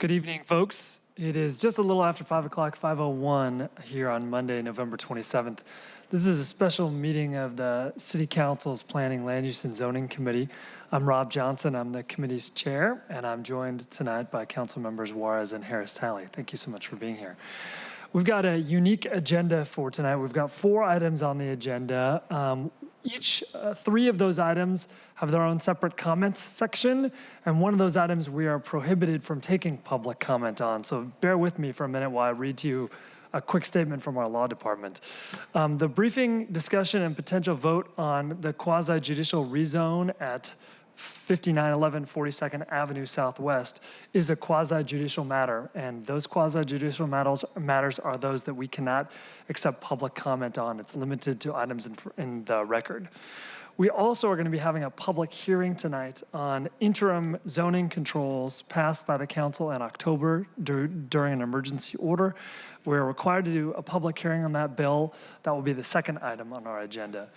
Good evening, folks. It is just a little after 5 o'clock, 5:01 here on Monday, November 27th. This is a special meeting of the City Council's Planning, Land Use, and Zoning Committee. I'm Rob Johnson. I'm the committee's chair, and I'm joined tonight by Council members Juarez and Harris-Talley. Thank you so much for being here. We've got a unique agenda for tonight. We've got 4 items on the agenda. Three of those items have their own separate comments section, and one of those items we are prohibited from taking public comment on. So bear with me for a minute while I read to you a quick statement from our law department. The briefing, discussion, and potential vote on the quasi-judicial rezone at 5911 42nd Avenue Southwest is a quasi-judicial matter, and those quasi-judicial matters are those that we cannot accept public comment on. It's limited to items in the record. We also are going to be having a public hearing tonight on interim zoning controls passed by the council in October during an emergency order. We're required to do a public hearing on that bill. That will be the second item on our agenda.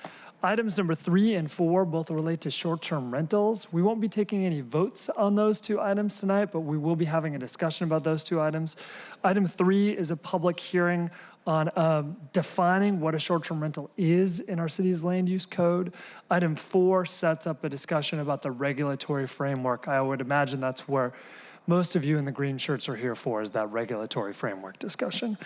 Items number 3 and 4 both relate to short-term rentals. We won't be taking any votes on those 2 items tonight, but we will be having a discussion about those 2 items. Item 3 is a public hearing on defining what a short-term rental is in our city's land use code. Item 4 sets up a discussion about the regulatory framework. I would imagine that's where most of you in the green shirts are here for, is that regulatory framework discussion.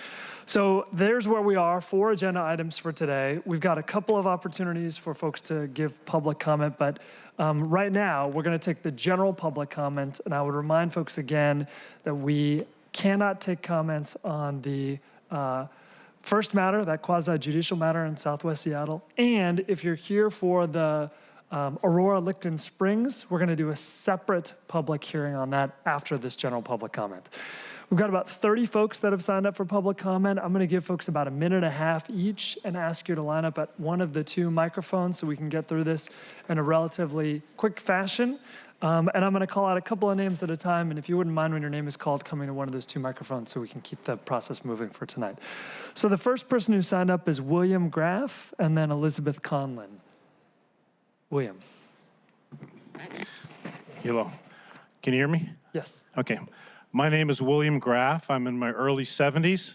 So there's where we are, 4 agenda items for today. We've got a couple of opportunities for folks to give public comment, but right now we're going to take the general public comment, and I would remind folks again that we cannot take comments on the first matter, that quasi-judicial matter in Southwest Seattle, and if you're here for the Aurora Licton Springs, we're going to do a separate public hearing on that after this general public comment. We've got about 30 folks that have signed up for public comment. I'm going to give folks about a minute and a half each and ask you to line up at one of the 2 microphones so we can get through this in a relatively quick fashion. And I'm going to call out a couple of names at a time, and if you wouldn't mind when your name is called, coming to one of those 2 microphones so we can keep the process moving for tonight. So the first person who signed up is William Graff and then Elizabeth Conlin. William. Hello. Can you hear me? Yes. Okay. My name is William Graff. I'm in my early 70s.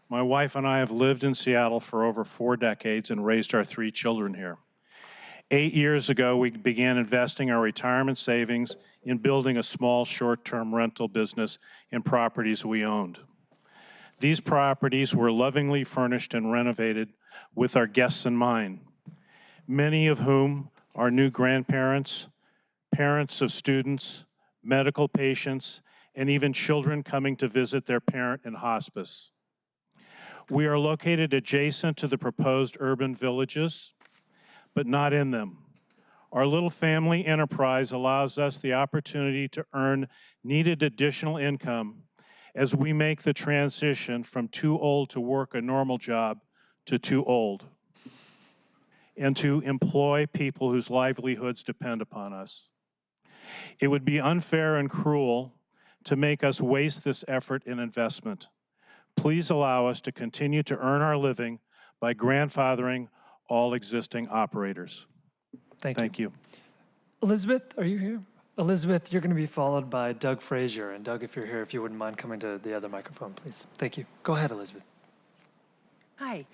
My wife and I have lived in Seattle for over 4 decades and raised our 3 children here. 8 years ago, we began investing our retirement savings in building a small short-term rental business in properties we owned. These properties were lovingly furnished and renovated with our guests in mind, many of whom are new grandparents, parents of students, medical patients, and even children coming to visit their parent in hospice. We are located adjacent to the proposed urban villages, but not in them. Our little family enterprise allows us the opportunity to earn needed additional income as we make the transition from too old to work a normal job to too old, and to employ people whose livelihoods depend upon us. It would be unfair and cruel to make us waste this effort and investment. Please allow us to continue to earn our living by grandfathering all existing operators. Thank you. Elizabeth, are you here? Elizabeth, you're going to be followed by Doug Frazier. And Doug, if you're here, if you wouldn't mind coming to the other microphone, please. Thank you. Go ahead, Elizabeth. Hi.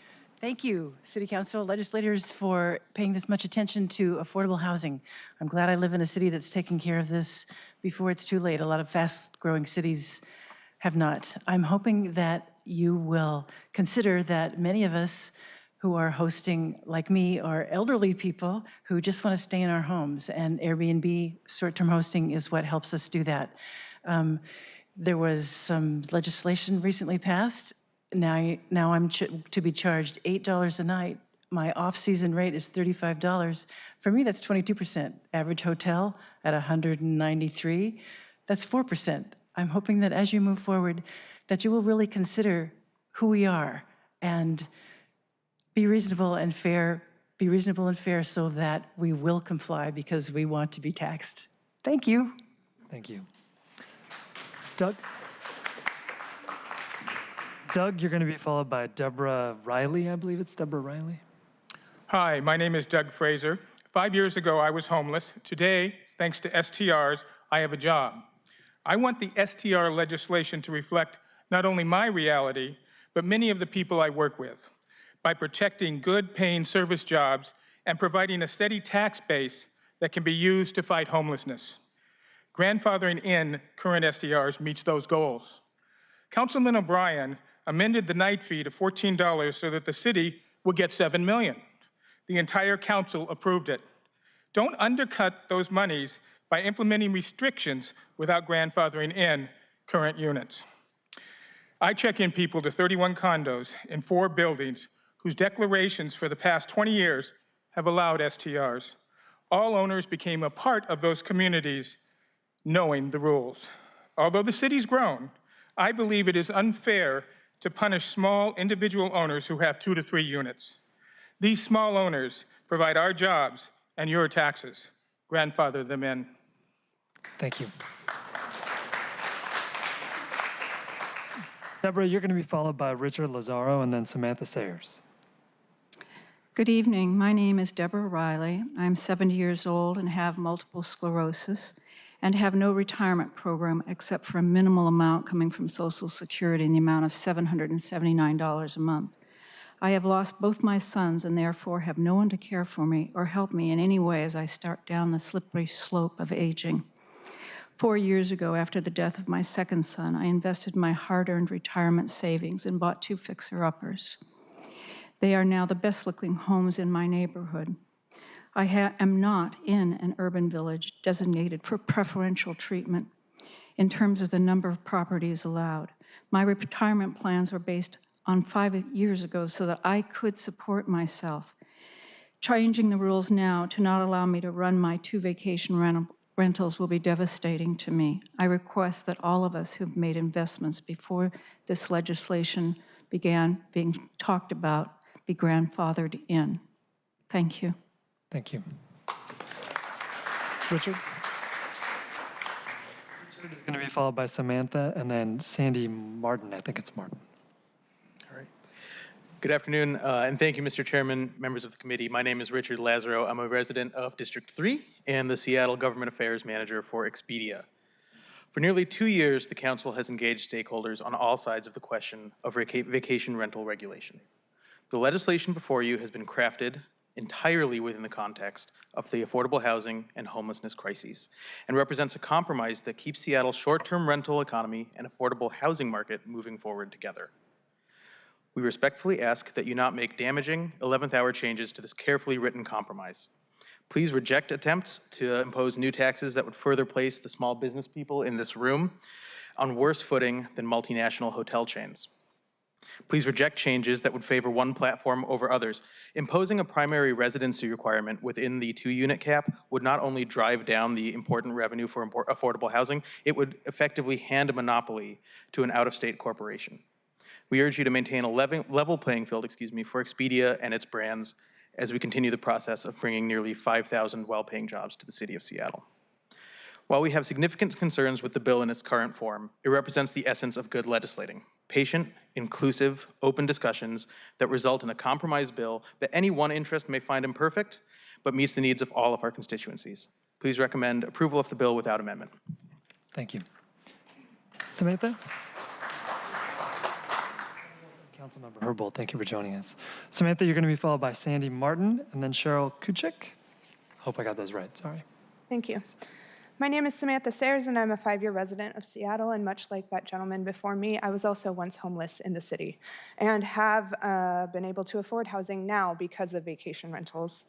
Thank you, City Council, legislators, for paying this much attention to affordable housing. I'm glad I live in a city that's taking care of this before it's too late. A lot of fast-growing cities have not. I'm hoping that you will consider that many of us who are hosting, like me, are elderly people who just want to stay in our homes, and Airbnb short-term hosting is what helps us do that. There was some legislation recently passed. Now I'm to be charged $8 a night. My off-season rate is $35. For me, that's 22%. Average hotel at $193, that's 4%. I'm hoping that as you move forward, that you will really consider who we are and be reasonable and fair so that we will comply because we want to be taxed. Thank you. Thank you. Doug? Doug, you're going to be followed by Deborah Riley, I believe it's Deborah Riley. Hi, my name is Doug Fraser. 5 years ago, I was homeless. Today, thanks to STRs, I have a job. I want the STR legislation to reflect not only my reality, but many of the people I work with, by protecting good-paying service jobs and providing a steady tax base that can be used to fight homelessness. Grandfathering in current STRs meets those goals. Councilman O'Brien amended the night fee to $14 so that the city would get $7 million. The entire council approved it. Don't undercut those monies by implementing restrictions without grandfathering in current units. I check in people to 31 condos in 4 buildings whose declarations for the past 20 years have allowed STRs. All owners became a part of those communities knowing the rules. Although the city's grown, I believe it is unfair to punish small individual owners who have 2 to 3 units. These small owners provide our jobs and your taxes. Grandfather them in. Thank you. Deborah, you're going to be followed by Richard Lazaro and then Samantha Sayers. Good evening. My name is Deborah Riley. I'm 70 years old and have multiple sclerosis and have no retirement program except for a minimal amount coming from Social Security in the amount of $779 a month. I have lost both my sons and therefore have no one to care for me or help me in any way as I start down the slippery slope of aging. 4 years ago, after the death of my second son, I invested my hard-earned retirement savings and bought 2 fixer-uppers. They are now the best-looking homes in my neighborhood. I am not in an urban village designated for preferential treatment in terms of the number of properties allowed. My retirement plans were based on 5 years ago so that I could support myself. Changing the rules now to not allow me to run my 2 vacation rentals will be devastating to me. I request that all of us who've made investments before this legislation began being talked about be grandfathered in. Thank you. Thank you. Richard? Richard is going to be followed by Samantha and then Sandy Martin. I think it's Martin. All right. Good afternoon, and thank you, Mr. Chairman, members of the committee. My name is Richard Lazaro. I'm a resident of District 3 and the Seattle Government Affairs Manager for Expedia. For nearly 2 years, the Council has engaged stakeholders on all sides of the question of vacation rental regulation. The legislation before you has been crafted entirely within the context of the affordable housing and homelessness crises and represents a compromise that keeps Seattle's short-term rental economy and affordable housing market moving forward together. We respectfully ask that you not make damaging 11th-hour changes to this carefully written compromise. Please reject attempts to impose new taxes that would further place the small business people in this room on worse footing than multinational hotel chains. Please reject changes that would favor one platform over others. Imposing a primary residency requirement within the 2-unit cap would not only drive down the important revenue for affordable housing, it would effectively hand a monopoly to an out-of-state corporation. We urge you to maintain a level playing field, for Expedia and its brands as we continue the process of bringing nearly 5,000 well-paying jobs to the city of Seattle. While we have significant concerns with the bill in its current form, it represents the essence of good legislating. Patient, inclusive, open discussions that result in a compromise bill that any one interest may find imperfect, but meets the needs of all of our constituencies. Please recommend approval of the bill without amendment. Thank you. Samantha? Councilmember Herbold, thank you for joining us. Samantha, you're going to be followed by Sandy Martin and then Cheryl Kuchik. Hope I got those right, sorry. Thank you. My name is Samantha Sayers, and I'm a 5-year resident of Seattle, and much like that gentleman before me, I was also once homeless in the city and have been able to afford housing now because of vacation rentals.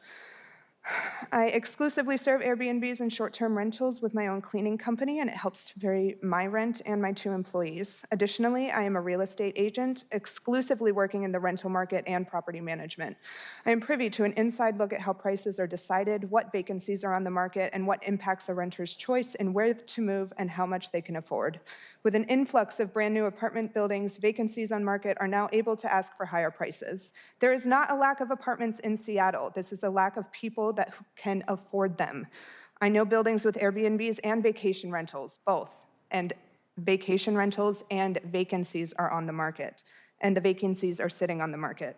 I exclusively serve Airbnbs and short-term rentals with my own cleaning company, and it helps to vary my rent and my 2 employees. Additionally, I am a real estate agent, exclusively working in the rental market and property management. I am privy to an inside look at how prices are decided, what vacancies are on the market, and what impacts a renter's choice in where to move and how much they can afford. With an influx of brand new apartment buildings, vacancies on market are now able to ask for higher prices. There is not a lack of apartments in Seattle. This is a lack of people that can afford them. I know buildings with Airbnbs and vacation rentals, both, and vacation rentals and vacancies are on the market, and the vacancies are sitting on the market.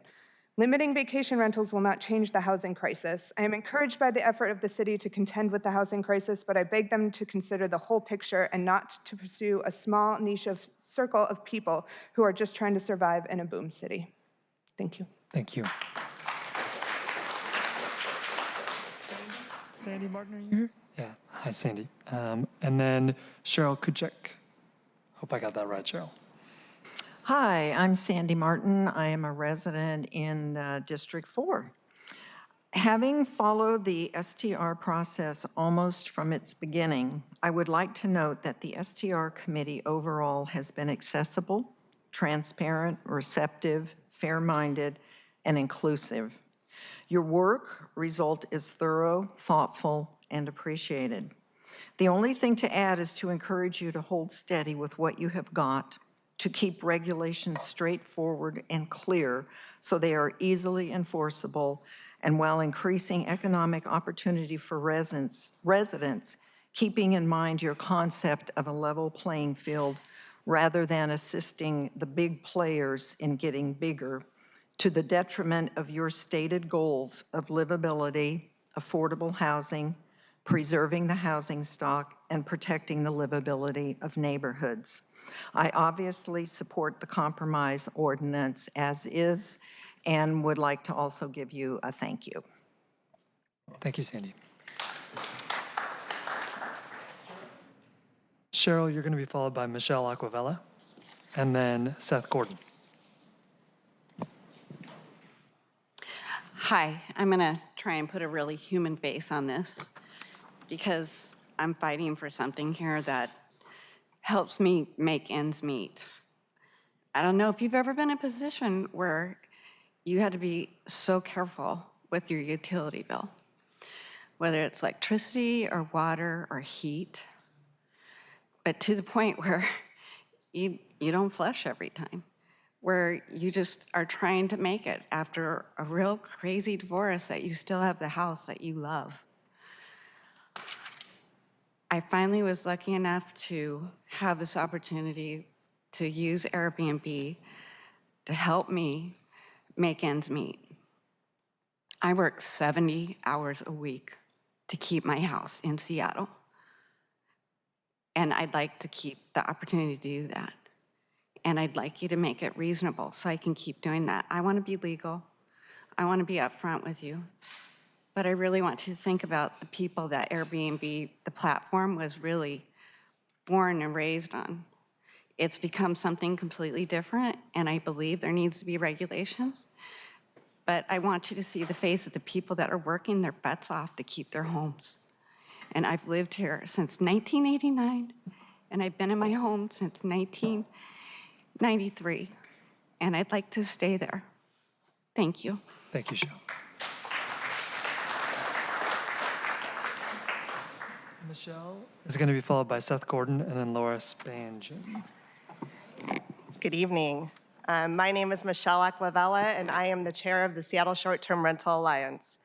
Limiting vacation rentals will not change the housing crisis. I am encouraged by the effort of the city to contend with the housing crisis, but I beg them to consider the whole picture and not to pursue a small niche of circle of people who are just trying to survive in a boom city. Thank you. Thank you. Sandy Martin, are you here? Yeah. Hi, Sandy. And then Cheryl Kuchek. Hope I got that right, Cheryl. Hi, I'm Sandy Martin. I am a resident in District 4. Having followed the STR process almost from its beginning, I would like to note that the STR committee overall has been accessible, transparent, receptive, fair-minded, and inclusive. Your work result is thorough, thoughtful, and appreciated. The only thing to add is to encourage you to hold steady with what you have got, to keep regulations straightforward and clear so they are easily enforceable, and while increasing economic opportunity for residents, keeping in mind your concept of a level playing field rather than assisting the big players in getting bigger to the detriment of your stated goals of livability, affordable housing, preserving the housing stock, and protecting the livability of neighborhoods. I obviously support the compromise ordinance as is and would like to also give you a thank you. Thank you, Sandy. Cheryl, you're going to be followed by Michelle Aquavella and then Seth Gordon. Hi, I'm going to try and put a really human face on this because I'm fighting for something here that helps me make ends meet. I don't know if you've ever been in a position where you had to be so careful with your utility bill, whether it's electricity or water or heat, but to the point where you don't flush every time, where you just are trying to make it after a real crazy divorce that you still have the house that you love. I finally was lucky enough to have this opportunity to use Airbnb to help me make ends meet. I work 70 hours a week to keep my house in Seattle. And I'd like to keep the opportunity to do that. And I'd like you to make it reasonable so I can keep doing that. I want to be legal. I want to be upfront with you. But I really want you to think about the people that Airbnb, the platform, was really born and raised on. It's become something completely different, and I believe there needs to be regulations. But I want you to see the face of the people that are working their butts off to keep their homes. And I've lived here since 1989, and I've been in my home since 1993, and I'd like to stay there. Thank you. Thank you, Cheryl. Michelle is going to be followed by Seth Gordon and then Laura Spangen. Good evening. My name is Michelle Aquavella, and I am the chair of the Seattle Short-Term Rental Alliance.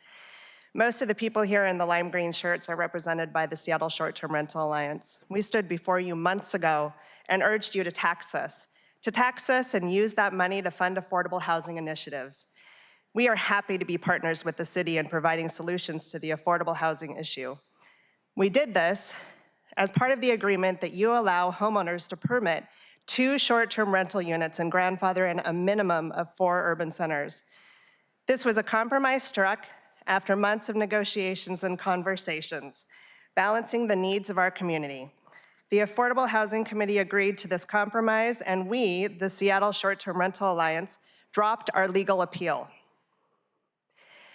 Most of the people here in the lime green shirts are represented by the Seattle Short-Term Rental Alliance. We stood before you months ago and urged you to tax us and use that money to fund affordable housing initiatives. We are happy to be partners with the city in providing solutions to the affordable housing issue. We did this as part of the agreement that you allow homeowners to permit 2 short-term rental units and grandfather in a minimum of 4 urban centers. This was a compromise struck after months of negotiations and conversations, balancing the needs of our community. The Affordable Housing Committee agreed to this compromise, and we, the Seattle Short-Term Rental Alliance, dropped our legal appeal.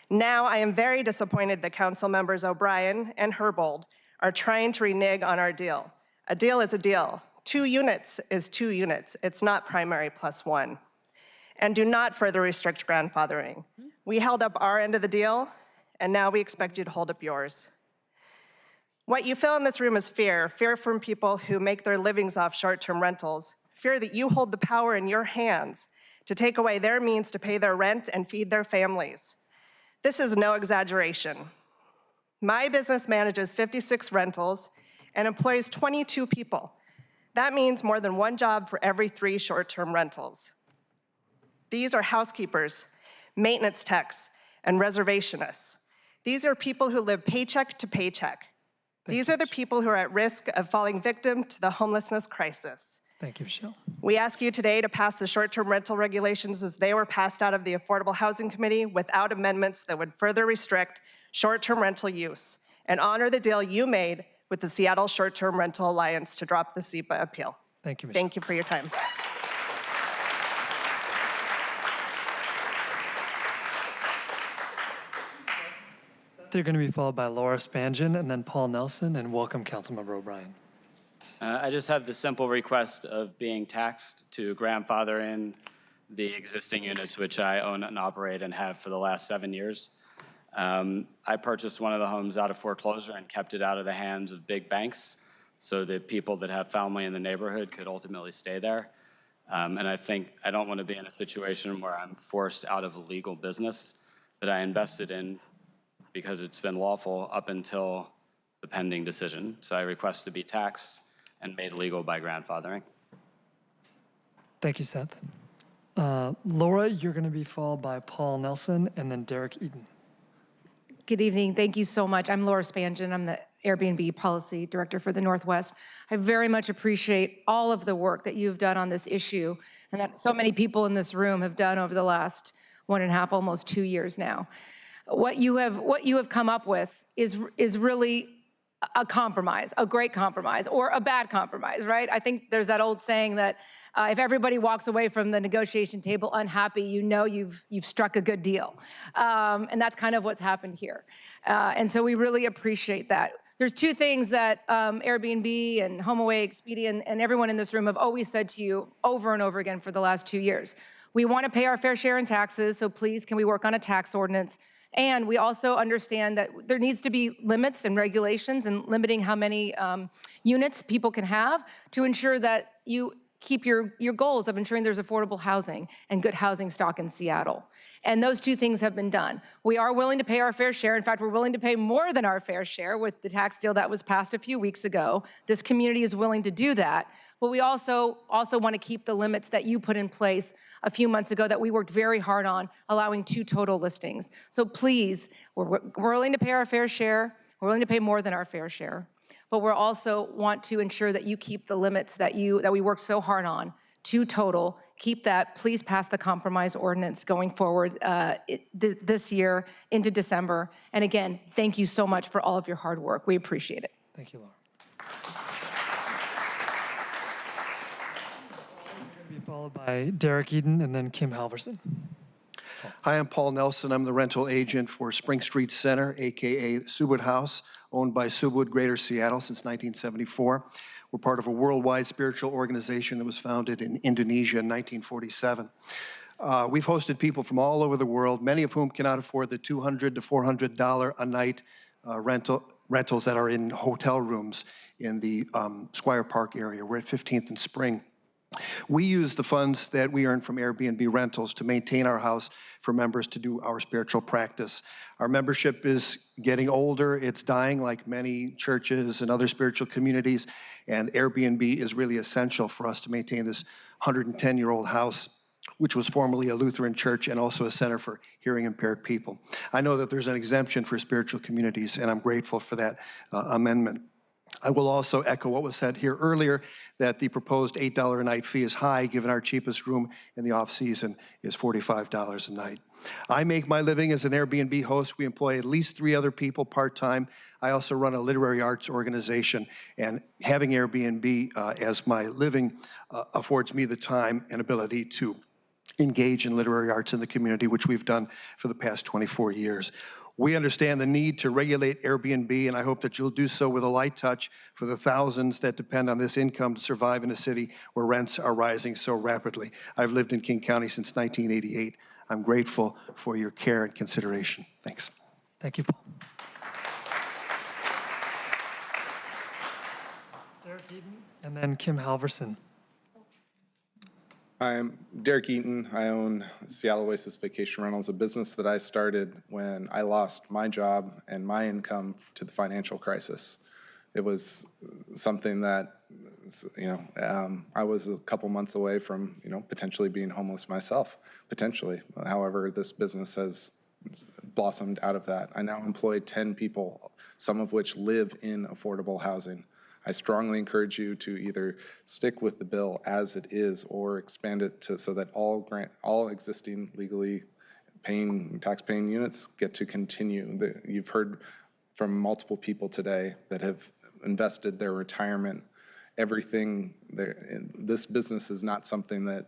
Now, I am very disappointed that Council members O'Brien and Herbold are trying to renege on our deal. A deal is a deal. 2 units is 2 units. It's not primary plus 1. And do not further restrict grandfathering. We held up our end of the deal, and now we expect you to hold up yours. What you feel in this room is fear from people who make their livings off short-term rentals, fear that you hold the power in your hands to take away their means to pay their rent and feed their families. This is no exaggeration. My business manages 56 rentals and employs 22 people. That means more than 1 job for every 3 short-term rentals. These are housekeepers, maintenance techs, and reservationists. These are people who live paycheck to paycheck. These are the people who are at risk of falling victim to the homelessness crisis. Thank you, Michelle. We ask you today to pass the short-term rental regulations as they were passed out of the Affordable Housing Committee without amendments that would further restrict short-term rental use and honor the deal you made with the Seattle Short-Term Rental Alliance to drop the SEPA appeal. Thank you, Michelle. Thank you for your time. They're going to be followed by Laura Spangen and then Paul Nelson, and welcome Councilmember O'Brien. I just have the simple request of being taxed to grandfather in the existing units which I own and operate and have for the last 7 years. I purchased one of the homes out of foreclosure and kept it out of the hands of big banks so that people that have family in the neighborhood could ultimately stay there. And I think I don't want to be in a situation where I'm forced out of a legal business that I invested in because it's been lawful up until the pending decision. So I request to be taxed and made legal by grandfathering. Thank you, Seth. Laura, you're going to be followed by Paul Nelson and then Derek Eden. Good evening. Thank you so much. I'm Laura Spangen. I'm the Airbnb Policy Director for the Northwest. I very much appreciate all of the work that you've done on this issue and that so many people in this room have done over the last 1.5, almost 2 years now. What you have come up with is really a compromise, a great compromise, or a bad compromise, right? I think there's that old saying that if everybody walks away from the negotiation table unhappy, you know you've struck a good deal. And that's kind of what's happened here. And so we really appreciate that. There's two things that Airbnb and HomeAway, Expedia, and everyone in this room have always said to you over and over again for the last 2 years. We want to pay our fair share in taxes, so please can we work on a tax ordinance? And we also understand that there needs to be limits and regulations and limiting how many units people can have to ensure that you keep your goals of ensuring there's affordable housing and good housing stock in Seattle. And those two things have been done. We are willing to pay our fair share. In fact, we're willing to pay more than our fair share with the tax deal that was passed a few weeks ago. This community is willing to do that. But we also want to keep the limits that you put in place a few months ago that we worked very hard on, allowing 2 total listings. So please, we're willing to pay our fair share. We're willing to pay more than our fair share. But we also want to ensure that you keep the limits that we worked so hard on, 2 total. Keep that. Please pass the compromise ordinance going forward this year into December. And again, thank you so much for all of your hard work. We appreciate it. Thank you, Laura. Be followed by Derek Eden and then Kim Halverson. Hi, I'm Paul Nelson. I'm the rental agent for Spring Street Center, AKA Subud House, owned by Subud Greater Seattle since 1974. We're part of a worldwide spiritual organization that was founded in Indonesia in 1947. We've hosted people from all over the world, many of whom cannot afford the $200 to $400 a night rentals that are in hotel rooms in the Squire Park area. We're at 15th and Spring. We use the funds that we earn from Airbnb rentals to maintain our house for members to do our spiritual practice. Our membership is getting older. It's dying like many churches and other spiritual communities, and Airbnb is really essential for us to maintain this 110-year-old house, which was formerly a Lutheran church and also a center for hearing impaired people. I know that there's an exemption for spiritual communities, and I'm grateful for that amendment. I will also echo what was said here earlier, that the proposed $8 a night fee is high, given our cheapest room in the off-season is $45 a night. I make my living as an Airbnb host. We employ at least 3 other people part-time. I also run a literary arts organization, and having Airbnb as my living affords me the time and ability to engage in literary arts in the community, which we've done for the past 24 years. We understand the need to regulate Airbnb, and I hope that you'll do so with a light touch for the thousands that depend on this income to survive in a city where rents are rising so rapidly. I've lived in King County since 1988. I'm grateful for your care and consideration. Thanks. Thank you, Paul. Derek Eden and then Kim Halverson. I'm Derek Eaton. I own Seattle Oasis Vacation Rentals, a business that I started when I lost my job and my income to the financial crisis. It was something that I was a couple months away from, potentially being homeless myself, potentially. However, this business has blossomed out of that. I now employ 10 people, some of which live in affordable housing. I strongly encourage you to either stick with the bill as it is or expand it so that all existing legally tax-paying units get to continue. You've heard from multiple people today that have invested their retirement, everything. This business is not something that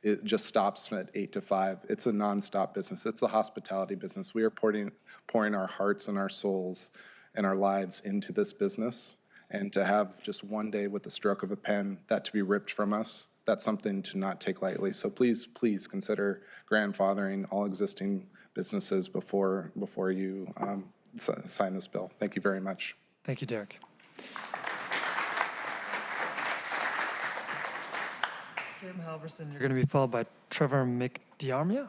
it just stops at 8 to 5. It's a nonstop business. It's a hospitality business. We are pouring our hearts and our souls and our lives into this business. And to have just one day with the stroke of a pen, that to be ripped from us, that's something to not take lightly. So please, please consider grandfathering all existing businesses before you sign this bill. Thank you very much. Thank you, Derek. Kim Halverson, you're going to be followed by Trevor McDiarmia.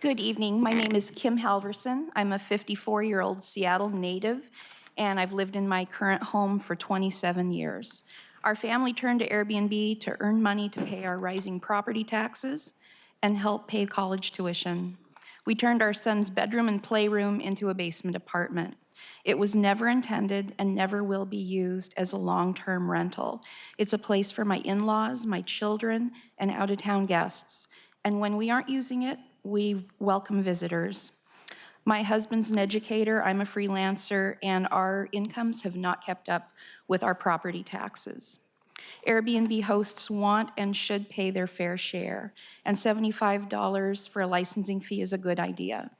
Good evening. My name is Kim Halverson. I'm a 54-year-old Seattle native, and I've lived in my current home for 27 years. Our family turned to Airbnb to earn money to pay our rising property taxes and help pay college tuition. We turned our son's bedroom and playroom into a basement apartment. It was never intended and never will be used as a long-term rental. It's a place for my in-laws, my children, and out-of-town guests. And when we aren't using it, we welcome visitors. My husband's an educator, I'm a freelancer, and our incomes have not kept up with our property taxes. Airbnb hosts want and should pay their fair share, and $75 for a licensing fee is a good idea.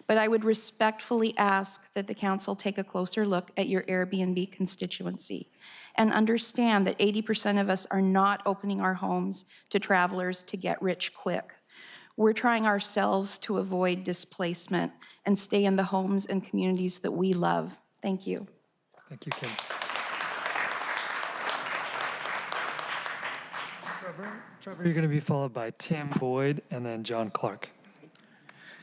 But I would respectfully ask that the council take a closer look at your Airbnb constituency and understand that 80% of us are not opening our homes to travelers to get rich quick. We're trying ourselves to avoid displacement and stay in the homes and communities that we love. Thank you. Thank you, Kim. Trevor, you're going to be followed by Tim Boyd and then John Clark.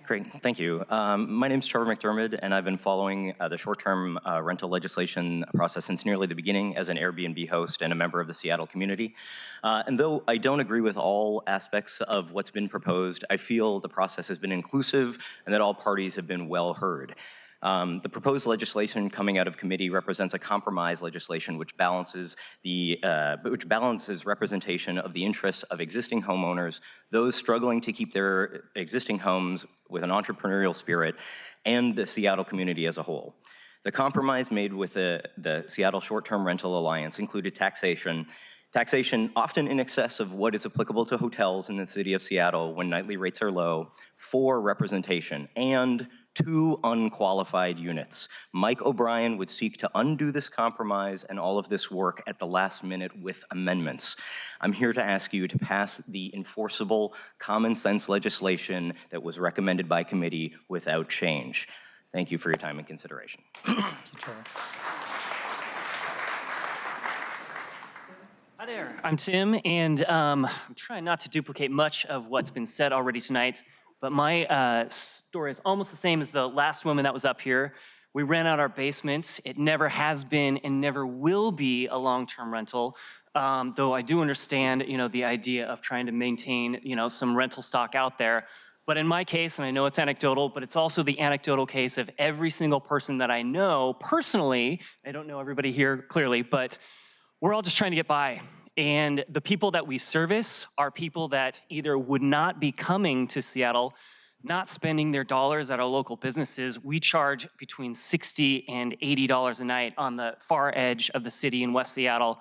Great, thank you. My name is Trevor McDermott, and I've been following the short-term rental legislation process since nearly the beginning as an Airbnb host and a member of the Seattle community. And though I don't agree with all aspects of what's been proposed, I feel the process has been inclusive and that all parties have been well heard. The proposed legislation coming out of committee represents a compromise legislation which balances representation of the interests of existing homeowners, those struggling to keep their existing homes with an entrepreneurial spirit, and the Seattle community as a whole. The compromise made with the Seattle Short-Term Rental Alliance included taxation often in excess of what is applicable to hotels in the city of Seattle when nightly rates are low, for representation, and 2 unqualified units. Mike O'Brien would seek to undo this compromise and all of this work at the last minute with amendments. I'm here to ask you to pass the enforceable common sense legislation that was recommended by committee without change. Thank you for your time and consideration. Thank you, Trevor. Hi there, I'm Tim, and I'm trying not to duplicate much of what's been said already tonight, but my story is almost the same as the last woman that was up here. We ran out our basement. It never has been and never will be a long-term rental, though I do understand, the idea of trying to maintain, some rental stock out there. But in my case, and I know it's anecdotal, but it's also the anecdotal case of every single person that I know personally. I don't know everybody here clearly, but we're all just trying to get by. And the people that we service are people that either would not be coming to Seattle, not spending their dollars at our local businesses. We charge between $60 and $80 a night on the far edge of the city in West Seattle,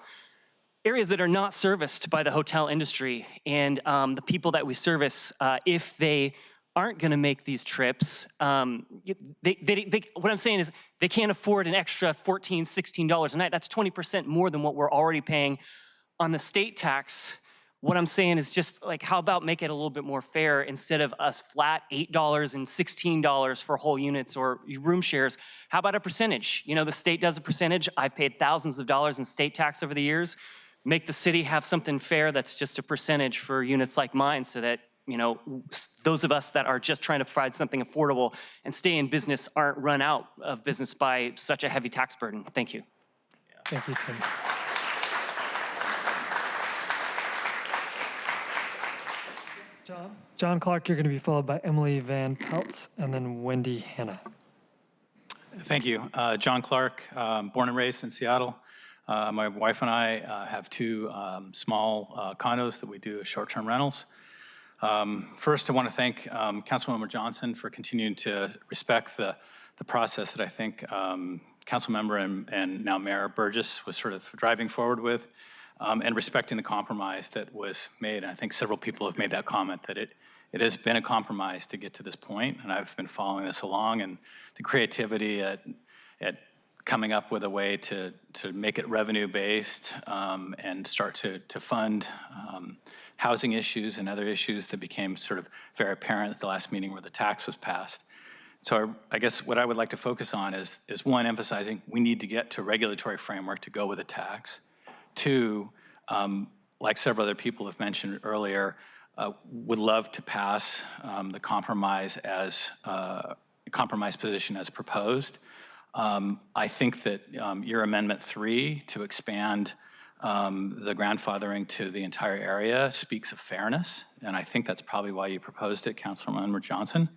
areas that are not serviced by the hotel industry. And the people that we service, if they aren't going to make these trips, what I'm saying is they can't afford an extra $14, $16 a night. That's 20% more than what we're already paying on the state tax. What I'm saying is just like, how about make it a little bit more fair instead of us flat $8 and $16 for whole units or room shares? How about a percentage? The state does a percentage. I've paid thousands of dollars in state tax over the years. Make the city have something fair that's just a percentage for units like mine so that those of us that are just trying to provide something affordable and stay in business aren't run out of business by such a heavy tax burden. Thank you. Thank you, Tim. John Clark, you're going to be followed by Emily Van Peltz and then Wendy Hanna. Thank you. John Clark, born and raised in Seattle. My wife and I have two small condos that we do as short-term rentals. First, I want to thank Councilmember Johnson for continuing to respect the process that I think Councilmember and now Mayor Burgess was sort of driving forward with, and respecting the compromise that was made. And I think several people have made that comment that it has been a compromise to get to this point, and I've been following this along, and the creativity at coming up with a way to make it revenue-based and start to fund housing issues and other issues that became sort of very apparent at the last meeting where the tax was passed. So I guess what I would like to focus on is one, emphasizing we need to get to a regulatory framework to go with a tax. Two, like several other people have mentioned earlier, would love to pass the compromise as compromise position as proposed. I think that your Amendment 3 to expand the grandfathering to the entire area speaks of fairness, and I think that's probably why you proposed it, Councilmember Johnson.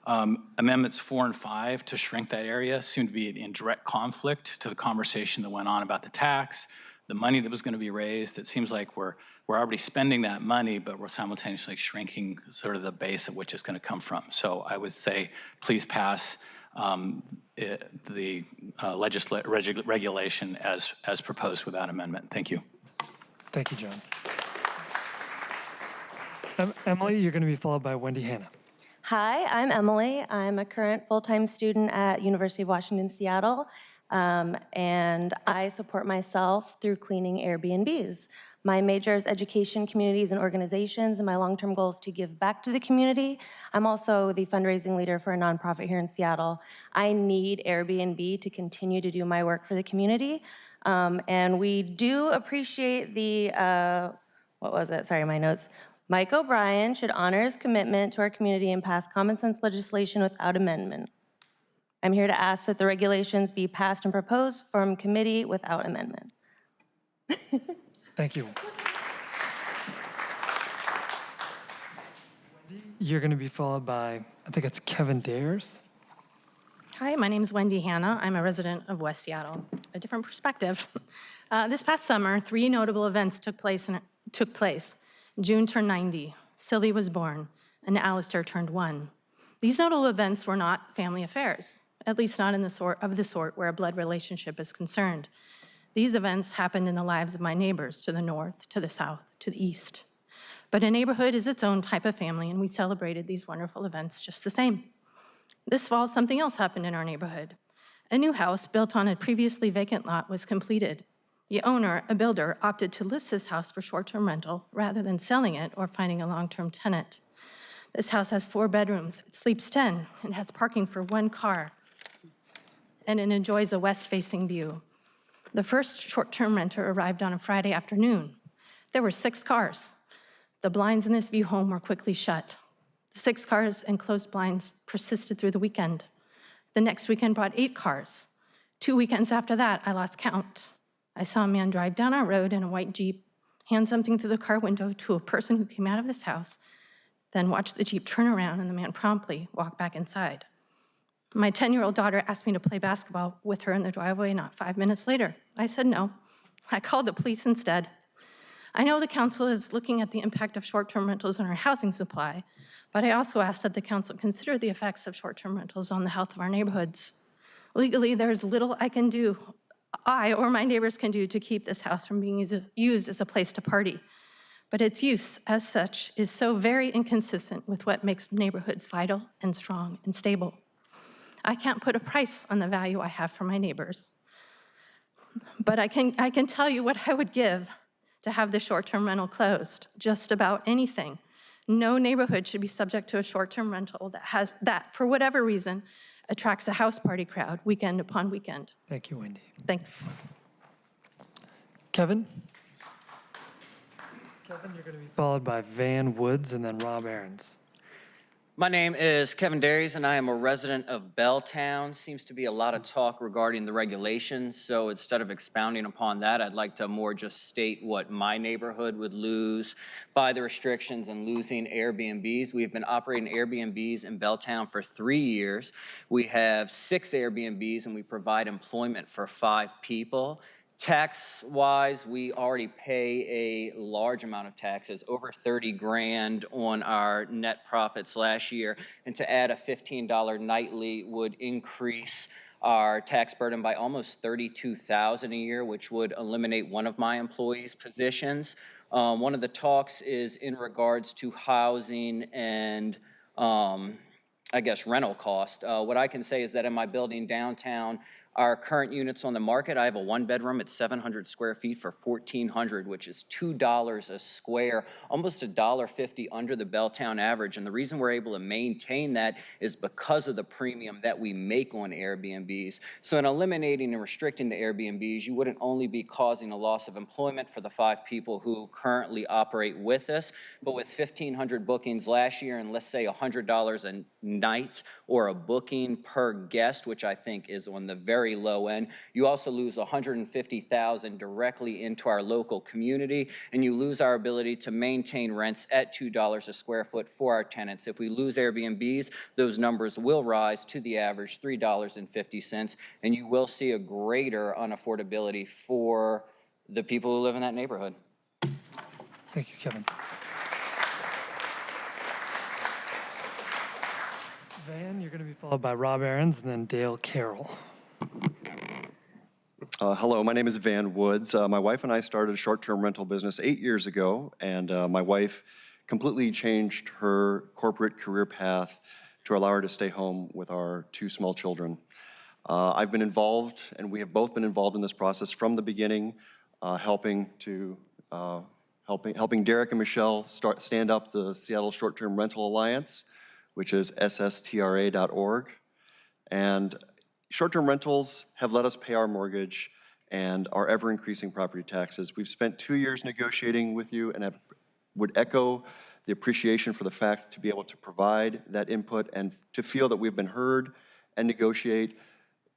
Amendments 4 and 5 to shrink that area seem to be in direct conflict to the conversation that went on about the tax, the money that was going to be raised. It seems like we're already spending that money, but we're simultaneously shrinking sort of the base at which it's going to come from. So I would say, please pass the regulation as proposed without amendment. Thank you. Thank you, John. Emily, you're going to be followed by Wendy Hanna. Hi, I'm Emily. I'm a current full-time student at University of Washington, Seattle. And I support myself through cleaning Airbnbs. My major is education, communities, and organizations, and my long-term goal is to give back to the community. I'm also the fundraising leader for a nonprofit here in Seattle. I need Airbnb to continue to do my work for the community. And we do appreciate the, what was it? Sorry, my notes. Mike O'Brien should honor his commitment to our community and pass common sense legislation without amendment. I'm here to ask that the regulations be passed and proposed from committee without amendment. Thank you. You're going to be followed by, I think it's Kevin Dares. Hi, my name is Wendy Hanna. I'm a resident of West Seattle. A different perspective. This past summer, 3 notable events took place. June turned 90, Sylvie was born, and Alistair turned 1. These notable events were not family affairs, at least not in the sort where a blood relationship is concerned. These events happened in the lives of my neighbors to the north, to the south, to the east. But a neighborhood is its own type of family, and we celebrated these wonderful events just the same. This fall, something else happened in our neighborhood. A new house built on a previously vacant lot was completed. The owner, a builder, opted to list this house for short-term rental rather than selling it or finding a long-term tenant. This house has 4 bedrooms, it sleeps 10, and has parking for 1 car, and it enjoys a west-facing view. The first short-term renter arrived on a Friday afternoon. There were 6 cars. The blinds in this view home were quickly shut. The 6 cars and closed blinds persisted through the weekend. The next weekend brought 8 cars. 2 weekends after that, I lost count. I saw a man drive down our road in a white Jeep, hand something through the car window to a person who came out of this house, then watched the Jeep turn around and the man promptly walked back inside. My 10-year-old daughter asked me to play basketball with her in the driveway not 5 minutes later. I said no. I called the police instead. I know the council is looking at the impact of short-term rentals on our housing supply, but I also asked that the council consider the effects of short-term rentals on the health of our neighborhoods. Legally, there's little I or my neighbors can do to keep this house from being used as a place to party. But its use as such is so very inconsistent with what makes neighborhoods vital and strong and stable. I can't put a price on the value I have for my neighbors. But I can tell you what I would give to have the short-term rental closed, just about anything. No neighborhood should be subject to a short-term rental that, for whatever reason, attracts a house party crowd weekend upon weekend. Thank you, Wendy. Thanks. Kevin? Kevin, you're going to be followed by Van Woods and then Rob Aarons. My name is Kevin Darius, and I am a resident of Belltown. Seems to be a lot of talk regarding the regulations, so instead of expounding upon that, I'd like to more just state what my neighborhood would lose by the restrictions and losing Airbnbs. We've been operating Airbnbs in Belltown for 3 years. We have 6 Airbnbs, and we provide employment for 5 people. Tax-wise, we already pay a large amount of taxes, over 30 grand on our net profits last year, and to add a $15 nightly would increase our tax burden by almost $32,000 a year, which would eliminate one of my employees' positions. One of the talks is in regards to housing and I guess rental cost. What I can say is that in my building downtown, our current units on the market, I have a 1-bedroom at 700 square feet for $1,400, which is $2 a square, almost $1.50 under the Belltown average. And the reason we're able to maintain that is because of the premium that we make on Airbnbs. So in eliminating and restricting the Airbnbs, you wouldn't only be causing a loss of employment for the 5 people who currently operate with us, but with 1,500 bookings last year and let's say $100 a night or a booking per guest, which I think is on the very low end, you also lose $150,000 directly into our local community, and you lose our ability to maintain rents at $2 a square foot for our tenants. If we lose Airbnbs, those numbers will rise to the average $3.50, and you will see a greater unaffordability for the people who live in that neighborhood. Thank you, Kevin. Van, you're going to be followed by Rob Aarons and then Dale Carroll. Hello, my name is Van Woods. My wife and I started a short-term rental business 8 years ago, and my wife completely changed her corporate career path to allow her to stay home with our 2 small children. I've been involved, and we have both been involved in this process from the beginning, helping Derek and Michelle stand up the Seattle Short-Term Rental Alliance, which is sSTRA.org. And short-term rentals have let us pay our mortgage and our ever-increasing property taxes. We've spent 2 years negotiating with you, and I would echo the appreciation for the fact to be able to provide that input and to feel that we've been heard and negotiate,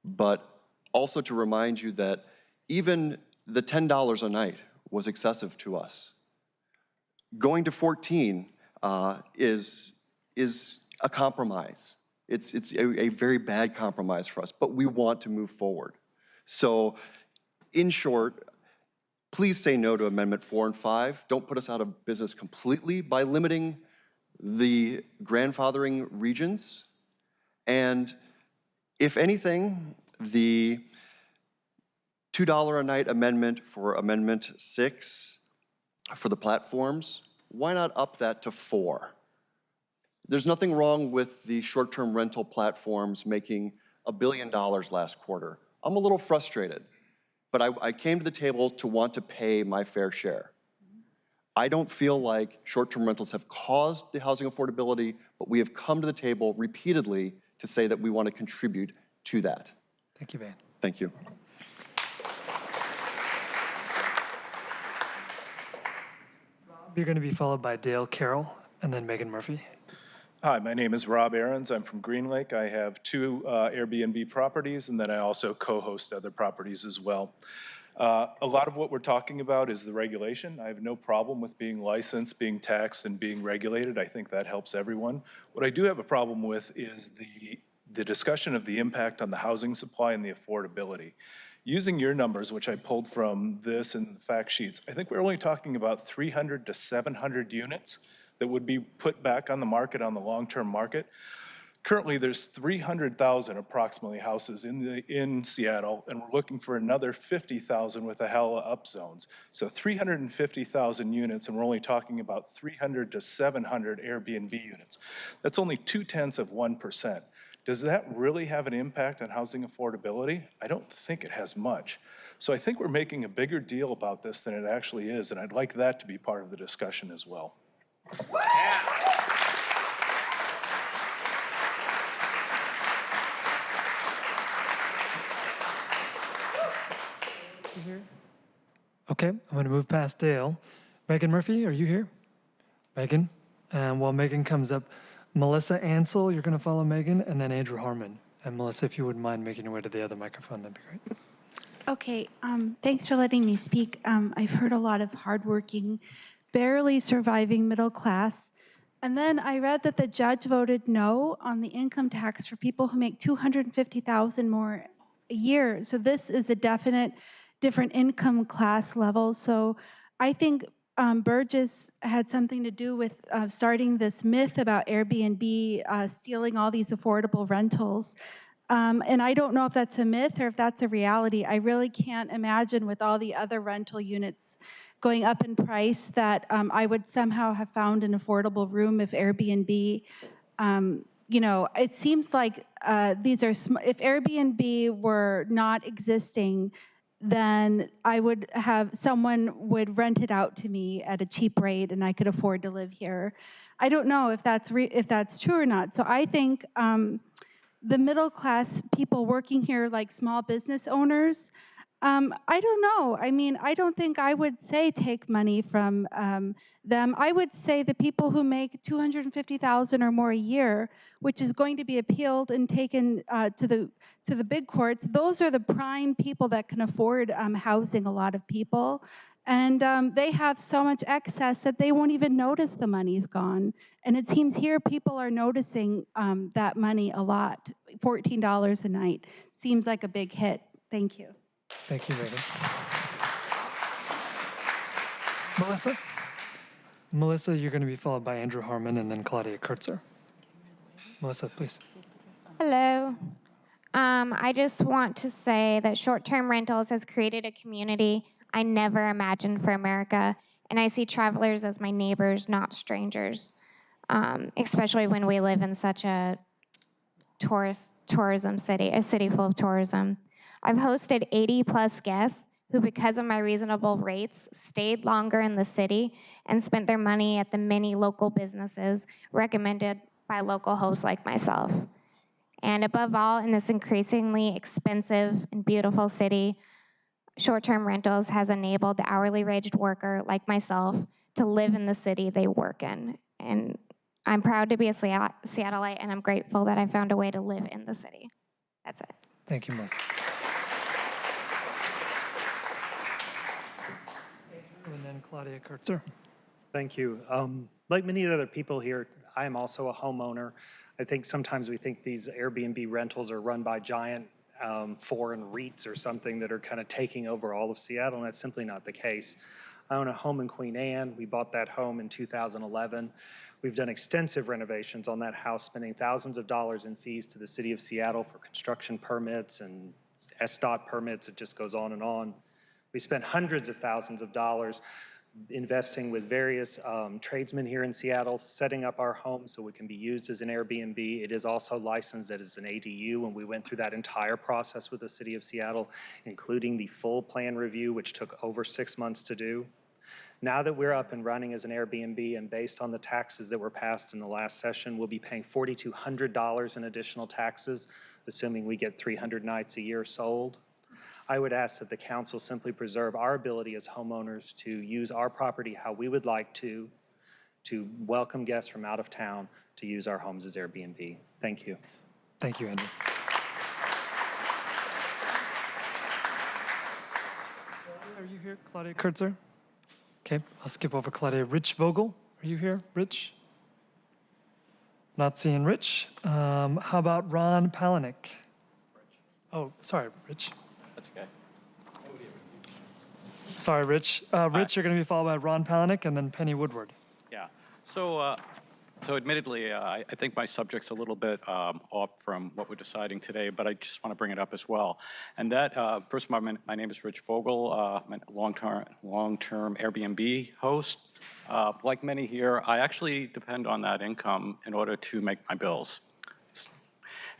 but also to remind you that even the $10 a night was excessive to us. Going to 14 is a compromise. It's a very bad compromise for us, but we want to move forward. So, in short, please say no to Amendment 4 and 5. Don't put us out of business completely by limiting the grandfathering regions. And if anything, the $2 a night amendment for Amendment 6 for the platforms, why not up that to 4? There's nothing wrong with the short-term rental platforms making $1 billion last quarter. I'm a little frustrated, but I came to the table to want to pay my fair share. I don't feel like short-term rentals have caused the housing affordability, but we have come to the table repeatedly to say that we want to contribute to that. Thank you, Van. Thank you. You're going to be followed by Dale Carroll and then Megan Murphy. Hi, my name is Rob Aarons. I'm from Green Lake. I have 2 Airbnb properties, and then I also co-host other properties as well. A lot of what we're talking about is the regulation. I have no problem with being licensed, being taxed, and being regulated. I think that helps everyone. What I do have a problem with is the discussion of the impact on the housing supply and the affordability. Using your numbers, which I pulled from this and the fact sheets, I think we're only talking about 300 to 700 units that would be put back on the market, on the long-term market. Currently, there's 300,000 approximately houses in Seattle, and we're looking for another 50,000 with the HALA up zones. So 350,000 units, and we're only talking about 300 to 700 Airbnb units. That's only 0.2%. Does that really have an impact on housing affordability? I don't think it has much. So I think we're making a bigger deal about this than it actually is, and I'd like that to be part of the discussion as well. Okay, I'm going to move past Dale. Megan Murphy, are you here? Megan? And while Megan comes up, Melissa Ansel, you're going to follow Megan, and then Andrew Harmon. And Melissa, if you wouldn't mind making your way to the other microphone, that'd be great. Okay, thanks for letting me speak. I've heard a lot of hardworking, barely surviving middle class. And then I read that the judge voted no on the income tax for people who make $250,000 more a year. So this is a definite different income class level. So I think Burgess had something to do with starting this myth about Airbnb stealing all these affordable rentals. And I don't know if that's a myth or if that's a reality. I really can't imagine with all the other rental units going up in price that I would somehow have found an affordable room if Airbnb, you know, it seems like these are, if Airbnb were not existing, then I would have, someone would rent it out to me at a cheap rate and I could afford to live here. I don't know if that's true or not. So I think the middle class people working here, like small business owners, I don't know. I mean, I don't think I would say take money from them. I would say the people who make $250,000 or more a year, which is going to be appealed and taken to the big courts, those are the prime people that can afford housing a lot of people. And they have so much excess that they won't even notice the money's gone. And it seems here people are noticing that money a lot. $14 a night seems like a big hit. Thank you. Thank you, Megan. Melissa? Melissa, you're going to be followed by Andrew Harmon and then Claudia Kurtzer. Melissa, please. Hello. I just want to say that short-term rentals has created a community I never imagined for America, and I see travelers as my neighbors, not strangers, especially when we live in such a tourism city, a city full of tourism. I've hosted 80+ guests who, because of my reasonable rates, stayed longer in the city and spent their money at the many local businesses recommended by local hosts like myself. And above all, in this increasingly expensive and beautiful city, short-term rentals has enabled the hourly wage worker like myself to live in the city they work in. And I'm proud to be a Seattleite, and I'm grateful that I found a way to live in the city. That's it. Thank you, Melissa. And then Claudia Kurtzer. Thank you. Like many other people here, I am also a homeowner. I think sometimes we think these Airbnb rentals are run by giant foreign REITs or something that are kind of taking over all of Seattle, and that's simply not the case. I own a home in Queen Anne. We bought that home in 2011. We've done extensive renovations on that house, spending thousands of dollars in fees to the city of Seattle for construction permits and SDOT permits. It just goes on and on. We spent hundreds of thousands of dollars investing with various tradesmen here in Seattle, setting up our home so it can be used as an Airbnb. It is also licensed as an ADU, and we went through that entire process with the city of Seattle, including the full plan review, which took over 6 months to do. Now that we're up and running as an Airbnb, and based on the taxes that were passed in the last session, we'll be paying $4,200 in additional taxes, assuming we get 300 nights a year sold. I would ask that the council simply preserve our ability as homeowners to use our property how we would like to welcome guests from out of town to use our homes as Airbnb. Thank you. Thank you, Andrew. Are you here, Claudia Kurtzer? Okay, I'll skip over Claudia. Rich Vogel, are you here, Rich? Not seeing Rich. How about Ron Palaniuk? Oh, sorry, Rich. That's okay. Sorry, Rich. Rich, you're going to be followed by Ron Palaniuk and then Penny Woodward. Yeah. So admittedly, I think my subject's a little bit off from what we're deciding today, but I just want to bring it up as well. And that, first of all, my name is Rich Vogel. I'm a long-term Airbnb host. Like many here, I actually depend on that income in order to make my bills.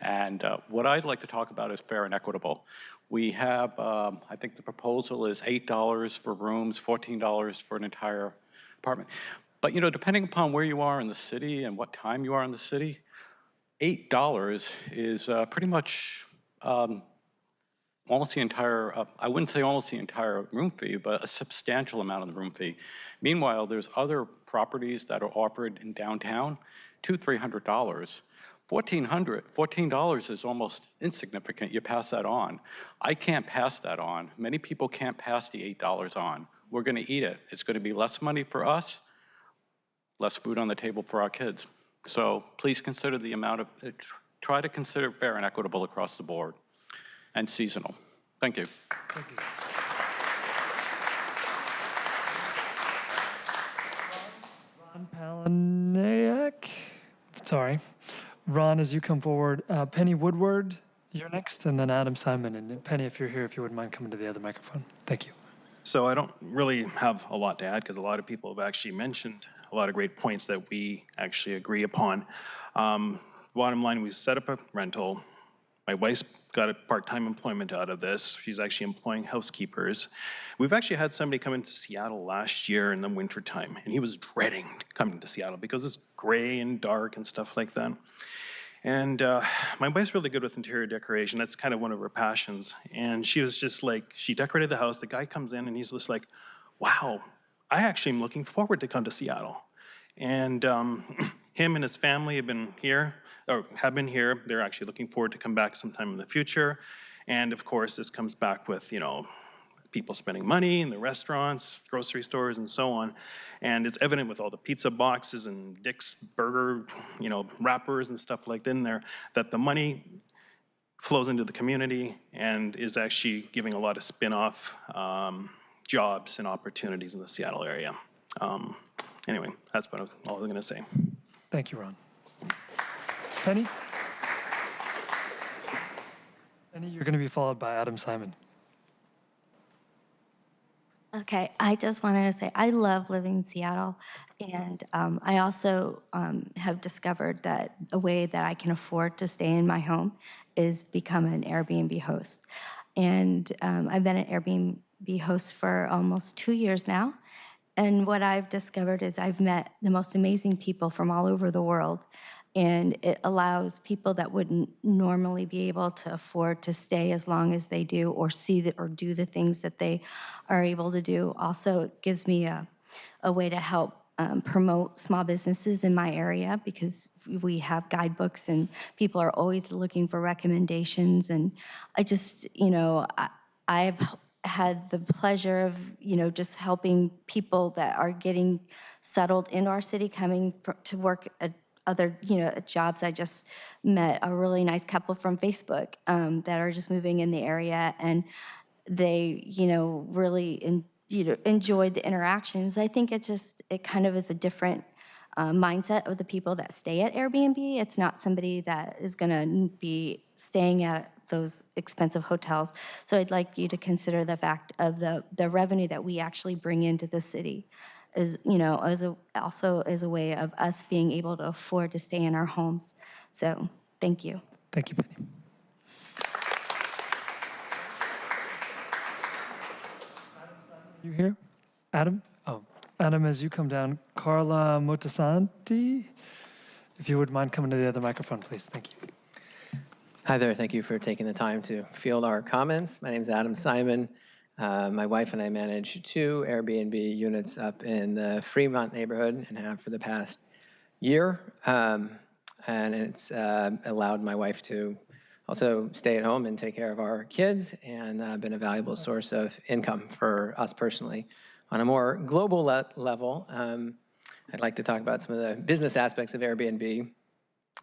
And what I'd like to talk about is fair and equitable. We have, I think the proposal is $8 for rooms, $14 for an entire apartment. But, you know, depending upon where you are in the city and what time you are in the city, $8 is pretty much almost the entire, I wouldn't say almost the entire room fee, but a substantial amount of the room fee. Meanwhile, there's other properties that are offered in downtown $200, $300. $14 is almost insignificant. You pass that on. I can't pass that on. Many people can't pass the $8 on. We're going to eat it. It's going to be less money for us, less food on the table for our kids. So please consider the amount of, try to consider fair and equitable across the board and seasonal. Thank you. Thank you. Ron Palaniak. Sorry. Ron, as you come forward, Penny Woodward, you're next, and then Adam Simon. And Penny, if you're here, if you wouldn't mind coming to the other microphone. Thank you. So I don't really have a lot to add because a lot of people have actually mentioned a lot of great points that we actually agree upon. Bottom line, we set up a rental. My wife's got a part-time employment out of this. She's actually employing housekeepers. We've actually had somebody come into Seattle last year in the wintertime, and he was dreading coming to Seattle because it's gray and dark and stuff like that. And my wife's really good with interior decoration. That's kind of one of her passions. And she was just like, she decorated the house. The guy comes in and he's just like, wow, I actually am looking forward to come to Seattle. And him and his family have been here. They're actually looking forward to come back sometime in the future. And of course, this comes back with, people spending money in the restaurants, grocery stores, and so on. And it's evident with all the pizza boxes and Dick's burger, wrappers and stuff like that in there, that the money flows into the community and is actually giving a lot of spin-off jobs and opportunities in the Seattle area. Anyway, that's all I was gonna say. Thank you, Ron. Penny? Penny, you're going to be followed by Adam Simon. Okay, I just wanted to say I love living in Seattle, and I also have discovered that a way that I can afford to stay in my home is become an Airbnb host. And I've been an Airbnb host for almost 2 years now, and what I've discovered is I've met the most amazing people from all over the world. And it allows people that wouldn't normally be able to afford to stay as long as they do or or do the things that they are able to do. Also, it gives me a way to help promote small businesses in my area because we have guidebooks and people are always looking for recommendations. And I just, I've had the pleasure of, just helping people that are getting settled in our city, coming to work at other, jobs. I just met a really nice couple from Facebook that are just moving in the area, and they, really, enjoyed the interactions. I think it kind of is a different mindset of the people that stay at Airbnb. It's not somebody that is going to be staying at those expensive hotels. So I'd like you to consider the fact of the revenue that we actually bring into the city. Is also as a way of us being able to afford to stay in our homes. So thank you. Thank you, Penny. You here? Adam? Oh, Adam, as you come down, Carla Motasanti, if you would mind coming to the other microphone, please. Thank you. Hi there. Thank you for taking the time to field our comments. My name is Adam Simon. My wife and I manage 2 Airbnb units up in the Fremont neighborhood and have for the past year. And it's allowed my wife to also stay at home and take care of our kids, and been a valuable source of income for us personally. On a more global level, I'd like to talk about some of the business aspects of Airbnb.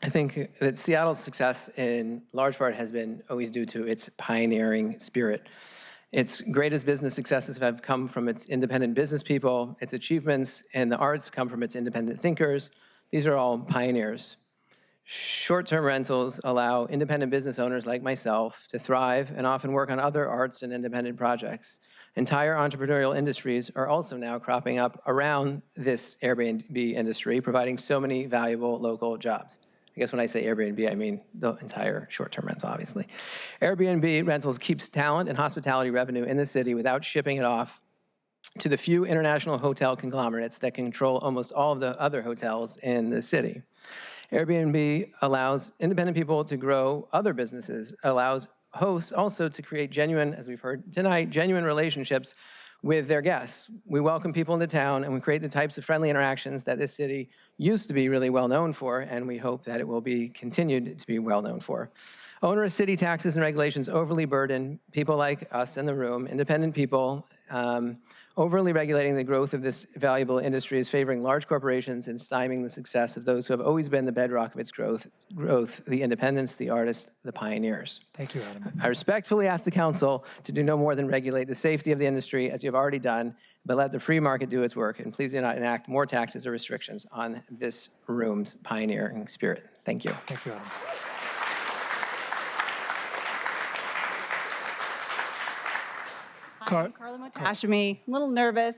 I think that Seattle's success in large part has been always due to its pioneering spirit. Its greatest business successes have come from its independent business people. Its achievements in the arts come from its independent thinkers. These are all pioneers. Short-term rentals allow independent business owners like myself to thrive and often work on other arts and independent projects. Entire entrepreneurial industries are also now cropping up around this Airbnb industry, providing so many valuable local jobs. I guess when I say Airbnb, I mean the entire short-term rental, obviously. Airbnb rentals keeps talent and hospitality revenue in the city without shipping it off to the few international hotel conglomerates that control almost all of the other hotels in the city. Airbnb allows independent people to grow other businesses, allows hosts also to create genuine, as we've heard tonight, genuine relationships with their guests. We welcome people into town, and we create the types of friendly interactions that this city used to be really well known for, and we hope that it will be continued to be well known for. Onerous city taxes and regulations overly burden people like us in the room, independent people. Overly regulating the growth of this valuable industry is favoring large corporations and stymieing the success of those who have always been the bedrock of its growth, the independents, the artists, the pioneers. Thank you, Adam. I respectfully ask the council to do no more than regulate the safety of the industry, as you have already done, but let the free market do its work, and please do not enact more taxes or restrictions on this room's pioneering spirit. Thank you. Thank you, Adam. I'm Carla Motashimi, a little nervous,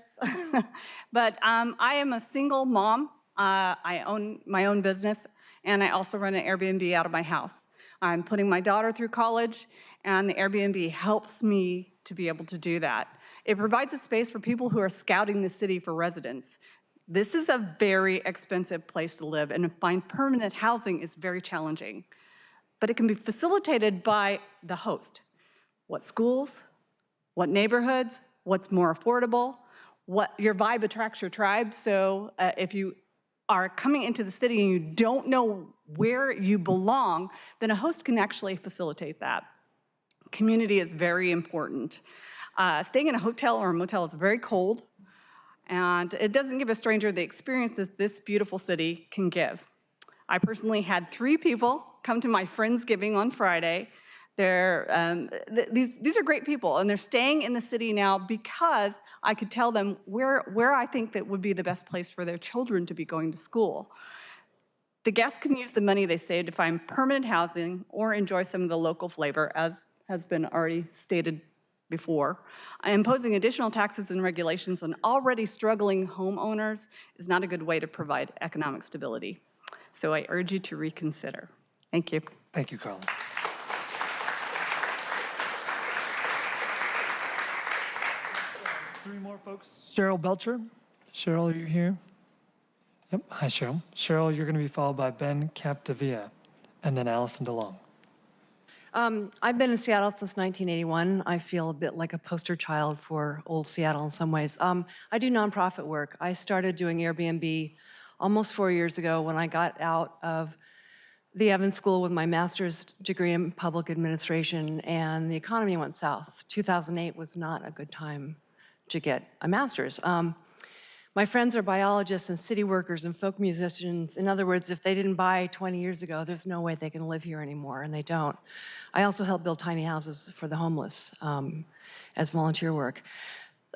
but I am a single mom. I own my own business, and I also run an Airbnb out of my house. I'm putting my daughter through college, and the Airbnb helps me to be able to do that. It provides a space for people who are scouting the city for residents. This is a very expensive place to live, and to find permanent housing is very challenging. But it can be facilitated by the host. What schools? What neighborhoods, what's more affordable, what your vibe attracts your tribe. So if you are coming into the city and you don't know where you belong, then a host can actually facilitate that. Community is very important. Staying in a hotel or a motel is very cold, and it doesn't give a stranger the experience that this beautiful city can give. I personally had 3 people come to my Friendsgiving on Friday. These are great people, and they're staying in the city now because I could tell them where I think that would be the best place for their children to be going to school. The guests can use the money they save to find permanent housing or enjoy some of the local flavor, as has been already stated before. Imposing additional taxes and regulations on already struggling homeowners is not a good way to provide economic stability. So I urge you to reconsider. Thank you. Thank you, Carla. Three more folks. Cheryl Belcher. Cheryl, are you here? Yep. Hi, Cheryl. Cheryl, you're going to be followed by Ben Capdevia, and then Allison DeLong. I've been in Seattle since 1981. I feel a bit like a poster child for old Seattle in some ways. I do nonprofit work. I started doing Airbnb almost 4 years ago when I got out of the Evans School with my master's degree in public administration, and the economy went south. 2008 was not a good time to get a master's. My friends are biologists and city workers and folk musicians. In other words, if they didn't buy 20 years ago, there's no way they can live here anymore, and they don't. I also help build tiny houses for the homeless as volunteer work.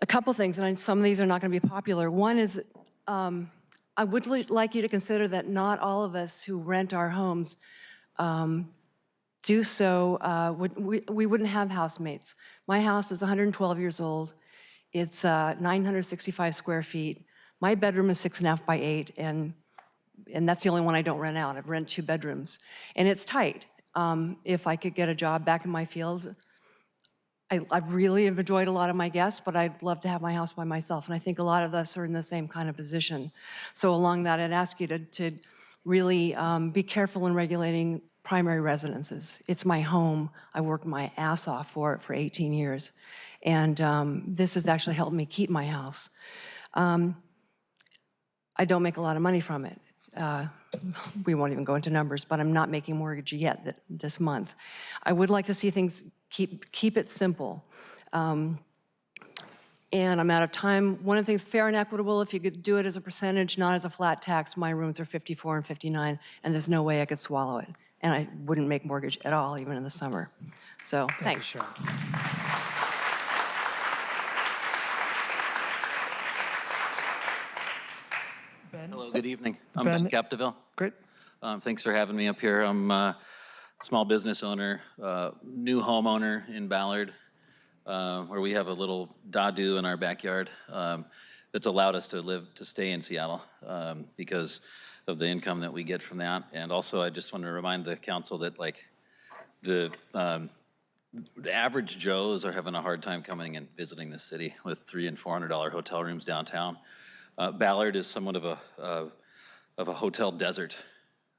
A couple things, and some of these are not going to be popular. One is I would like you to consider that not all of us who rent our homes do so, we wouldn't have housemates. My house is 112 years old. It's 965 square feet. My bedroom is 6.5 by 8, and that's the only one I don't rent out. I rent 2 bedrooms, and it's tight. If I could get a job back in my field, I really have enjoyed a lot of my guests, but I'd love to have my house by myself, and I think a lot of us are in the same kind of position. So along that, I'd ask you to really be careful in regulating primary residences. It's my home. I worked my ass off for it for 18 years. And this has actually helped me keep my house. I don't make a lot of money from it. We won't even go into numbers, but I'm not making mortgage yet this month. I would like to see things keep it simple. And I'm out of time. One of the things, fair and equitable, if you could do it as a percentage, not as a flat tax. My rooms are 54 and 59, and there's no way I could swallow it. And I wouldn't make mortgage at all, even in the summer. So, thanks. Thank you, Cheryl. Hello, good evening. I'm Ben Capdeville. Great. Thanks for having me up here. I'm a small business owner, new homeowner in Ballard, where we have a little dadu in our backyard that's allowed us to stay in Seattle because of the income that we get from that. And also, I just want to remind the council that the average Joes are having a hard time coming and visiting the city with $300 and $400 hotel rooms downtown. Ballard is somewhat of a hotel desert,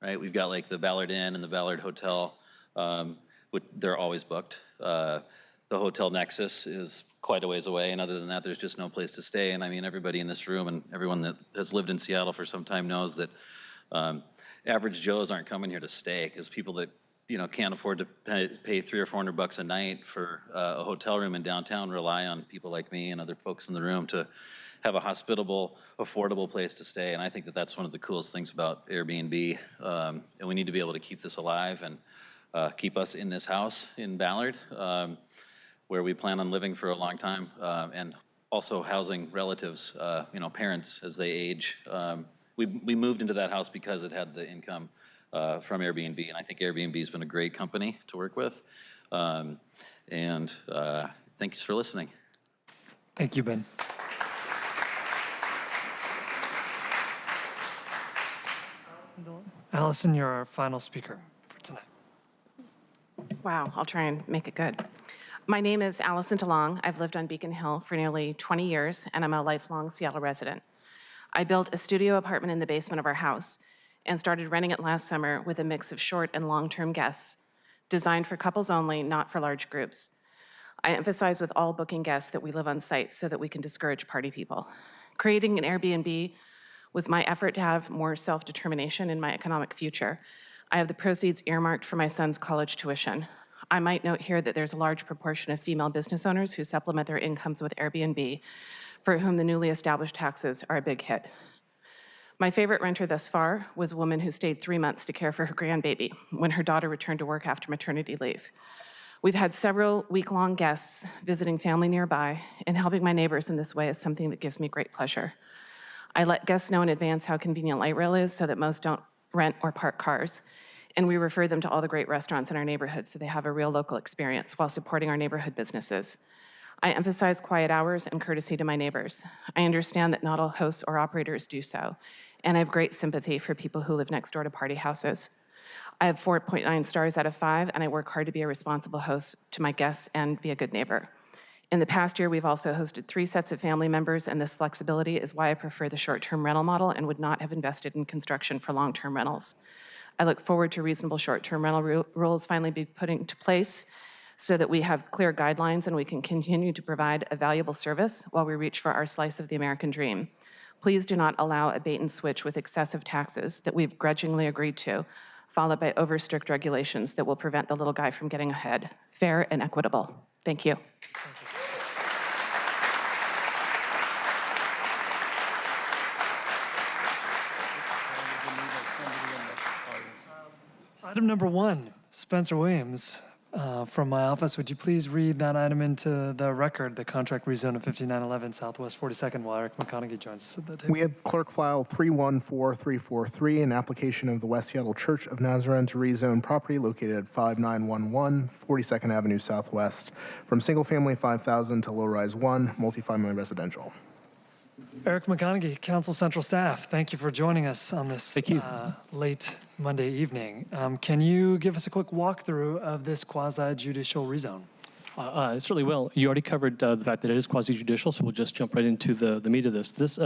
right? We've got the Ballard Inn and the Ballard Hotel, they're always booked. The Hotel Nexus is quite a ways away, and other than that, there's just no place to stay. And I mean, everybody in this room and everyone that has lived in Seattle for some time knows that average Joes aren't coming here to stay, because people that can't afford to pay $300 or $400 a night for a hotel room in downtown rely on people like me and other folks in the room to have a hospitable, affordable place to stay. And I think that that's one of the coolest things about Airbnb. And we need to be able to keep this alive and keep us in this house in Ballard, where we plan on living for a long time, and also housing relatives, parents as they age. We moved into that house because it had the income from Airbnb, and I think Airbnb has been a great company to work with. Thanks for listening. Thank you, Ben. Allison, you're our final speaker for tonight. Wow, I'll try and make it good. My name is Allison DeLong. I've lived on Beacon Hill for nearly 20 years, and I'm a lifelong Seattle resident. I built a studio apartment in the basement of our house and started renting it last summer with a mix of short and long-term guests, designed for couples only, not for large groups. I emphasize with all booking guests that we live on site so that we can discourage party people. Creating an Airbnb was my effort to have more self-determination in my economic future. I have the proceeds earmarked for my son's college tuition. I might note here that there's a large proportion of female business owners who supplement their incomes with Airbnb, for whom the newly established taxes are a big hit. My favorite renter thus far was a woman who stayed 3 months to care for her grandbaby when her daughter returned to work after maternity leave. We've had several week-long guests visiting family nearby, and helping my neighbors in this way is something that gives me great pleasure. I let guests know in advance how convenient light rail is so that most don't rent or park cars, and we refer them to all the great restaurants in our neighborhood so they have a real local experience while supporting our neighborhood businesses. I emphasize quiet hours and courtesy to my neighbors. I understand that not all hosts or operators do so, and I have great sympathy for people who live next door to party houses. I have 4.9 stars out of 5, and I work hard to be a responsible host to my guests and be a good neighbor. In the past year, we've also hosted 3 sets of family members, and this flexibility is why I prefer the short-term rental model and would not have invested in construction for long-term rentals. I look forward to reasonable short-term rental rules finally be put into place so that we have clear guidelines and we can continue to provide a valuable service while we reach for our slice of the American dream. Please do not allow a bait and switch with excessive taxes that we've grudgingly agreed to, followed by over-strict regulations that will prevent the little guy from getting ahead. Fair and equitable. Thank you. Item number 1, Spencer Williams from my office. Would you please read that item into the record, the contract rezone of 5911 Southwest 42nd, while Eric McConaughey joins us at the table. We have clerk file 314343, an application of the West Seattle Church of Nazarene to rezone property located at 5911 42nd Avenue Southwest from single-family 5,000 to low-rise 1, multifamily residential. Eric McConaughey, Council Central staff, thank you for joining us on this late Monday evening. Can you give us a quick walkthrough of this quasi-judicial rezone? Certainly will. You already covered the fact that it is quasi-judicial, so we'll just jump right into the meat of this. This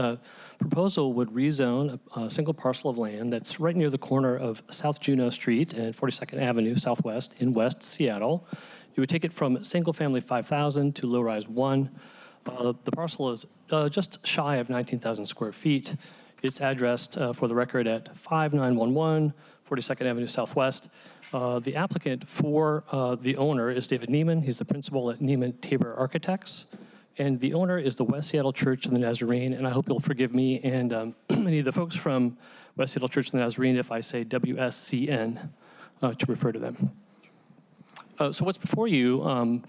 proposal would rezone a single parcel of land that's right near the corner of South Juneau Street and 42nd Avenue Southwest in West Seattle. You would take it from single-family 5,000 to low-rise 1. The parcel is just shy of 19,000 square feet. It's addressed, for the record, at 5911 42nd Avenue Southwest. The applicant for the owner is David Neiman. He's the principal at Neiman Tabor Architects. And the owner is the West Seattle Church of the Nazarene. And I hope you'll forgive me and many of the folks from West Seattle Church of the Nazarene if I say WSCN to refer to them. So what's before you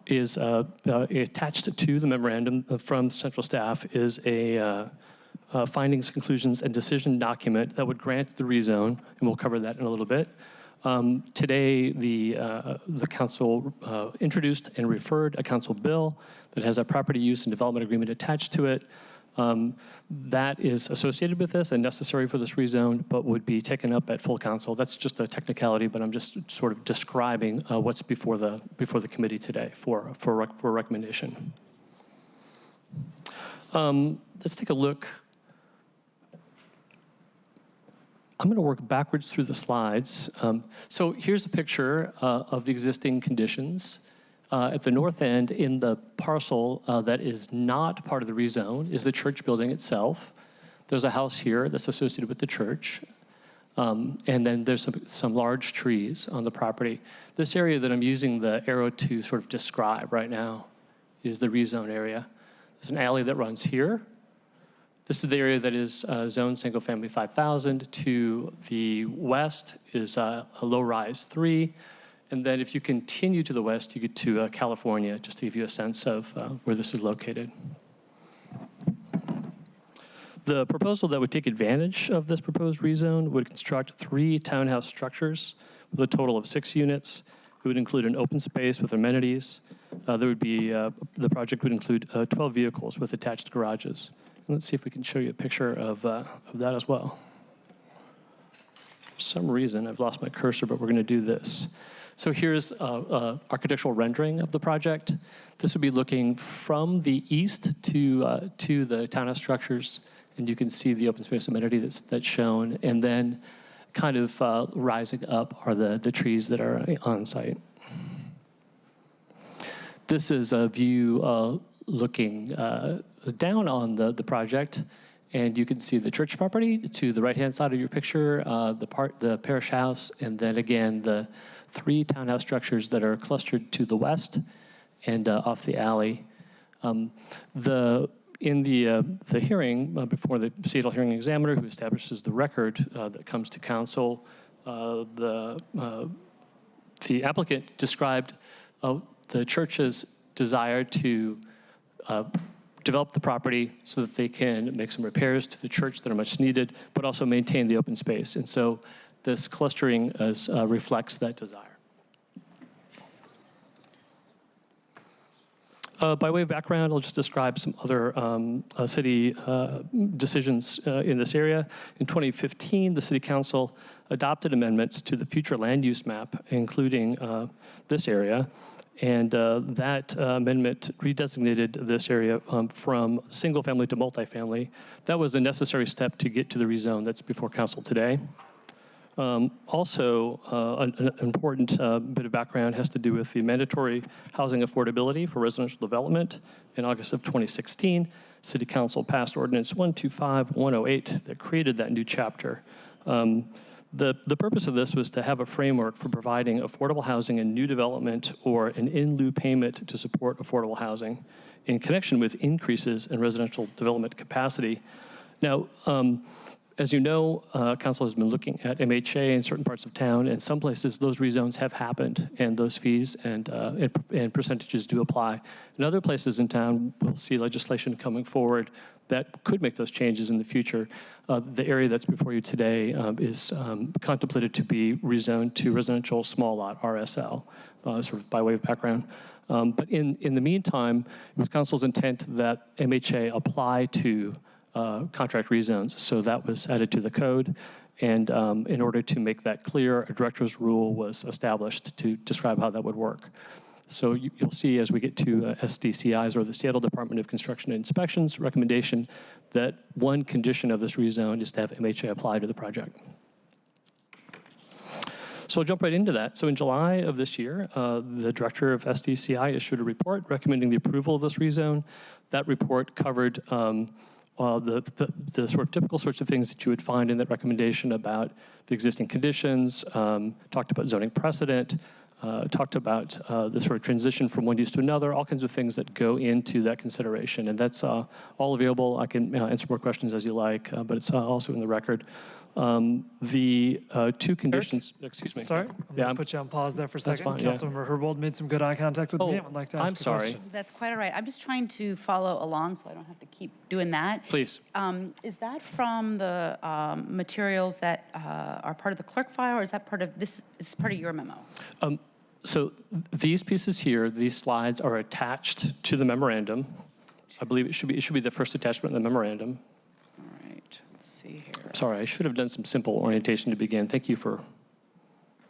is attached to the memorandum from central staff is a findings, conclusions, and decision document that would grant the rezone, and we'll cover that in a little bit. Today, the council introduced and referred a council bill that has a property use and development agreement attached to it. That is associated with this and necessary for this rezone, but would be taken up at full council. That's just a technicality, but I'm just sort of describing what's before the committee today for recommendation. Let's take a look. I'm going to work backwards through the slides. So here's a picture of the existing conditions. At the north end, in the parcel that is not part of the rezone, is the church building itself. There's a house here that's associated with the church. And then there's some large trees on the property. This area that I'm using the arrow to sort of describe right now is the rezone area. There's an alley that runs here. This is the area that is zoned single family 5,000. To the west is a low-rise 3. And then if you continue to the west, you get to California, just to give you a sense of where this is located. The proposal that would take advantage of this proposed rezone would construct 3 townhouse structures with a total of 6 units. It would include an open space with amenities. The project would include 12 vehicles with attached garages. And let's see if we can show you a picture of that as well. For some reason, I've lost my cursor, but we're going to do this. So here's an architectural rendering of the project. This would be looking from the east to the townhouse structures, and you can see the open space amenity that's shown. And then kind of rising up are the trees that are on site. This is a view looking down on the project, and you can see the church property to the right-hand side of your picture, the parish house, and then again the 3 townhouse structures that are clustered to the west and off the alley. In the hearing before the Seattle hearing examiner, who establishes the record that comes to council, the applicant described the church's desire to develop the property so that they can make some repairs to the church that are much needed, but also maintain the open space. And so this clustering reflects that desire. By way of background, I'll just describe some other city decisions in this area. In 2015, the City Council adopted amendments to the future land use map, including this area. And that amendment redesignated this area from single family to multifamily. That was a necessary step to get to the rezone that's before council today. Also, an important bit of background has to do with the mandatory housing affordability for residential development. In August of 2016, City Council passed Ordinance 125-108 that created that new chapter. The purpose of this was to have a framework for providing affordable housing in new development or an in lieu payment to support affordable housing in connection with increases in residential development capacity. Now, as you know, council has been looking at MHA in certain parts of town, and some places those rezones have happened, and those fees and percentages do apply. In other places in town, we'll see legislation coming forward that could make those changes in the future. The area that's before you today is contemplated to be rezoned to residential small lot, RSL, sort of by way of background. But in the meantime, it was council's intent that MHA apply to contract rezones. So that was added to the code. And in order to make that clear, a director's rule was established to describe how that would work. So you'll see as we get to SDCI's, or the Seattle Department of Construction and Inspections recommendation, that one condition of this rezone is to have MHA apply to the project. So I'll jump right into that. So in July of this year, the director of SDCI issued a report recommending the approval of this rezone. That report covered the sort of typical sorts of things that you would find in that recommendation about the existing conditions, talked about zoning precedent, talked about the sort of transition from one use to another, all kinds of things that go into that consideration. And that's all available. I can answer more questions as you like, but it's also in the record. The 2 conditions, Eric? Excuse me. Sorry, I'm going to put you on pause there for a second. Fine, yeah. Councilmember Herbold made some good eye contact with me. I would like to ask I'm sorry. question. That's quite all right. I'm just trying to follow along so I don't have to keep doing that. Please. Is that from the materials that are part of the clerk file, or is that part of this? Is part of your memo? So these pieces here, these slides are attached to the memorandum. I believe it should be the first attachment in the memorandum. All right, let's see here. Sorry, I should have done some simple orientation to begin. Thank you for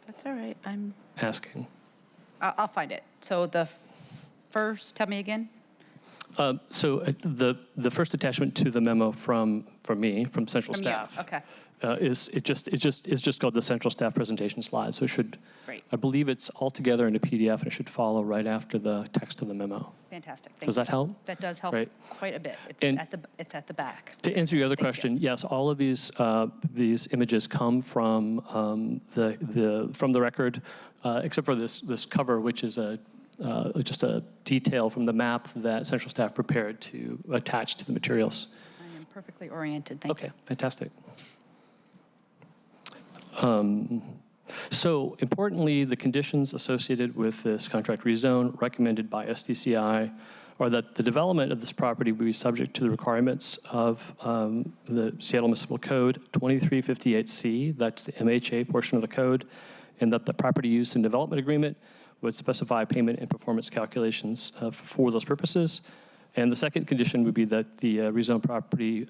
That's all right. I'm asking. I'll find it. So the first, tell me again. The first attachment to the memo from me, from central From you, staff, okay. is just called the central staff presentation slide. So it should, Great. I believe it's all together in a PDF, and it should follow right after the text of the memo. Fantastic. Thank Does you. that help? That does help Right. quite a bit. And- It's at the back. To answer your other question, yes, all of these images come from the record, except for this cover, which is just a detail from the map that central staff prepared to attach to the materials. I am perfectly oriented. Thank you. Okay, fantastic. So importantly, the conditions associated with this contract rezone recommended by SDCI are that the development of this property will be subject to the requirements of the Seattle Municipal Code 2358C, that's the MHA portion of the code, and that the property use and development agreement would specify payment and performance calculations for those purposes. And the second condition would be that the rezoned property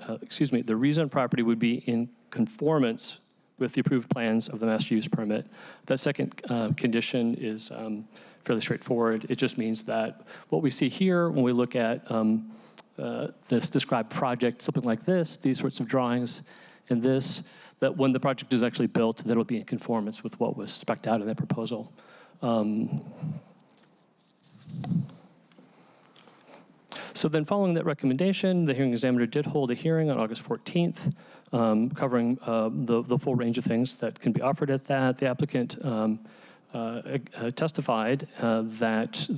would be in conformance with the approved plans of the master use permit. That second condition is fairly straightforward. It just means that what we see here when we look at this described project, something like this, these sorts of drawings, and this, that when the project is actually built, that it'll be in conformance with what was spec'd out in that proposal. So then following that recommendation, the hearing examiner did hold a hearing on August 14th, covering the full range of things that can be offered at that. The applicant testified that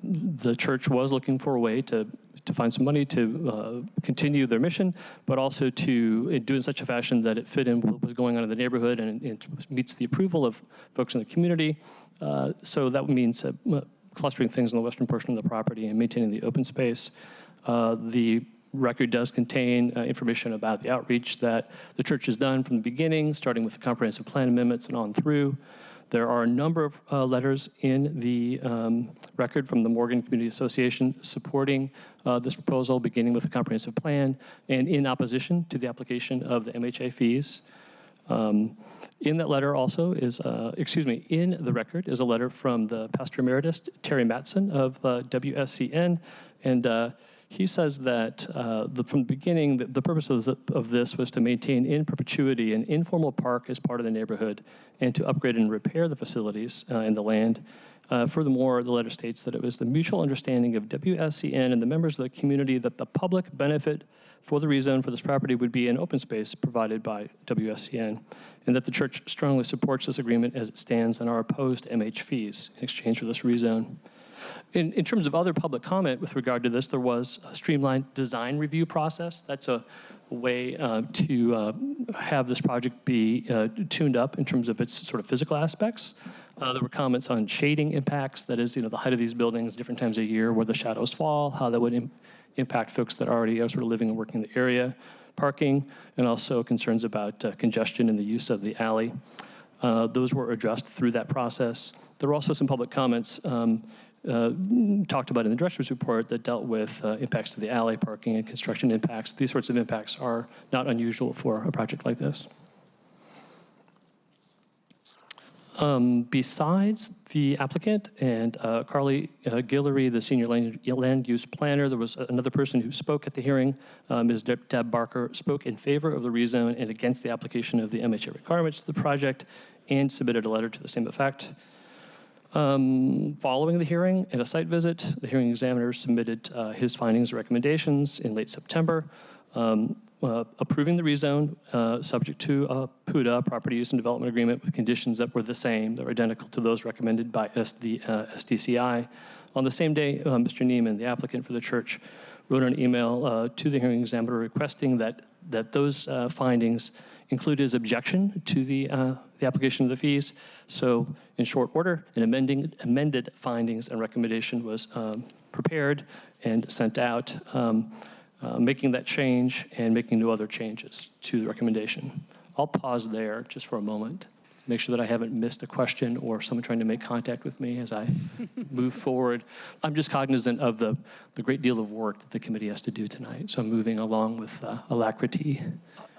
the church was looking for a way to find some money to continue their mission, but also to do it in such a fashion that it fit in what was going on in the neighborhood and it meets the approval of folks in the community. So that means clustering things in the western portion of the property and maintaining the open space. The record does contain information about the outreach that the church has done from the beginning, starting with the comprehensive plan amendments and on through. There are a number of letters in the record from the Morgan Community Association supporting this proposal, beginning with the comprehensive plan and in opposition to the application of the MHA fees. In that letter also is, in the record is a letter from the Pastor Emeritus, Terry Matson of WSCN, and he says that from the beginning, the purpose of this was to maintain in perpetuity an informal park as part of the neighborhood and to upgrade and repair the facilities and the land. Furthermore, the letter states that it was the mutual understanding of WSCN and the members of the community that the public benefit for the rezone for this property would be an open space provided by WSCN, and that the church strongly supports this agreement as it stands and are opposed to MH fees in exchange for this rezone. In terms of other public comment with regard to this, there was a streamlined design review process. That's a way to have this project be tuned up in terms of its sort of physical aspects. There were comments on shading impacts, that is, the height of these buildings, different times of year, where the shadows fall, how that would impact folks that already are sort of living and working in the area, parking, and also concerns about congestion and the use of the alley. Those were addressed through that process. There were also some public comments talked about in the director's report that dealt with impacts to the alley, parking, and construction impacts. These sorts of impacts are not unusual for a project like this. Besides the applicant and Carly Guillory, the senior land use planner, there was another person who spoke at the hearing. Ms. Deb Barker spoke in favor of the rezone and against the application of the MHA requirements to the project and submitted a letter to the same effect. Following the hearing and a site visit, the hearing examiner submitted his findings and recommendations in late September, approving the rezone subject to a PUDA, Property Use and Development Agreement, with conditions that were the same, that were identical to those recommended by SDCI. On the same day, Mr. Neiman, the applicant for the church, wrote an email to the hearing examiner requesting that those findings include his objection to the application of the fees. So in short order, an amended findings and recommendation was prepared and sent out, making that change and making no other changes to the recommendation. I'll pause there just for a moment. make sure that I haven't missed a question or someone trying to make contact with me as I move forward. I'm just cognizant of the great deal of work that the committee has to do tonight, so I'm moving along with alacrity.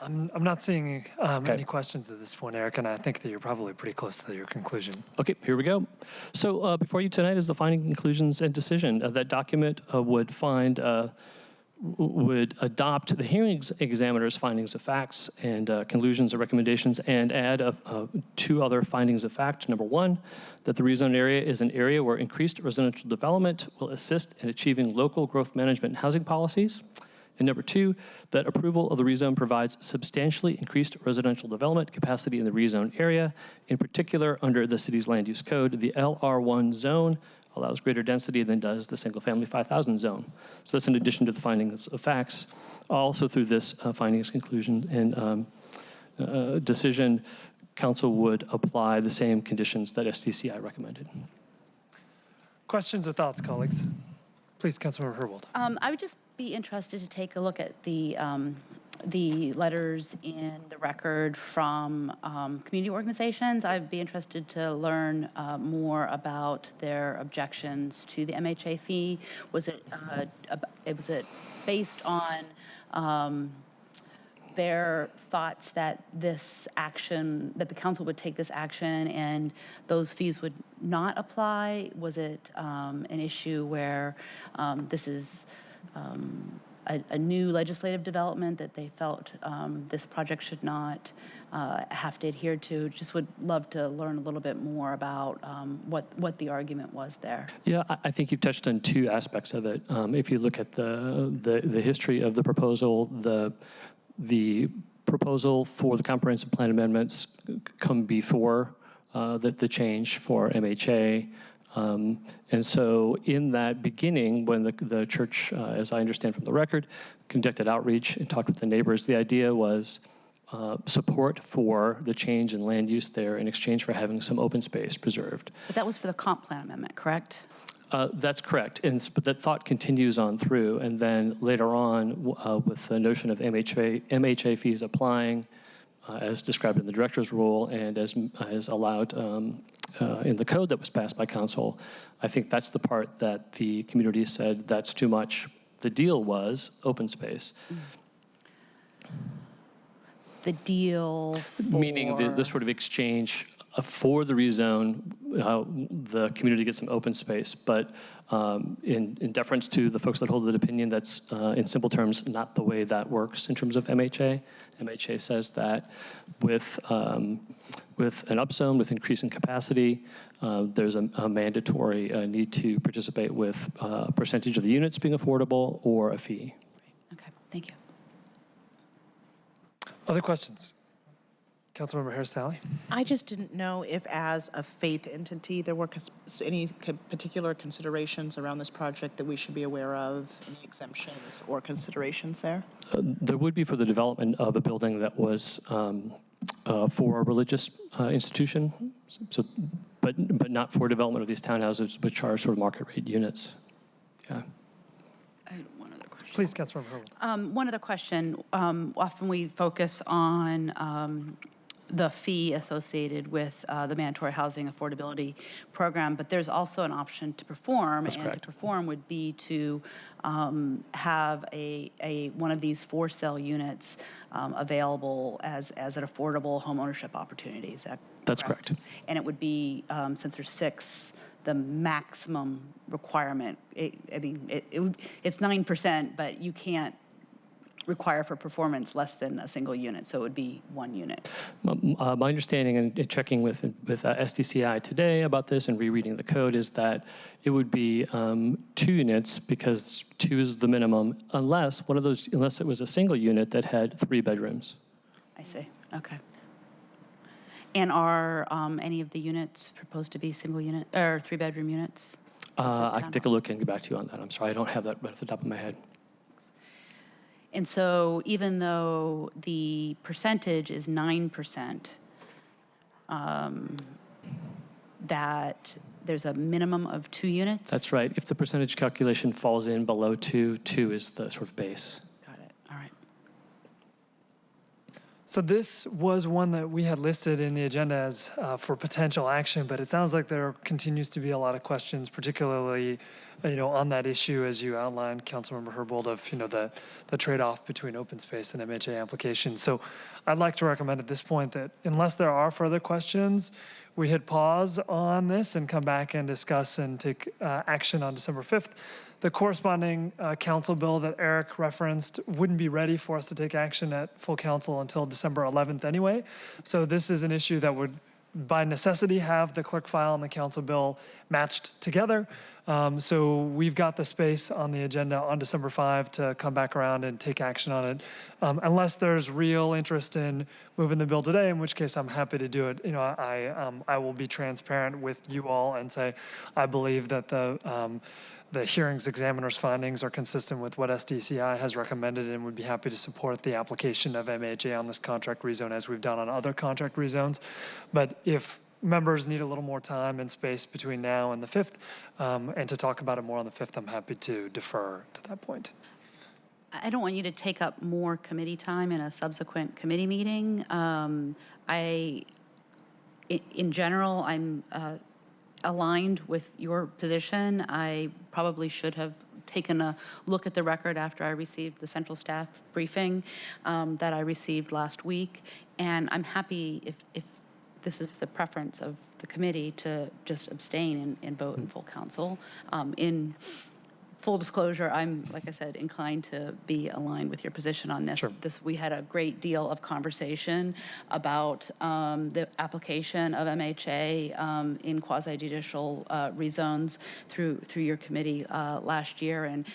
I'm not seeing any questions at this point, Eric, and I think that you're probably pretty close to your conclusion. Okay, here we go. So before you tonight is the finding, conclusions, and decision. That document would adopt the hearing examiner's findings of facts and conclusions or recommendations and add 2 other findings of fact. Number 1, that the rezoned area is an area where increased residential development will assist in achieving local growth management and housing policies. And number 2, that approval of the rezone provides substantially increased residential development capacity in the rezoned area. In particular, under the city's land use code, the LR1 zone allows greater density than does the single-family 5,000 zone. So that's in addition to the findings of facts. Also through this findings, conclusion, and decision, council would apply the same conditions that SDCI recommended. Questions or thoughts, colleagues? Please, Councilmember Herbold. I would just be interested to take a look at the letters in the record from community organizations. I'd be interested to learn more about their objections to the MHA fee. Was it based on their thoughts that this action, that the council would take this action and those fees would not apply? Was it an issue where this is a new legislative development that they felt this project should not have to adhere to? Just would love to learn a little bit more about what the argument was there. Yeah, I think you've touched on 2 aspects of it. If you look at the history of the proposal, the proposal for the comprehensive plan amendments come before the change for MHA. And so in that beginning, when the church, as I understand from the record, conducted outreach and talked with the neighbors, the idea was support for the change in land use there in exchange for having some open space preserved. But that was for the comp plan amendment, correct? That's correct, but that thought continues on through, and then later on, with the notion of MHA fees applying, as described in the director's rule and as allowed in the code that was passed by council, I think that's the part that the community said that's too much. The deal was open space. The deal for... Meaning the sort of exchange for the rezone, the community gets some open space, but in deference to the folks that hold that opinion, that's in simple terms not the way that works in terms of MHA. MHA says that with an upzone, with increasing capacity, there's a mandatory need to participate with a percentage of the units being affordable or a fee. Okay, thank you. Other questions? Councilmember Harris-Talley. I just didn't know if, as a faith entity, there were any particular considerations around this project that we should be aware of, any exemptions or considerations there? There would be for the development of a building that was for a religious institution, but not for development of these townhouses, which are sort of market rate units. Yeah. Please, Councilmember Herbold. One other question. Often we focus on the fee associated with the mandatory housing affordability program, but there's also an option to perform. That's correct. To perform would be to have one of these for sale units available as an affordable home ownership opportunity. Is that That's correct. And it would be, since there's 6, the maximum requirement. It's 9%, but you can't require for performance less than a single unit, so it would be 1 unit. My understanding and checking with SDCI today about this and rereading the code is that it would be 2 units because 2 is the minimum, unless it was a single unit that had 3 bedrooms. I see. Okay. And are any of the units proposed to be single unit or 3-bedroom units? I can take a look and get back to you on that. I'm sorry, I don't have that right off the top of my head. And so even though the percentage is 9%, that there's a minimum of 2 units? That's right. If the percentage calculation falls in below 2, 2 is the sort of base. Got it. All right. So this was one that we had listed in the agenda as for potential action, but it sounds like there continues to be a lot of questions, particularly, on that issue as you outlined, Councilmember Herbold, of the trade-off between open space and MHA applications. So I'd like to recommend at this point that unless there are further questions, we hit pause on this and come back and discuss and take action on December 5th. The corresponding council bill that Eric referenced wouldn't be ready for us to take action at full council until December 11th anyway. So this is an issue that would, by necessity, have the clerk file and the council bill matched together. So we've got the space on the agenda on December 5 to come back around and take action on it, unless there's real interest in moving the bill today, in which case I'm happy to do it. I will be transparent with you all and say I believe that the hearings examiner's findings are consistent with what SDCI has recommended, and would be happy to support the application of MHA on this contract rezone as we've done on other contract rezones. But if members need a little more time and space between now and the 5th, and to talk about it more on the 5th, I'm happy to defer to that point. I don't want you to take up more committee time in a subsequent committee meeting. In general, I'm aligned with your position. I probably should have taken a look at the record after I received the central staff briefing that I received last week. And I'm happy if this is the preference of the committee to just abstain and vote in full council. In full disclosure, I'm, like I said, inclined to be aligned with your position on this. Sure. We had a great deal of conversation about the application of MHA in quasi-judicial rezones through your committee last year, and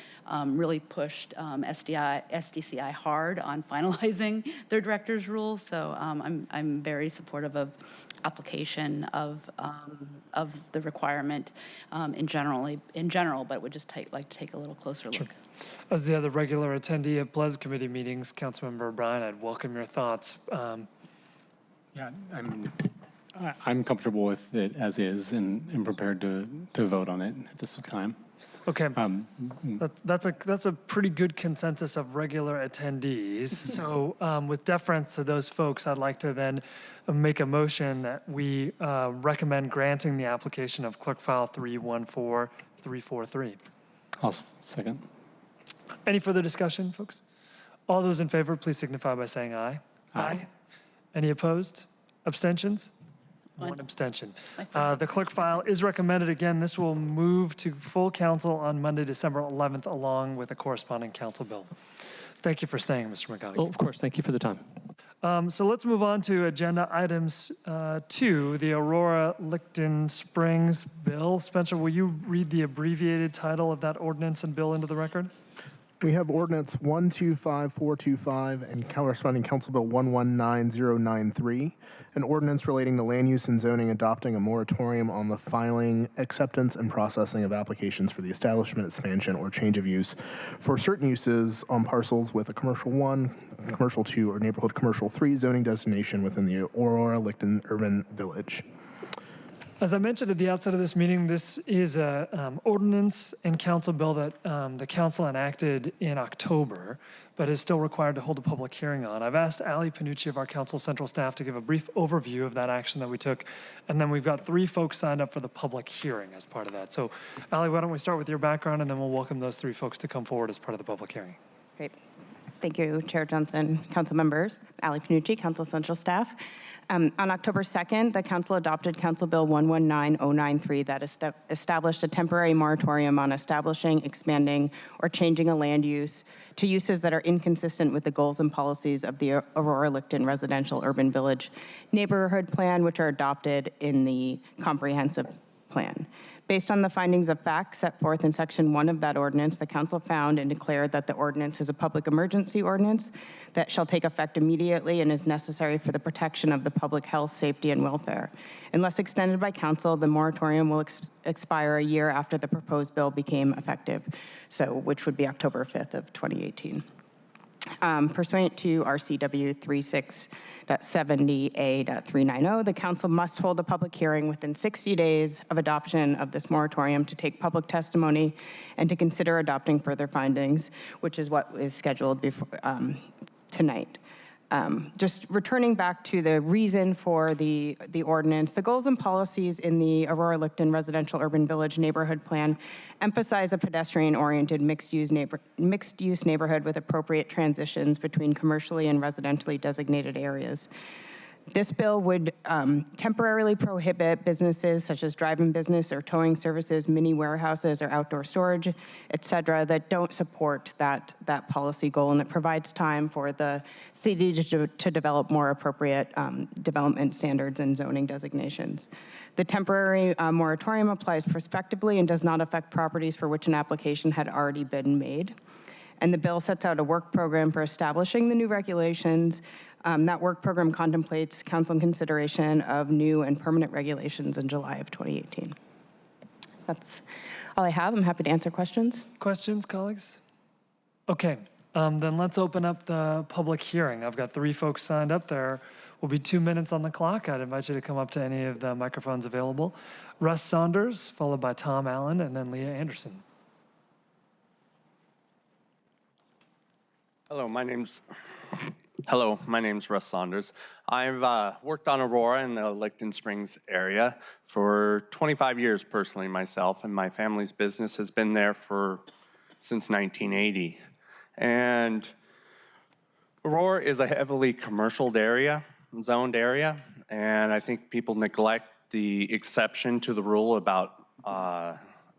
really pushed SDCI hard on finalizing their director's rules. So I'm very supportive of application of the requirement in general, but would just like to take a little closer look. As the other regular attendee at PLES committee meetings, Councilmember O'Brien, I'd welcome your thoughts. Yeah, I'm comfortable with it as is and prepared to vote on it at this time. Okay, that's a pretty good consensus of regular attendees. So with deference to those folks, I'd like to then make a motion that we recommend granting the application of clerk file 314343. I'll second. Any further discussion, folks? All those in favor, please signify by saying aye. Aye. Any opposed? Abstentions? One abstention. The clerk file is recommended. Again, this will move to full council on Monday, December 11th, along with a corresponding council bill. Thank you for staying, Mr. McGonigal. Oh, of course. Thank you for the time. So let's move on to agenda items 2, the Aurora Licton Springs bill. Spencer, will you read the abbreviated title of that ordinance and bill into the record? We have ordinance 125425 and corresponding Council Bill 119093, an ordinance relating to land use and zoning adopting a moratorium on the filing, acceptance, and processing of applications for the establishment, expansion, or change of use for certain uses on parcels with a Commercial 1, Commercial 2, or Neighborhood Commercial 3 zoning designation within the Aurora Licton Urban Village. As I mentioned at the outset of this meeting, this is an ordinance and council bill that the council enacted in October, but is still required to hold a public hearing on. I've asked Ali Panucci of our council central staff to give a brief overview of that action that we took, and then we've got 3 folks signed up for the public hearing as part of that. So Ali, why don't we start with your background, and then we'll welcome those 3 folks to come forward as part of the public hearing. Great. Thank you, Chair Johnson, council members. Ali Panucci, council central staff. On October 2nd, the council adopted Council Bill 119093 that established a temporary moratorium on establishing, expanding, or changing a land use to uses that are inconsistent with the goals and policies of the Aurora Licton Residential Urban Village Neighborhood Plan, which are adopted in the comprehensive plan. Based on the findings of fact set forth in Section 1 of that ordinance, the council found and declared that the ordinance is a public emergency ordinance that shall take effect immediately and is necessary for the protection of the public health, safety, and welfare. Unless extended by council, the moratorium will expire a year after the proposed bill became effective, which would be October 5th of 2018. Pursuant to RCW 36.70A.390, the council must hold a public hearing within 60 days of adoption of this moratorium to take public testimony and to consider adopting further findings, which is what is scheduled before, tonight. Just returning back to the reason for the ordinance, the goals and policies in the Aurora Licton Residential Urban Village Neighborhood Plan emphasize a pedestrian-oriented mixed-use neighborhood with appropriate transitions between commercially and residentially designated areas. This bill would temporarily prohibit businesses such as drive-in business or towing services, mini warehouses or outdoor storage, et cetera, that don't support that policy goal, and it provides time for the city to develop more appropriate development standards and zoning designations. The temporary moratorium applies prospectively and does not affect properties for which an application had already been made. And the bill sets out a work program for establishing the new regulations. That work program contemplates council consideration of new and permanent regulations in July of 2018. That's all I have. I'm happy to answer questions. Questions, colleagues? Okay, then let's open up the public hearing. I've got 3 folks signed up. There will be 2 minutes on the clock. I'd invite you to come up to any of the microphones available. Russ Saunders, followed by Tom Allen, and then Leah Anderson. Hello, my name's Russ Saunders. I've worked on Aurora in the Licton Springs area for 25 years personally myself, and my family's business has been there since 1980. And Aurora is a heavily commercial area, zoned area, and I think people neglect the exception to the rule about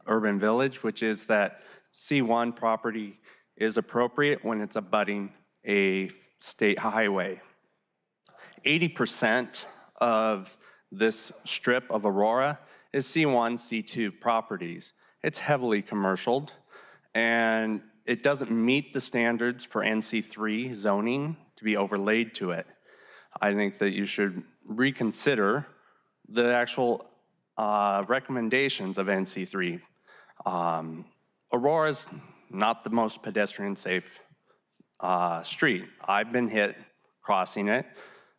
urban village, which is that C1 property is appropriate when it's abutting a state highway. 80% of this strip of Aurora is C1, C2 properties. It's heavily commercialed, and it doesn't meet the standards for NC3 zoning to be overlaid to it. I think that you should reconsider the actual recommendations of NC3. Aurora's not the most pedestrian safe street. I've been hit crossing it.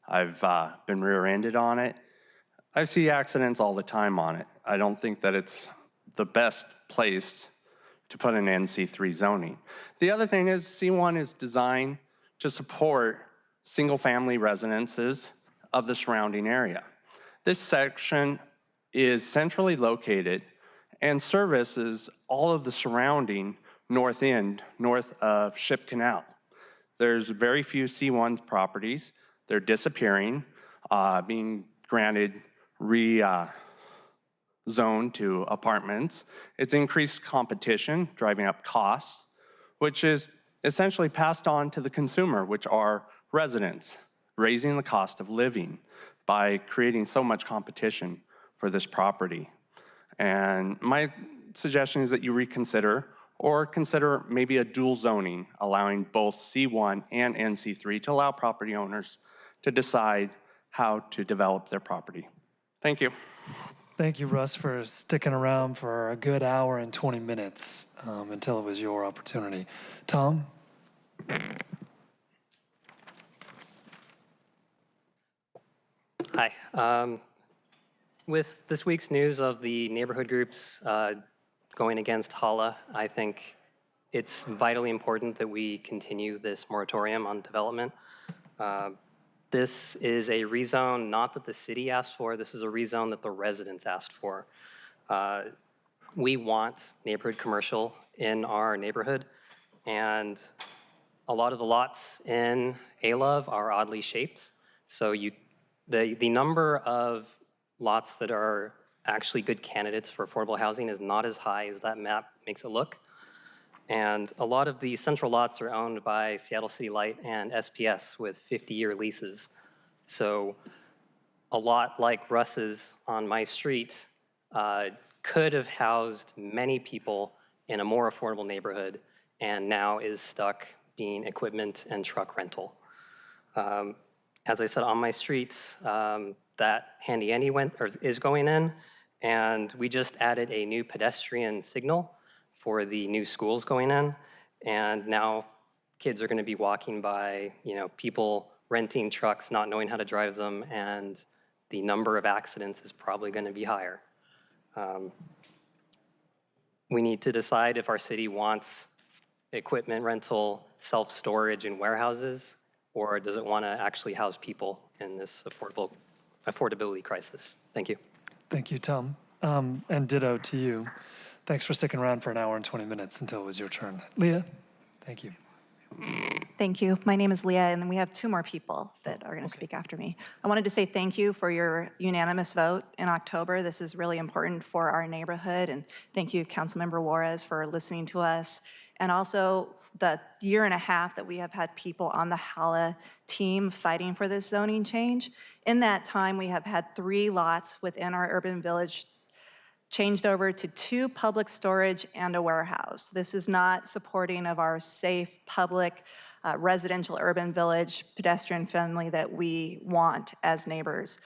I've been rear-ended on it. I see accidents all the time on it. I don't think that it's the best place to put an NC3 zoning. The other thing is C1 is designed to support single-family residences of the surrounding area. This section is centrally located and services all of the surrounding north end, north of Ship Canal. There's very few C1 properties. They're disappearing, being granted zoned to apartments. It's increased competition, driving up costs, which is essentially passed on to the consumer, which are residents, raising the cost of living by creating so much competition for this property. And my suggestion is that you reconsider or consider maybe a dual zoning, allowing both C1 and NC3 to allow property owners to decide how to develop their property. Thank you. Thank you, Russ, for sticking around for a good hour and 20 minutes until it was your opportunity. Tom? Hi. With this week's news of the neighborhood groups going against HALA, I think it's vitally important that we continue this moratorium on development. This is a rezone not that the city asked for, this is a rezone that the residents asked for. We want neighborhood commercial in our neighborhood, and a lot of the lots in A-Love are oddly shaped. So the number of lots that are actually good candidates for affordable housing is not as high as that map makes it look. And a lot of the central lots are owned by Seattle City Light and SPS with 50-year leases. So a lot like Russ's on my street could have housed many people in a more affordable neighborhood and now is stuck being equipment and truck rental. As I said, on my street, that Handy Andy is going in, and we just added a new pedestrian signal for the new schools going in, and now kids are going to be walking by, people renting trucks, not knowing how to drive them, and the number of accidents is probably going to be higher. We need to decide if our city wants equipment rental, self-storage, and warehouses or does it want to actually house people in this affordability crisis? Thank you. Thank you, Tom. And ditto to you. Thanks for sticking around for an hour and 20 minutes until it was your turn. Leah, thank you. Thank you. My name is Leah, and then we have two more people that are going to speak after me. I wanted to say thank you for your unanimous vote in October. This is really important for our neighborhood, and thank you, Councilmember Juarez, for listening to us. And also the year and a half that we have had people on the HALA team fighting for this zoning change. In that time, we have had 3 lots within our urban village changed over to 2 public storage and a warehouse. This is not supporting of our safe, public, residential urban village, pedestrian friendly that we want as neighbors.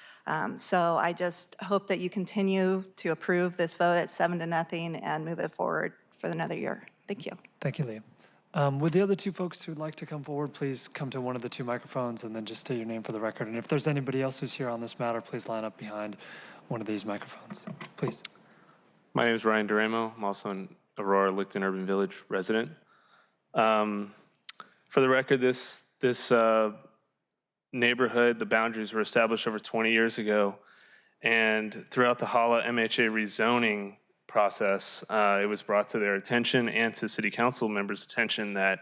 So I just hope that you continue to approve this vote at 7-0 and move it forward for another year. Thank you. Thank you, Leah. Would the other 2 folks who'd like to come forward, please come to one of the 2 microphones and then just state your name for the record. And if there's anybody else who's here on this matter, please line up behind one of these microphones, please. My name is Ryan Duramo. I'm also an Aurora Licton Urban Village resident. For the record, this neighborhood, the boundaries were established over 20 years ago, and throughout the HALA MHA rezoning process, it was brought to their attention and to City Council members' attention that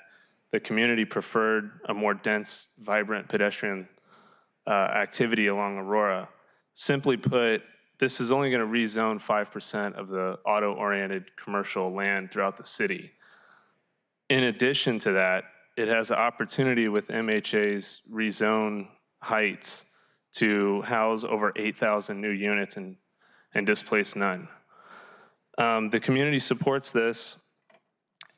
the community preferred a more dense, vibrant pedestrian activity along Aurora. Simply put, this is only going to rezone 5% of the auto-oriented commercial land throughout the city. In addition to that, it has the opportunity with MHA's rezone heights to house over 8,000 new units and displace none. The community supports this,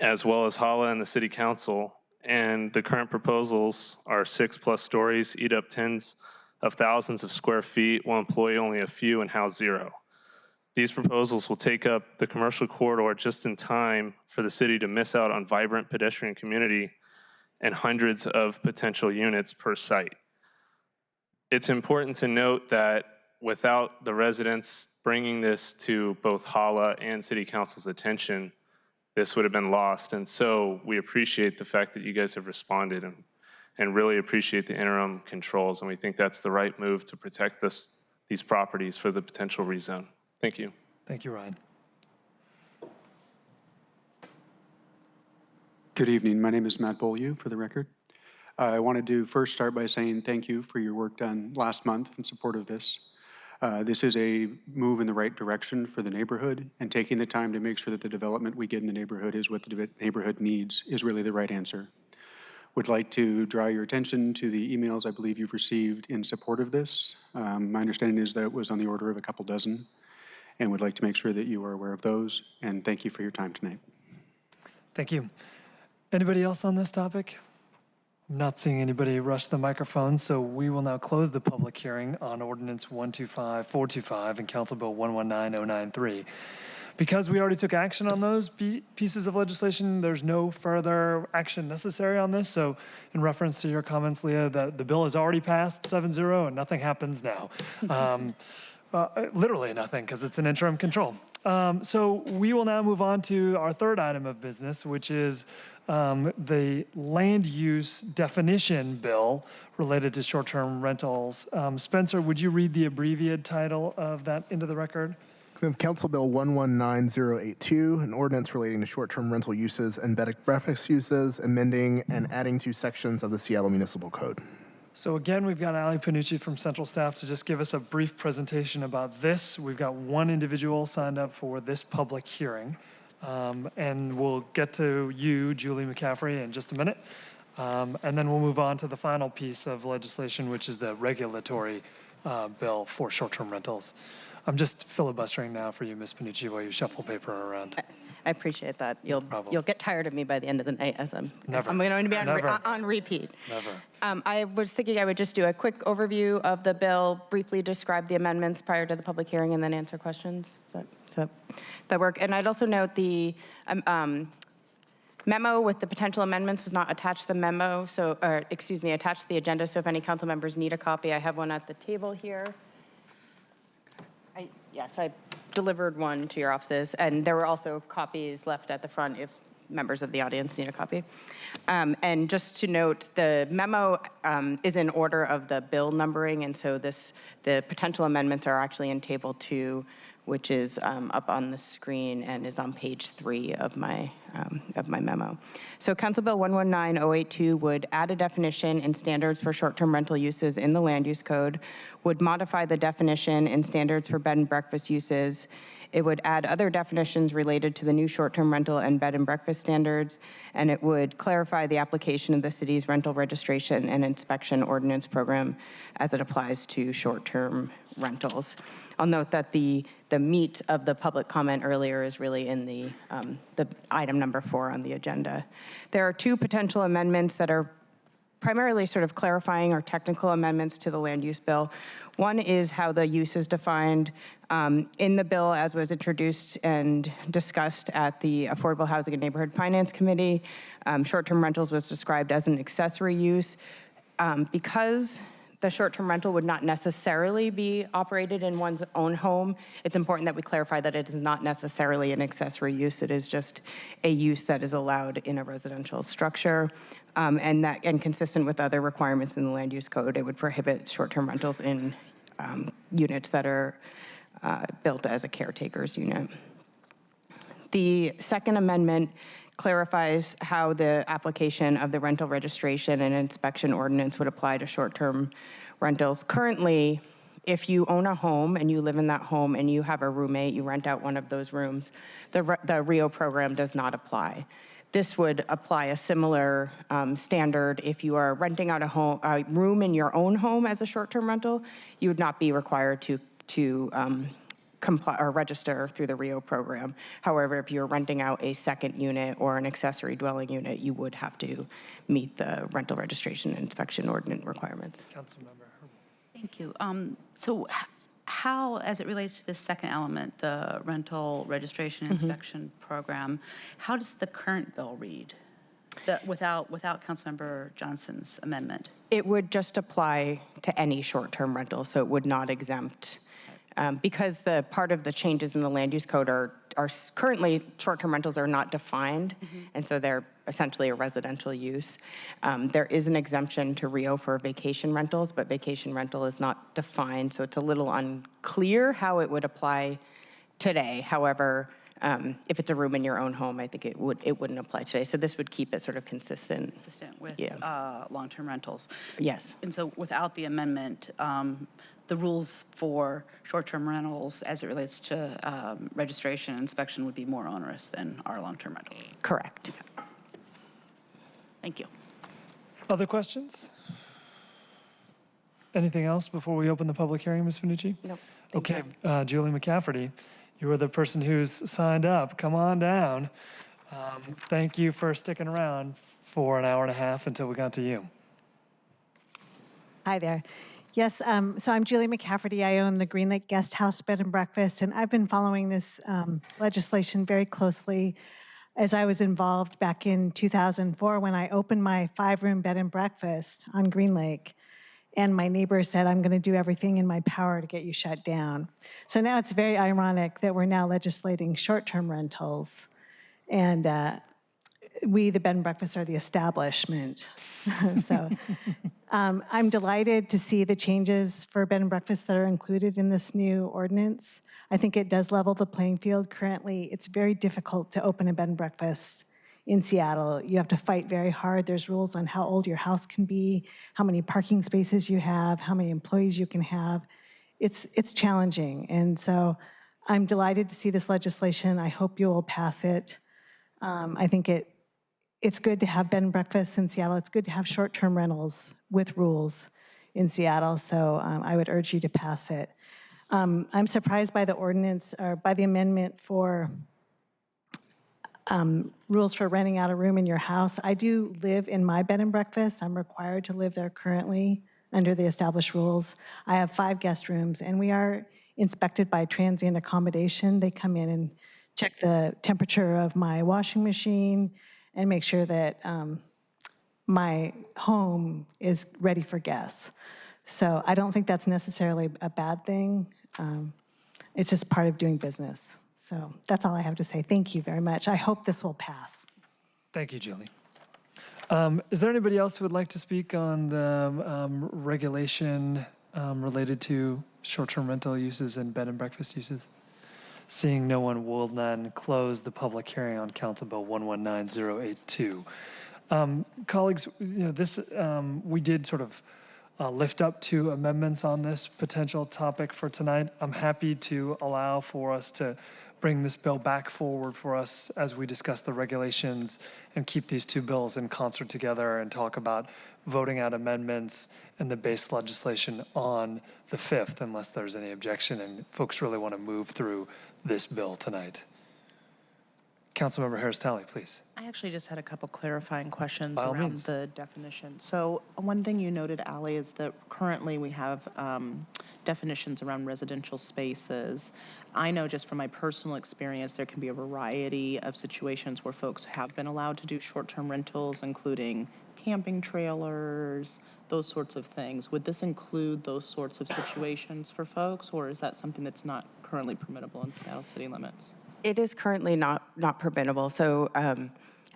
as well as HALA and the City Council, and the current proposals are 6+ stories, eat up tens of thousands of square feet, will employ only a few and house 0. These proposals will take up the commercial corridor just in time for the city to miss out on vibrant pedestrian community and hundreds of potential units per site. It's important to note that without the residents bringing this to both HALA and City Council's attention, this would have been lost. And so we appreciate the fact that you guys have responded and really appreciate the interim controls. And we think that's the right move to protect these properties for the potential rezone. Thank you. Thank you, Ryan. Good evening. My name is Matt Beaulieu, for the record. I wanted to first start by saying thank you for your work done last month in support of this. This is a move in the right direction for the neighborhood, and taking the time to make sure that the development we get in the neighborhood is what the neighborhood needs is really the right answer. Would like to draw your attention to the emails I believe you've received in support of this. My understanding is that it was on the order of a couple dozen, and would like to make sure that you are aware of those, and thank you for your time tonight. Thank you. Anybody else on this topic? I'm not seeing anybody rush the microphone, so we will now close the public hearing on Ordinance 125425 and Council Bill 119093. Because we already took action on those pieces of legislation, there's no further action necessary on this. So in reference to your comments, Leah, the bill has already passed 7-0 and nothing happens now. Literally nothing, because it's an interim control. So we will now move on to our third item of business, which is the land use definition bill related to short-term rentals. Spencer, would you read the abbreviated title of that into the record? We have Council Bill 119082, an ordinance relating to short-term rental uses and bed and breakfast uses, amending and adding 2 sections of the Seattle Municipal Code. So again, we've got Ali Panucci from Central Staff to just give us a brief presentation about this. We've got 1 individual signed up for this public hearing. And we'll get to you, Julie McCaffrey, in just a minute. And then we'll move on to the final piece of legislation, which is the regulatory bill for short-term rentals. I'm just filibustering now for you, Ms. Panucci, while you shuffle paper around. I appreciate that. You'll get tired of me by the end of the night as I'm going to be on repeat. Never. I was thinking I would just do a quick overview of the bill, briefly describe the amendments prior to the public hearing, and then answer questions. Does that work? And I'd also note the memo with the potential amendments was not attached to the memo, attached to the agenda. So if any council members need a copy, I have one at the table here. Yes, I delivered one to your offices, and there were also copies left at the front if members of the audience need a copy. And just to note, the memo is in order of the bill numbering, and so the potential amendments are actually in Table 2, which is up on the screen and is on page 3 of my memo. So Council Bill 119082 would add a definition and standards for short-term rental uses in the land use code, would modify the definition and standards for bed and breakfast uses. It would add other definitions related to the new short-term rental and bed and breakfast standards, and it would clarify the application of the city's rental registration and inspection ordinance program as it applies to short-term rentals. I'll note that the meat of the public comment earlier is really in the item number 4 on the agenda. There are 2 potential amendments that are primarily sort of clarifying or technical amendments to the land use bill. One is how the use is defined in the bill as was introduced and discussed at the Affordable Housing and Neighborhood Finance Committee. Short-term rentals was described as an accessory use. Because the short-term rental would not necessarily be operated in one's own home, it's important that we clarify that it is not necessarily an accessory use. It is just a use that is allowed in a residential structure, and consistent with other requirements in the land use code. It would prohibit short-term rentals in units that are built as a caretaker's unit. The second amendment clarifies how the application of the rental registration and inspection ordinance would apply to short-term rentals. Currently, if you own a home and you live in that home and you have a roommate, you rent out one of those rooms, the RIO program does not apply. This would apply a similar standard if you are renting out a room in your own home as a short-term rental. You would not be required to comply or register through the RIO program. However, if you're renting out a second unit or an accessory dwelling unit, you would have to meet the rental registration and inspection ordinance requirements. Councilmember. Thank you. So how, as it relates to the second element, the rental registration inspection program, how does the current bill read without Councilmember Johnson's amendment? It would just apply to any short-term rental, so it would not exempt. Because the part of the changes in the land use code are currently short-term rentals are not defined, and so they're essentially a residential use. There is an exemption to RIO for vacation rentals, but vacation rental is not defined, so it's a little unclear how it would apply today. However, if it's a room in your own home, I think it wouldn't apply today. So this would keep it sort of consistent. Consistent with long-term rentals. Yes. And so without the amendment, the rules for short-term rentals as it relates to registration and inspection would be more onerous than our long-term rentals. Correct. Okay. Thank you. Other questions? Anything else before we open the public hearing, Ms. Finucci? Nope. Okay, Julie McCafferty, you are the person who's signed up. Come on down. Thank you for sticking around for an hour and a half until we got to you. Hi there. Yes, so I'm Julie McCafferty. I own the Green Lake Guest House Bed and Breakfast, and I've been following this legislation very closely as I was involved back in 2004 when I opened my 5-room bed and breakfast on Green Lake. And my neighbor said, I'm going to do everything in my power to get you shut down. So now it's very ironic that we're now legislating short-term rentals. And we, the bed and breakfast, are the establishment. So I'm delighted to see the changes for bed and breakfast that are included in this new ordinance. I think it does level the playing field. Currently, it's very difficult to open a bed and breakfast in Seattle. You have to fight very hard. There's rules on how old your house can be, how many parking spaces you have, how many employees you can have. It's challenging. And so I'm delighted to see this legislation. I hope you will pass it. I think it's good to have bed and breakfasts in Seattle. It's good to have short-term rentals with rules in Seattle. So I would urge you to pass it. I'm surprised by the ordinance or by the amendment for rules for renting out a room in your house. I do live in my bed and breakfast. I'm required to live there currently under the established rules. I have 5 guest rooms, and we are inspected by transient accommodation. They come in and check the temperature of my washing machine and make sure that my home is ready for guests. So I don't think that's necessarily a bad thing. It's just part of doing business. So that's all I have to say. Thank you very much. I hope this will pass. Thank you, Julie. Is there anybody else who would like to speak on the regulation related to short-term rental uses and bed and breakfast uses? Seeing no one, will then close the public hearing on Council Bill 119082. Colleagues, this we did sort of lift up 2 amendments on this potential topic for tonight. I'm happy to allow for us to bring this bill back forward for us as we discuss the regulations and keep these 2 bills in concert together and talk about voting out amendments and the base legislation on the 5th, unless there's any objection and folks really want to move through this bill tonight. Councilmember Harris-Talley, please. I actually just had a couple clarifying questions By all around means. the definition. So one thing you noted, Ally, is that currently we have definitions around residential spaces. I know just from my personal experience, there can be a variety of situations where folks have been allowed to do short-term rentals, including camping trailers, those sorts of things. Would this include those sorts of situations for folks, or is that something that's not currently permissible in Seattle city limits? It is currently not permissible, so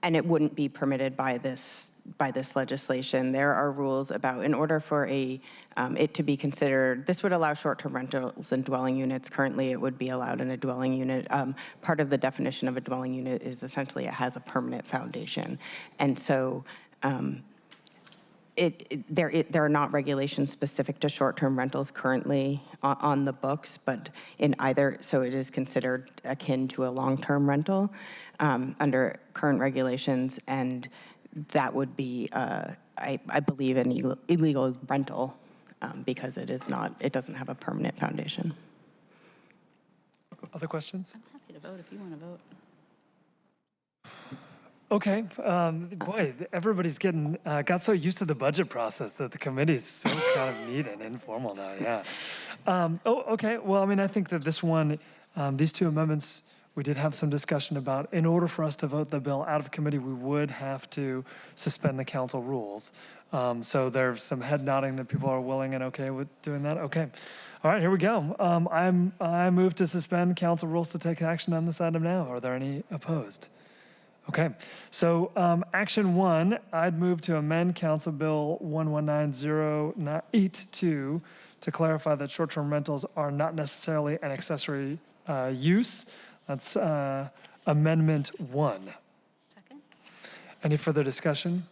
and it wouldn't be permitted by this legislation. There are rules about, in order for it to be considered, this would allow short-term rentals in dwelling units. Currently, it would be allowed in a dwelling unit. Part of the definition of a dwelling unit is essentially it has a permanent foundation, and so. There are not regulations specific to short-term rentals currently on the books, but in either, so it is considered akin to a long-term rental under current regulations, and that would be, I believe, an illegal rental because it doesn't have a permanent foundation. Other questions? I'm happy to vote if you want to vote. Okay, boy, everybody's got so used to the budget process that the committee's so kind of neat and informal now, yeah. Okay, well, I mean, I think that this one, these 2 amendments, we did have some discussion about. In order for us to vote the bill out of committee, we would have to suspend the council rules. So there's some head nodding that people are willing and okay with doing that. Okay, all right, here we go. I move to suspend council rules to take action on this item now. Are there any opposed? Okay, so action 1, I'd move to amend Council Bill 119082 to clarify that short-term rentals are not necessarily an accessory use. That's Amendment 1. Second. Any further discussion?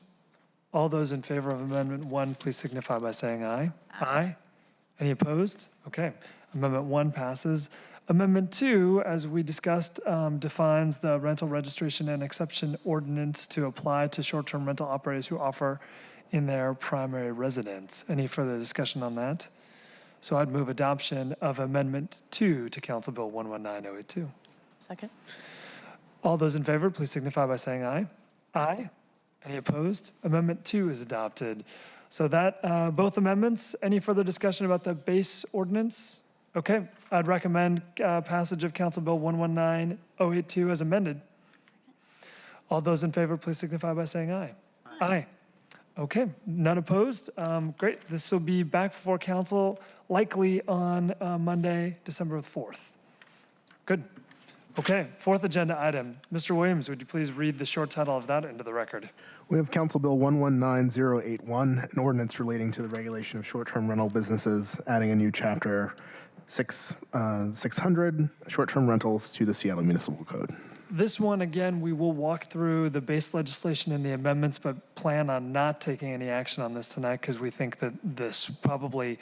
All those in favor of Amendment 1, please signify by saying aye. Aye. Any opposed? Okay, Amendment 1 passes. Amendment 2, as we discussed, defines the rental registration and exception ordinance to apply to short-term rental operators who offer in their primary residence. Any further discussion on that? So I'd move adoption of Amendment 2 to Council Bill 119082. Second. All those in favor, please signify by saying aye. Aye. Any opposed? Amendment 2 is adopted. So that, both amendments, any further discussion about the base ordinance? Okay, I'd recommend passage of Council Bill 119082 as amended. All those in favor, please signify by saying aye. Aye. Okay, none opposed. Great, this will be back before council likely on Monday, December 4th. Good. Okay, 4th agenda item. Mr. Williams, would you please read the short title of that into the record? We have Council Bill 119081, an ordinance relating to the regulation of short-term rental businesses, adding a new chapter 600, short-term rentals, to the Seattle Municipal Code. This one, again, we will walk through the base legislation and the amendments, but plan on not taking any action on this tonight because we think that this probably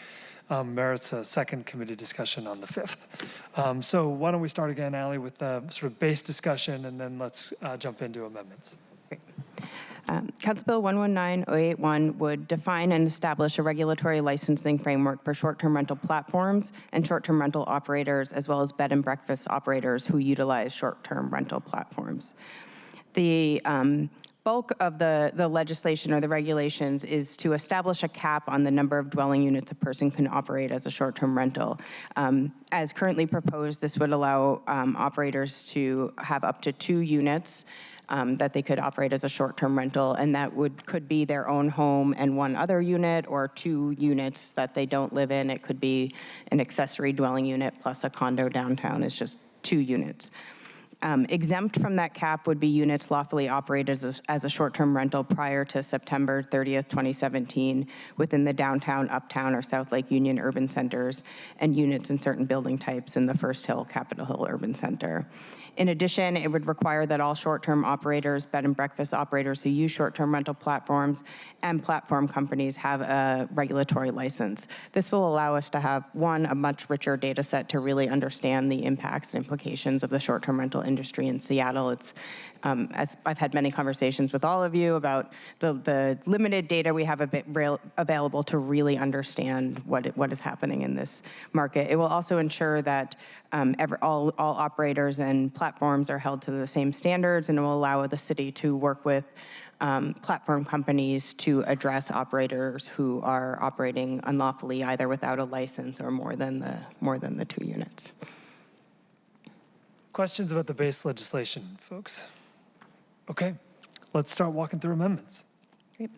merits a second committee discussion on the 5th. So why don't we start again, Ally, with the sort of base discussion, and then let's jump into amendments. Council Bill 119081 would define and establish a regulatory licensing framework for short-term rental platforms and short-term rental operators, as well as bed and breakfast operators who utilize short-term rental platforms. The bulk of the legislation or the regulations is to establish a cap on the number of dwelling units a person can operate as a short-term rental. As currently proposed, this would allow operators to have up to 2 units that they could operate as a short-term rental, and that could be their own home and 1 other unit, or 2 units that they don't live in. It could be an accessory dwelling unit plus a condo downtown. It's just 2 units. Exempt from that cap would be units lawfully operated as a short-term rental prior to September 30th, 2017 within the downtown, uptown, or South Lake Union urban centers, and units in certain building types in the First Hill, Capitol Hill urban center. In addition, it would require that all short-term operators, bed and breakfast operators who use short-term rental platforms and platform companies have a regulatory license. This will allow us to have, one, a much richer data set to really understand the impacts and implications of the short-term rental industry in Seattle. It's, as I've had many conversations with all of you about the limited data we have available to really understand what is happening in this market. It will also ensure that all operators and platforms are held to the same standards, and it will allow the city to work with platform companies to address operators who are operating unlawfully, either without a license or more than the 2 units. Questions about the base legislation, folks? Okay, let's start walking through amendments. Great.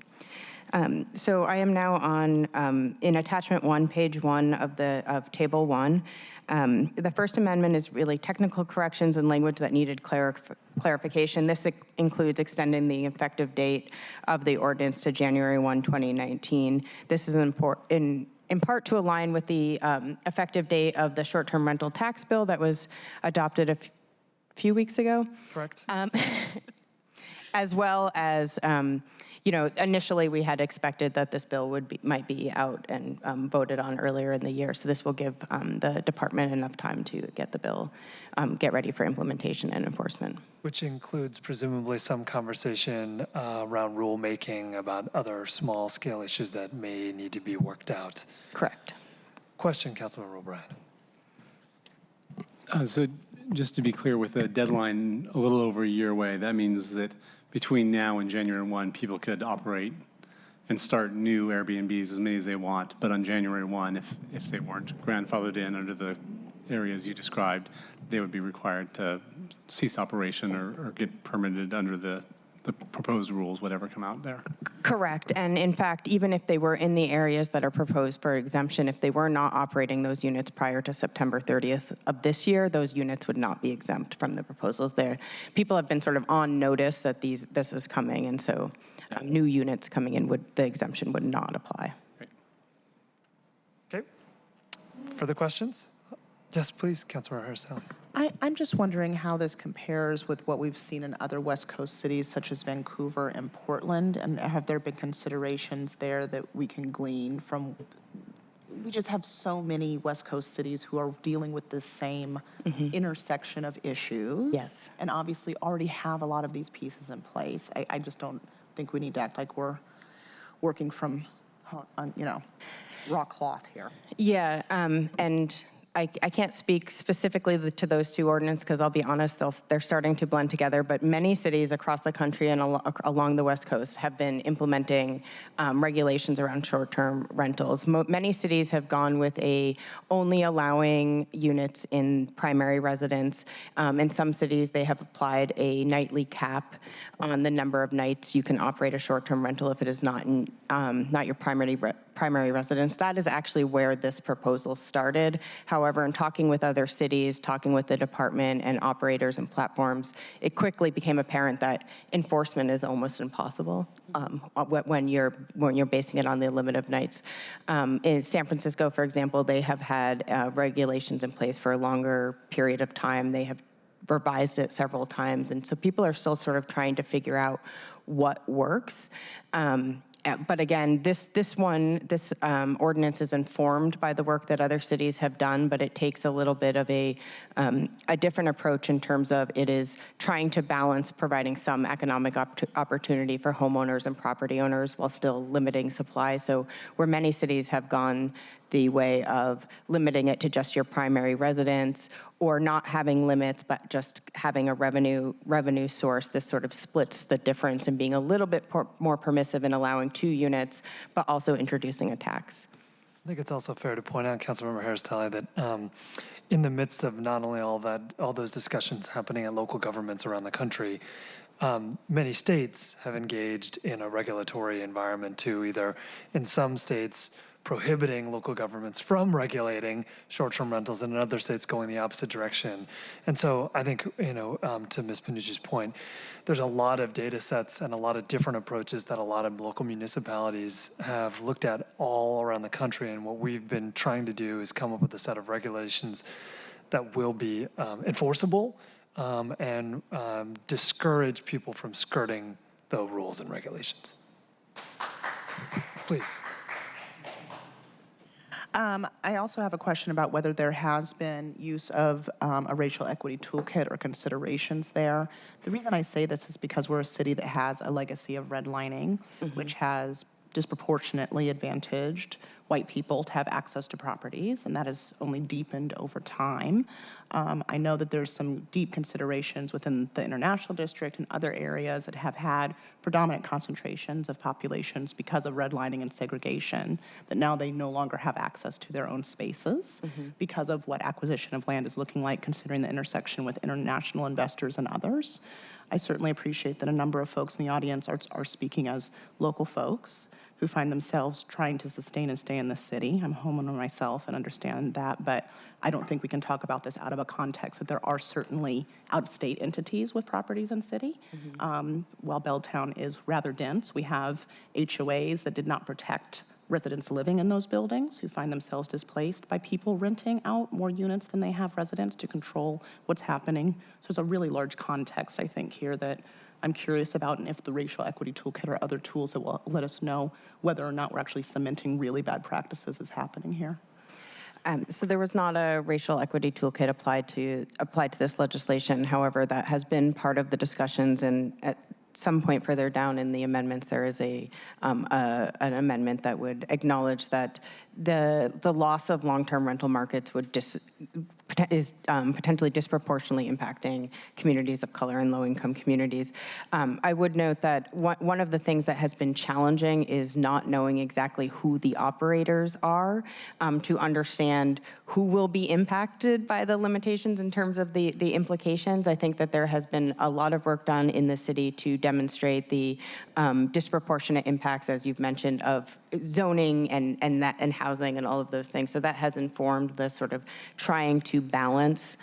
So I am now on, in attachment 1, page 1 of table 1. The first amendment is really technical corrections and language that needed clarification. This includes extending the effective date of the ordinance to January 1, 2019. This is in part to align with the effective date of the short-term rental tax bill that was adopted a few weeks ago. Correct. As well as, initially we had expected that this bill might be out and voted on earlier in the year. So this will give the department enough time to get the bill, get ready for implementation and enforcement. Which includes presumably some conversation around rulemaking about other small scale issues that may need to be worked out. Correct. Question, Councilmember O'Brien. So just to be clear, with a deadline a little over a year away, that means that between now and January 1, people could operate and start new Airbnbs, as many as they want, but on January 1, if they weren't grandfathered in under the areas you described, they would be required to cease operation or get permitted under the proposed rules, whatever come out there. Correct. And in fact, even if they were in the areas that are proposed for exemption, if they were not operating those units prior to September 30th of this year, those units would not be exempt from the proposals there. People have been sort of on notice that this is coming, and so new units coming in, the exemption would not apply. Okay. Further questions? Yes, please, Councilmember Harris-Talley. I'm just wondering how this compares with what we've seen in other West Coast cities such as Vancouver and Portland, and have there been considerations there that we can glean from? We just have so many West Coast cities who are dealing with the same intersection of issues. Yes. And obviously already have a lot of these pieces in place. I just don't think we need to act like we're working from, raw cloth here. Yeah, and I can't speak specifically to those 2 ordinances because I'll be honest, they're starting to blend together, but many cities across the country and along the West Coast have been implementing regulations around short-term rentals. Many cities have gone with only allowing units in primary residence. In some cities, they have applied a nightly cap on the number of nights you can operate a short-term rental if it is not your primary residence. That is actually where this proposal started. However, in talking with other cities, talking with the department and operators and platforms, it quickly became apparent that enforcement is almost impossible when you're basing it on the limit of nights. In San Francisco, for example, they have had regulations in place for a longer period of time. They have revised it several times, and so people are still sort of trying to figure out what works. But again, this ordinance is informed by the work that other cities have done, but it takes a little bit of a different approach in terms of it is trying to balance providing some economic opportunity for homeowners and property owners while still limiting supply. So where many cities have gone the way of limiting it to just your primary residence or not having limits, but just having a revenue source, this sort of splits the difference and being a little bit more permissive in allowing 2 units, but also introducing a tax. I think it's also fair to point out, Councilmember Harris-Talley, that in the midst of not only all those discussions happening at local governments around the country, many states have engaged in a regulatory environment too, either in some states prohibiting local governments from regulating short-term rentals, and in other states going the opposite direction. And so I think, to Ms. Panucci's point, there's a lot of data sets and a lot of different approaches that a lot of local municipalities have looked at all around the country. And what we've been trying to do is come up with a set of regulations that will be enforceable and discourage people from skirting the rules and regulations. Please. I also have a question about whether there has been use of a racial equity toolkit or considerations there. The reason I say this is because we're a city that has a legacy of redlining, which has disproportionately advantaged white people to have access to properties, and that has only deepened over time. I know that there's some deep considerations within the International District and other areas that have had predominant concentrations of populations because of redlining and segregation, that now they no longer have access to their own spaces because of what acquisition of land is looking like, considering the intersection with international investors and others. I certainly appreciate that a number of folks in the audience are speaking as local folks who find themselves trying to sustain and stay in the city. I'm a homeowner myself and understand that, but I don't think we can talk about this out of a context that there are certainly out-of-state entities with properties in city. While Belltown is rather dense, we have HOAs that did not protect residents living in those buildings who find themselves displaced by people renting out more units than they have residents to control what's happening. So there's a really large context, I think, here that I'm curious about, and if the racial equity toolkit or other tools that will let us know whether or not we're actually cementing really bad practices is happening here. So there was not a racial equity toolkit applied to this legislation. However, that has been part of the discussions, and at some point further down in the amendments, there is an amendment that would acknowledge that the loss of long-term rental markets is potentially disproportionately impacting communities of color and low-income communities. I would note that one of the things that has been challenging is not knowing exactly who the operators are to understand who will be impacted by the limitations in terms of the implications. I think that there has been a lot of work done in the city to demonstrate the disproportionate impacts, as you've mentioned, of zoning and housing and all of those things. So that has informed the sort of trying to balance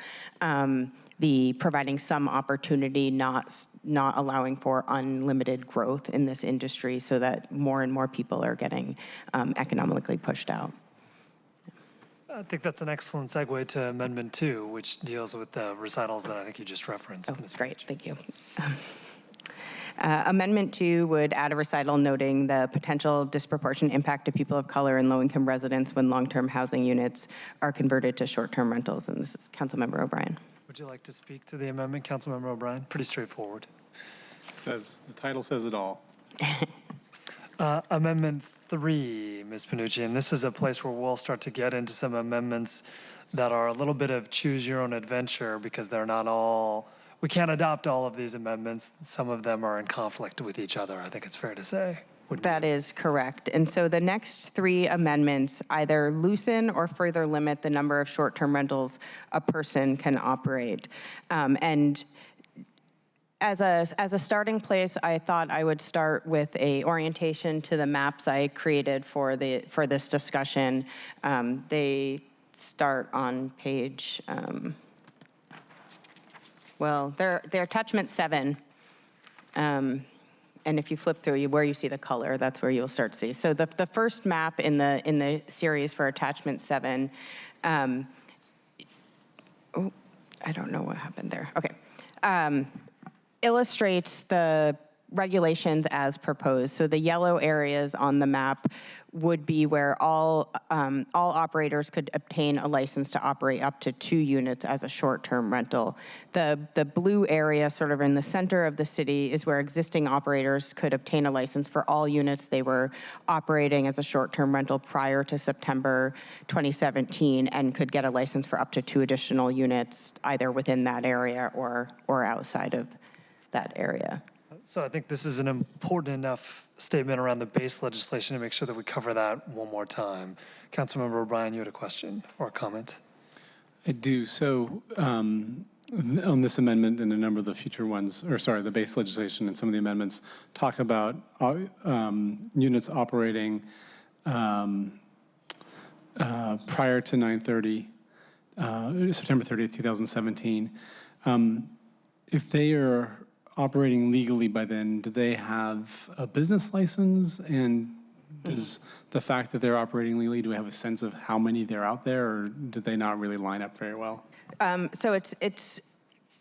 the providing some opportunity, not allowing for unlimited growth in this industry, so that more and more people are getting economically pushed out. I think that's an excellent segue to Amendment 2, which deals with the recitals that I think you just referenced. Oh, great, thank you. Amendment 2 would add a recital noting the potential disproportionate impact to people of color and low-income residents when long-term housing units are converted to short-term rentals. And this is Councilmember O'Brien. Would you like to speak to the amendment, Councilmember O'Brien? Pretty straightforward. The title says it all. Amendment 3, Ms. Panucci, and this is a place where we'll start to get into some amendments that are a little bit of choose your own adventure, because they're not all, we can't adopt all of these amendments. Some of them are in conflict with each other, I think it's fair to say. That is correct. And so the next 3 amendments either loosen or further limit the number of short-term rentals a person can operate. And as a starting place, I thought I would start with a orientation to the maps I created for this discussion. They start on page, well, they're attachment 7. And if you flip through where you see the color, that's where you'll start to see. So the first map in the series for attachment 7, oh, I don't know what happened there. Okay. Illustrates the regulations as proposed. So the yellow areas on the map would be where all operators could obtain a license to operate up to 2 units as a short-term rental. The blue area sort of in the center of the city is where existing operators could obtain a license for all units they were operating as a short-term rental prior to September 2017, and could get a license for up to 2 additional units either within that area or outside of that area. So I think this is an important enough statement around the base legislation to make sure that we cover that one more time. Councilmember O'Brien, you had a question or a comment? I do. So on this amendment and a number of the future ones, or sorry, the base legislation and some of the amendments talk about units operating prior to 9/30, September 30th, 2017. If they are operating legally by then, do they have a business license? And does the fact that they're operating legally, do we have a sense of how many they're out there, or do they not really line up very well? So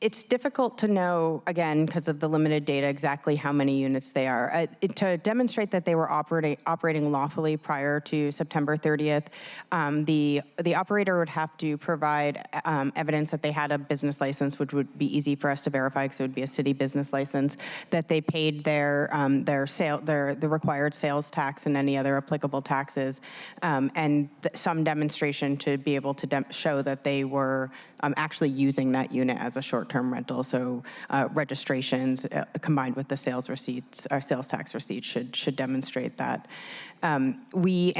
it's difficult to know, again, because of the limited data, exactly how many units they are. To demonstrate that they were operating lawfully prior to September 30th, the operator would have to provide evidence that they had a business license, which would be easy for us to verify because it would be a city business license, that they paid the required sales tax and any other applicable taxes, and some demonstration to be able to show that they were actually using that unit as a short-term rental. So registrations combined with the sales receipts, our sales tax receipts should demonstrate that. We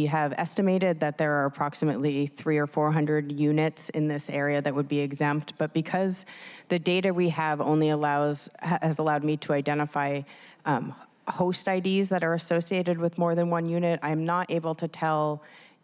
have estimated that there are approximately 300 or 400 units in this area that would be exempt, but because the data we have only has allowed me to identify host IDs that are associated with more than one unit, I'm not able to tell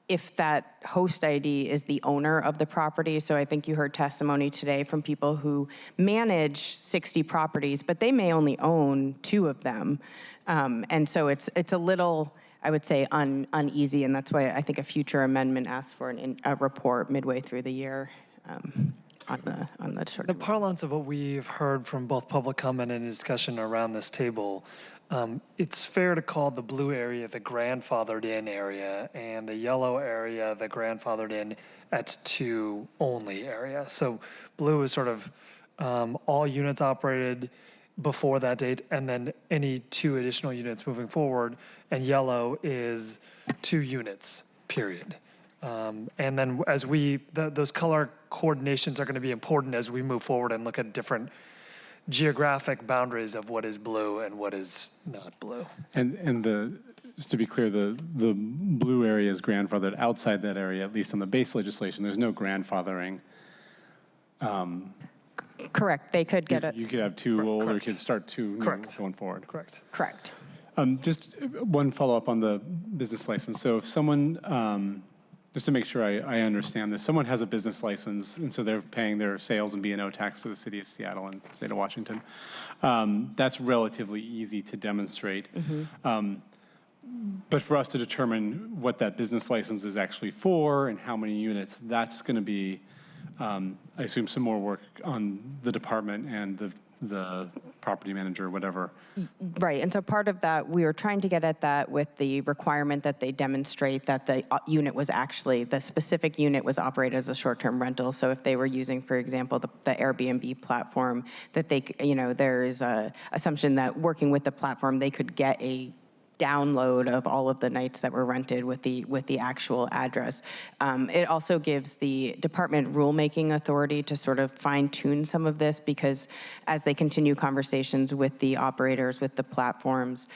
if that host ID is the owner of the property. So I think you heard testimony today from people who manage 60 properties, but they may only own 2 of them. And so it's a little, I would say, uneasy, and that's why I think a future amendment asks for a report midway through the year on the short. The parlance of what we've heard from both public comment and discussion around this table, it's fair to call the blue area the grandfathered in area and the yellow area the grandfathered in at 2 only area. So blue is sort of all units operated before that date and then any 2 additional units moving forward, and yellow is 2 units, period. And then as those color coordinations are going to be important as we move forward and look at different geographic boundaries of what is blue and what is not blue. And just to be clear, the blue area is grandfathered. Outside that area, at least on the base legislation, there's no grandfathering. Correct. They could get it. You could have 2 older kids, start 2 new going forward. Correct. Correct. Just one follow-up on the business license. So if someone, just to make sure I understand this, someone has a business license, and so they're paying their sales and B&O tax to the city of Seattle and state of Washington. That's relatively easy to demonstrate. But for us to determine what that business license is actually for and how many units, that's going to be, I assume, some more work on the department and the property manager or whatever. Right, and so part of that, we were trying to get at that with the requirement that they demonstrate that the unit was actually, the specific unit was operated as a short-term rental. So if they were using, for example, the Airbnb platform, that they, there's a assumption that working with the platform, they could get a download of all of the nights that were rented with the actual address. It also gives the department rulemaking authority to sort of fine-tune some of this, because as they continue conversations with the operators, with the platforms,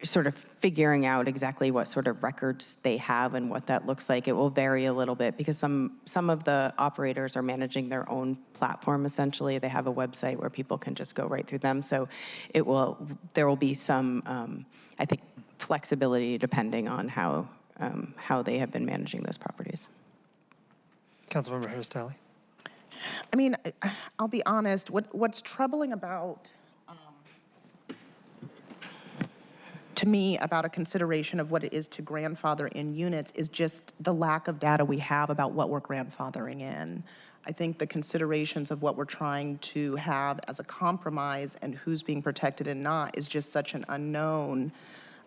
sort of figuring out exactly what sort of records they have and what that looks like. It will vary a little bit because some of the operators are managing their own platform, essentially. They have a website where people can just go right through them. So there will be some, I think, flexibility depending on how they have been managing those properties. Councilmember Harris-Talley. I mean, I'll be honest, what's troubling about, to me, about a consideration of what it is to grandfather in units is just the lack of data we have about what we're grandfathering in. I think the considerations of what we're trying to have as a compromise and who's being protected and not is just such an unknown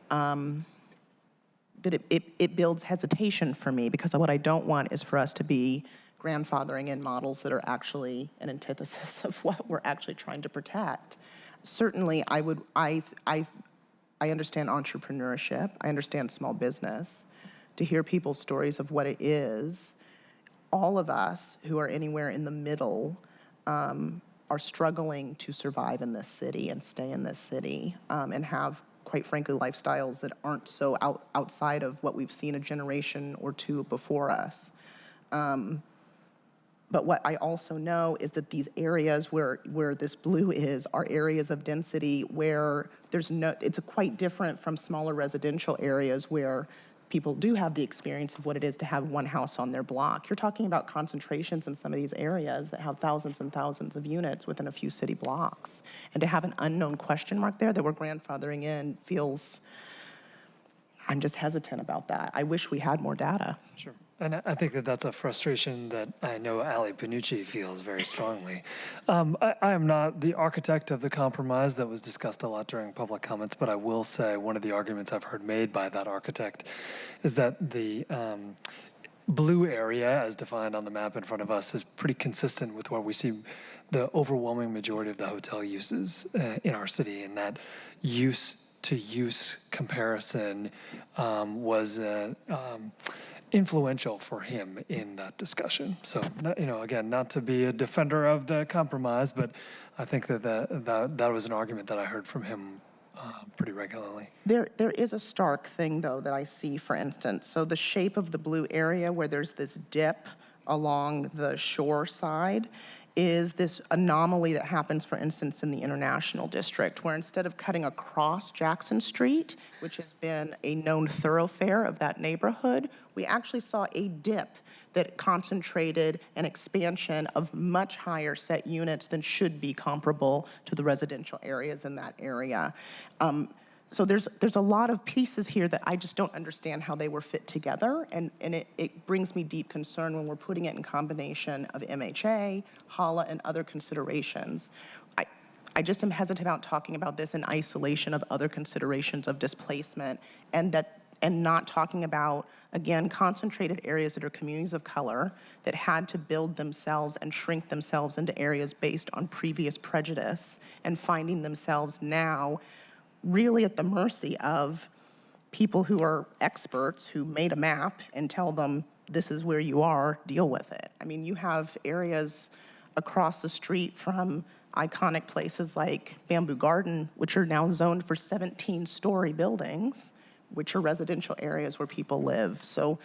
that it builds hesitation for me, because what I don't want is for us to be grandfathering in models that are actually an antithesis of what we're actually trying to protect. Certainly, I understand entrepreneurship. I understand small business. To hear people's stories of what it is, all of us who are anywhere in the middle are struggling to survive in this city and stay in this city and have, quite frankly, lifestyles that aren't so outside of what we've seen a generation or 2 before us. But what I also know is that these areas where this blue is are areas of density where it's quite different from smaller residential areas where people do have the experience of what it is to have one house on their block. You're talking about concentrations in some of these areas that have thousands and thousands of units within a few city blocks. And to have an unknown question mark there that we're grandfathering in feels, I'm just hesitant about that. I wish we had more data. Sure. And I think that that's a frustration that I know Ali Panucci feels very strongly. I am not the architect of the compromise that was discussed a lot during public comments, but I will say one of the arguments I've heard made by that architect is that the blue area, as defined on the map in front of us, is pretty consistent with where we see the overwhelming majority of the hotel uses in our city, and that use-to-use comparison was influential for him in that discussion. So, again, not to be a defender of the compromise, but I think that was an argument that I heard from him pretty regularly. There is a stark thing, though, that I see, for instance. So the shape of the blue area where there's this dip along the shore side is this anomaly that happens, for instance, in the International District, where instead of cutting across Jackson Street, which has been a known thoroughfare of that neighborhood, we actually saw a dip that concentrated an expansion of much higher set units than should be comparable to the residential areas in that area. So there's a lot of pieces here that I just don't understand how they were fit together, and it brings me deep concern when we're putting it in combination of MHA, HALA, and other considerations. I just am hesitant about talking about this in isolation of other considerations of displacement, and not talking about, again, concentrated areas that are communities of color that had to build themselves and shrink themselves into areas based on previous prejudice, and finding themselves now really at the mercy of people who are experts who made a map and tell them, this is where you are, deal with it. I mean, you have areas across the street from iconic places like Bamboo Garden, which are now zoned for 17-story buildings, which are residential areas where people live. So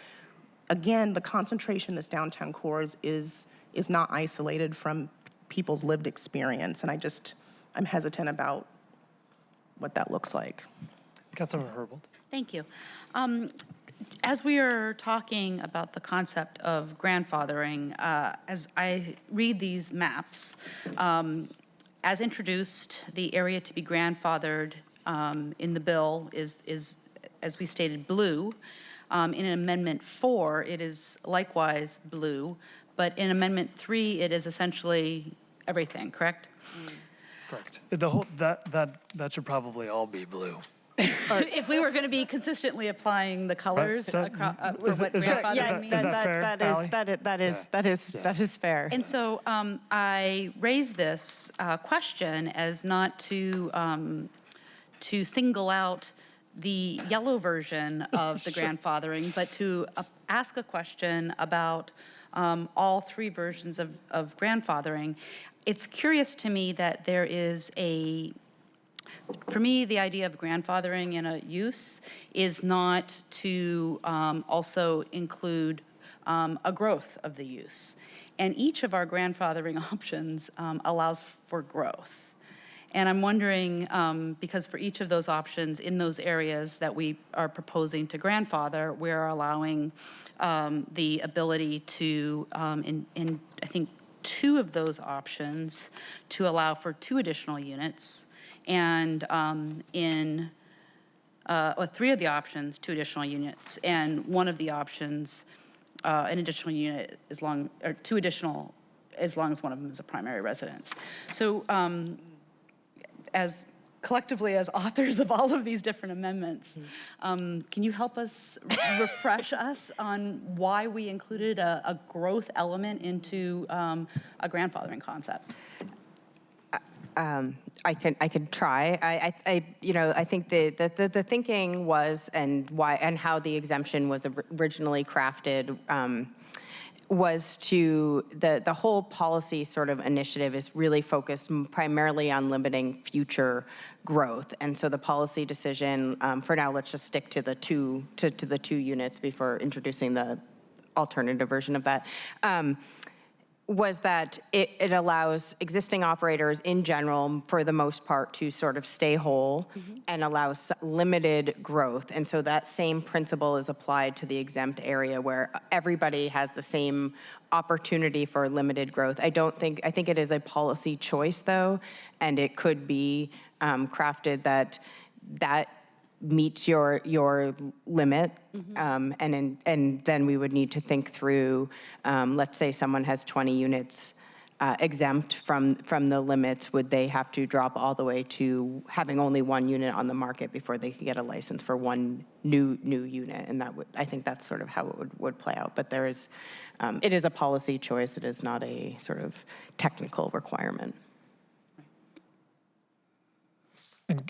again, the concentration in this downtown core is not isolated from people's lived experience. And I'm hesitant about what that looks like. Councilmember Herbold. Thank you. As we are talking about the concept of grandfathering, as I read these maps, as introduced, the area to be grandfathered in the bill is, as we stated, blue. In Amendment 4, it is likewise blue, but in Amendment 3, it is essentially everything, correct? Correct. The whole that should probably all be blue. If we were going to be consistently applying the colors Right. for what grandfathering means. That is fair. And so I raise this question as not to single out the yellow version of the grandfathering, but to ask a question about all three versions of grandfathering. It's curious to me that there is for me, the idea of grandfathering in a use is not to also include a growth of the use. And each of our grandfathering options allows for growth. And I'm wondering, because for each of those options in those areas that we are proposing to grandfather, we're allowing the ability to, in I think, 2 of those options to allow for 2 additional units, and in 3 of the options, 2 additional units, and 1 of the options, an additional unit as long, or 2 additional, as long as one of them is a primary residence. So as collectively as authors of all of these different amendments, can you help us, refresh us on why we included a growth element into a grandfathering concept? I could try. I think the thinking was, and why and how the exemption was originally crafted, was to the whole policy sort of initiative is really focused primarily on limiting future growth. And so the policy decision, for now, let's just stick to the two units before introducing the alternative version of that. was that it allows existing operators in general, for the most part, to sort of stay whole and allows limited growth. And so that same principle is applied to the exempt area where everybody has the same opportunity for limited growth. I think it is a policy choice though, and it could be crafted that meets your limit, and then we would need to think through, let's say someone has 20 units exempt from the limits, would they have to drop all the way to having only one unit on the market before they could get a license for one new unit? And I think that's sort of how it would play out. But there is, it is a policy choice. It is not a sort of technical requirement.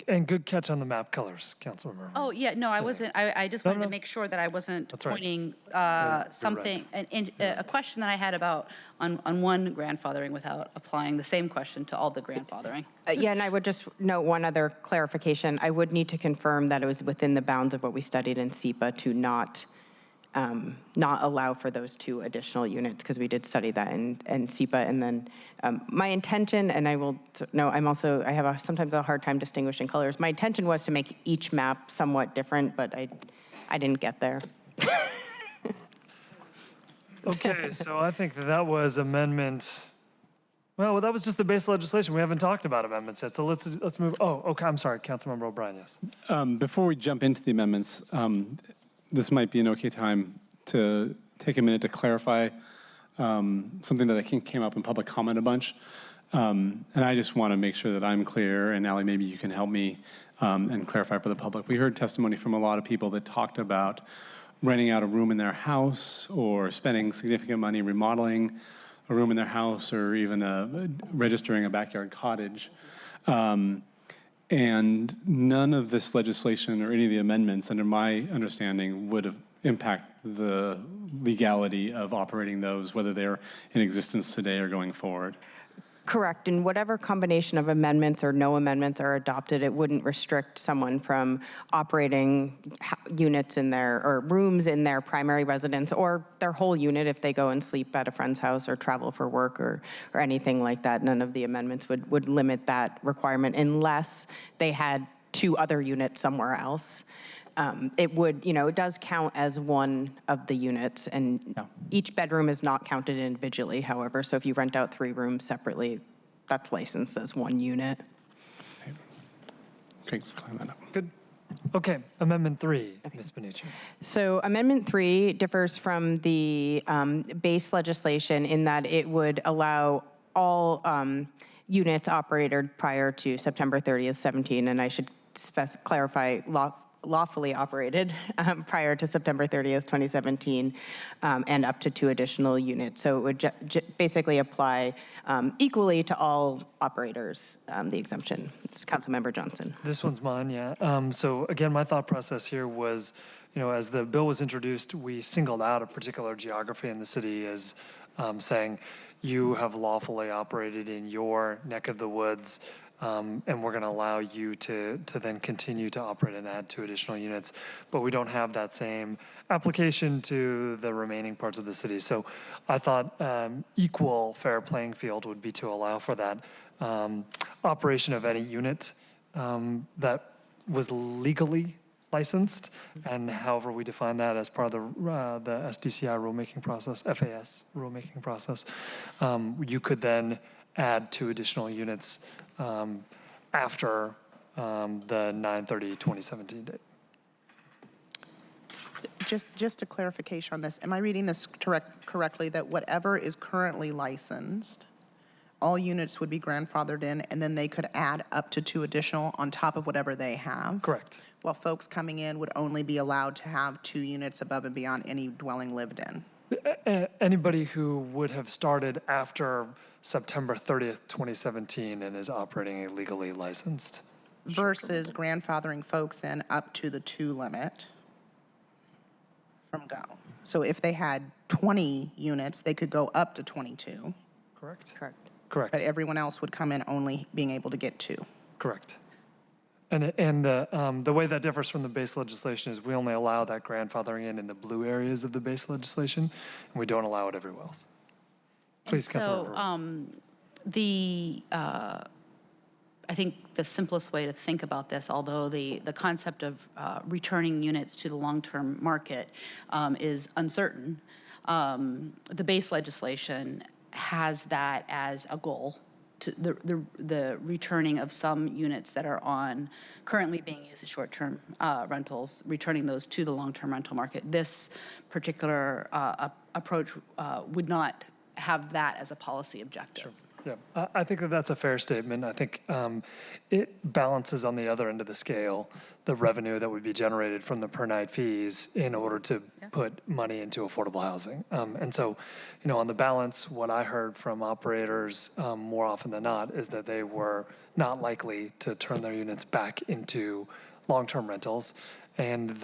And good catch on the map colors, Councilmember. Oh, yeah, no, I wasn't, I just wanted to make sure that I wasn't That's right. pointing something, a question that I had about on one grandfathering without applying the same question to all the grandfathering. Yeah, and I would just note one other clarification. I would need to confirm that it was within the bounds of what we studied in SEPA to not allow for those 2 additional units, because we did study that in SEPA. And then my intention, and I will know, I have sometimes a hard time distinguishing colors. My intention was to make each map somewhat different, but I didn't get there. Okay, so I think that was amendment. Well, that was just the base legislation. We haven't talked about amendments yet, so let's move. Oh, okay. I'm sorry, Councilmember O'Brien. Yes. Before we jump into the amendments, this might be an okay time to take a minute to clarify something that I think came up in public comment a bunch. And I just want to make sure that I'm clear, and Allie, maybe you can help me and clarify for the public. We heard testimony from a lot of people that talked about renting out a room in their house or spending significant money remodeling a room in their house, or even registering a backyard cottage. And none of this legislation or any of the amendments, under my understanding, would impact the legality of operating those, whether they're in existence today or going forward. Correct. And whatever combination of amendments or no amendments are adopted, it wouldn't restrict someone from operating units in their, or rooms in their primary residence, or their whole unit if they go and sleep at a friend's house or travel for work or anything like that. None of the amendments would limit that requirement unless they had 2 other units somewhere else. It would, it does count as one of the units, and each bedroom is not counted individually, however. So if you rent out 3 rooms separately, that's licensed as one unit. Thanks for clearing that up. Good. Okay, Amendment 3, Ms. Bonucci. So Amendment 3 differs from the base legislation in that it would allow all units operated prior to September 30th, 17, and I should clarify lawfully operated prior to September 30th, 2017, and up to 2 additional units. So it would basically apply equally to all operators, the exemption. It's Councilmember Johnson. This one's mine, yeah. So again, my thought process here was, as the bill was introduced, we singled out a particular geography in the city as saying, you have lawfully operated in your neck of the woods, and we're going to allow you to then continue to operate and add 2 additional units. But we don't have that same application to the remaining parts of the city. So I thought equal fair playing field would be to allow for that operation of any unit that was legally licensed, and however we define that as part of the SDCI rulemaking process, FAS rulemaking process, you could then add 2 additional units after the 9/30/2017 date. Just a clarification on this. Am I reading this correctly, that whatever is currently licensed, all units would be grandfathered in, and then they could add up to 2 additional on top of whatever they have? Correct. While folks coming in would only be allowed to have 2 units above and beyond any dwelling lived in? Anybody who would have started after September 30th, 2017 and is operating a legally licensed. Versus grandfathering folks in up to the 2 limit from go. So if they had 20 units, they could go up to 22. Correct? Correct. Correct. But everyone else would come in only being able to get 2. Correct. And the way that differs from the base legislation is we only allow that grandfathering in the blue areas of the base legislation, and we don't allow it everywhere else. Please, So I think the simplest way to think about this, although the concept of returning units to the long-term market is uncertain, the base legislation has that as a goal, to the returning of some units that are currently being used as short-term rentals, returning those to the long-term rental market. This particular approach would not have that as a policy objective. Sure. Yeah, I think that that's a fair statement. I think it balances on the other end of the scale the revenue that would be generated from the per night fees in order to put money into affordable housing. And so, on the balance, what I heard from operators more often than not is that they were not likely to turn their units back into long-term rentals. And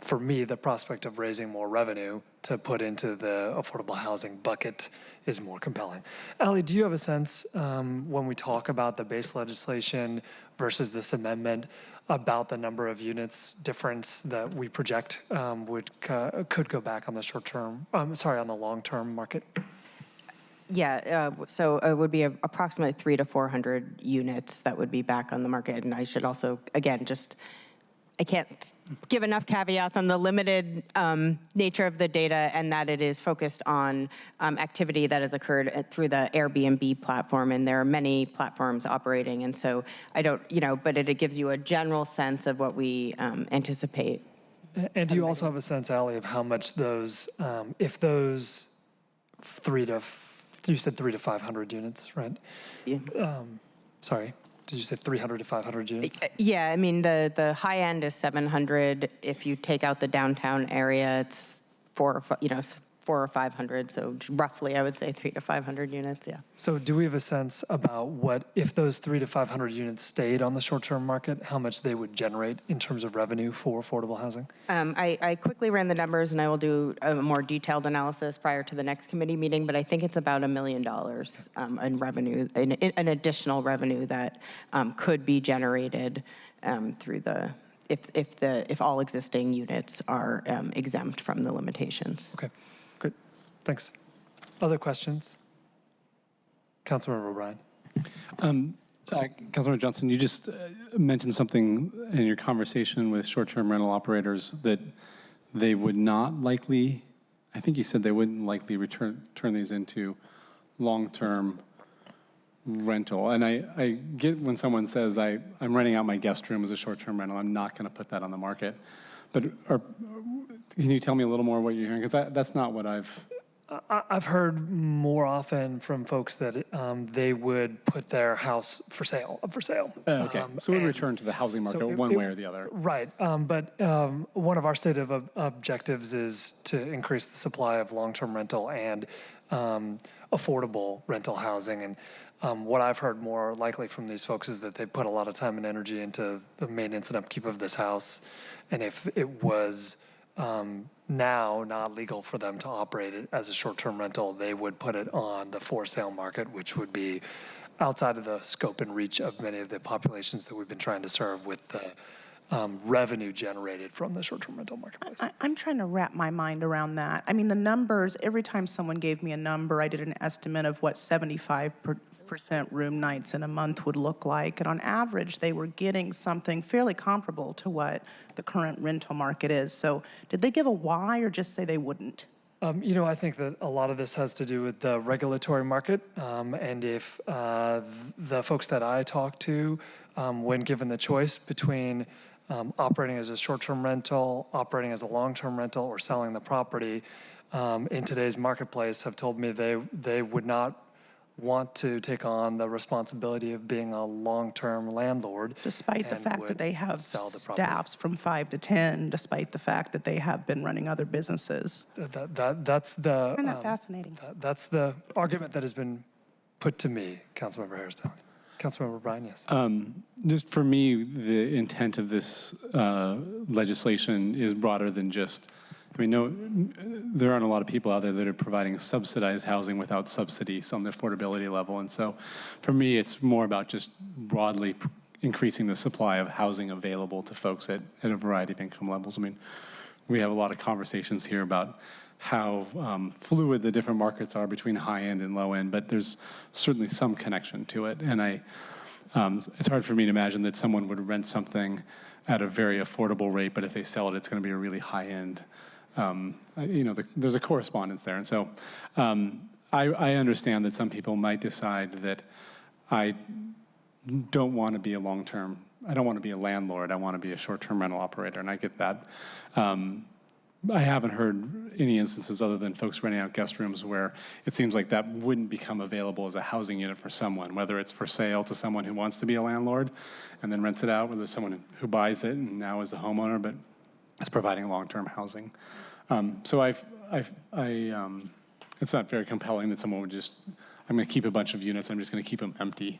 for me, the prospect of raising more revenue to put into the affordable housing bucket is more compelling. Allie, do you have a sense when we talk about the base legislation versus this amendment about the number of units difference that we project could go back on the on the long-term market? Yeah, so it would be approximately 300 to 400 units that would be back on the market. And I should also, again, I can't give enough caveats on the limited nature of the data and that it is focused on activity that has occurred through the Airbnb platform, and there are many platforms operating. And so I don't, but it gives you a general sense of what we anticipate. And do you also have a sense, Allie, of how much those, if those you said 300 to 500 units, right? Yeah. Sorry. Did you say 300 to 500 units? Yeah, I mean, the high end is 700. If you take out the downtown area, it's 400 or 500. So roughly, I would say 300 to 500 units, yeah. So do we have a sense about what, if those 300 to 500 units stayed on the short-term market, how much they would generate in terms of revenue for affordable housing? I quickly ran the numbers, and I will do a more detailed analysis prior to the next committee meeting, but I think it's about $1 million in revenue, an additional revenue that could be generated through if all existing units are exempt from the limitations. Okay, great, thanks. Other questions? Councilmember O'Brien. Councilmember Johnson, you just mentioned something in your conversation with short-term rental operators that they would not likely, I think you said they wouldn't likely turn these into long-term rental. And I get when someone says, I'm renting out my guest room as a short-term rental, I'm not going to put that on the market. But can you tell me a little more what you're hearing? Because that's not what I've heard more often from folks that they would put their house up for sale. Okay, so we return to the housing market one way or the other. Right, but one of our stated objectives is to increase the supply of long-term rental and affordable rental housing. And what I've heard more likely from these folks is that they put a lot of time and energy into the maintenance and upkeep of this house. And if it was now not legal for them to operate it as a short-term rental, they would put it on the for-sale market, which would be outside of the scope and reach of many of the populations that we've been trying to serve with the revenue generated from the short-term rental marketplace. I'm trying to wrap my mind around that. I mean, the numbers, every time someone gave me a number, I did an estimate of what 75% room nights in a month would look like. And on average, they were getting something fairly comparable to what the current rental market is. So did they give a why or just say they wouldn't? I think that a lot of this has to do with the regulatory market. And if the folks that I talk to, when given the choice between operating as a short-term rental, operating as a long-term rental, or selling the property in today's marketplace, have told me they would not want to take on the responsibility of being a long-term landlord. Despite the fact that they have staffs from 5 to 10, despite the fact that they have been running other businesses. That's the Isn't that fascinating? That's the argument that has been put to me, Councilmember Harris-Dowling. Councilmember O'Brien, yes. Just for me, the intent of this legislation is broader than just, there aren't a lot of people out there that are providing subsidized housing without subsidies on the affordability level. And so for me, it's more about just broadly increasing the supply of housing available to folks at a variety of income levels. we have a lot of conversations here about how fluid the different markets are between high end and low end, but there's certainly some connection to it. And it's hard for me to imagine that someone would rent something at a very affordable rate, but if they sell it, it's going to be a really high end. There's a correspondence there. And so I understand that some people might decide that I don't want to be a long-term, I don't want to be a landlord, I want to be a short-term rental operator, and I get that. I haven't heard any instances other than folks renting out guest rooms where it seems like that wouldn't become available as a housing unit for someone, whether it's for sale to someone who wants to be a landlord and then rents it out, whether there's someone who buys it and now is a homeowner, but is providing long-term housing. So it's not very compelling that someone would just, I'm going to keep a bunch of units, I'm just going to keep them empty.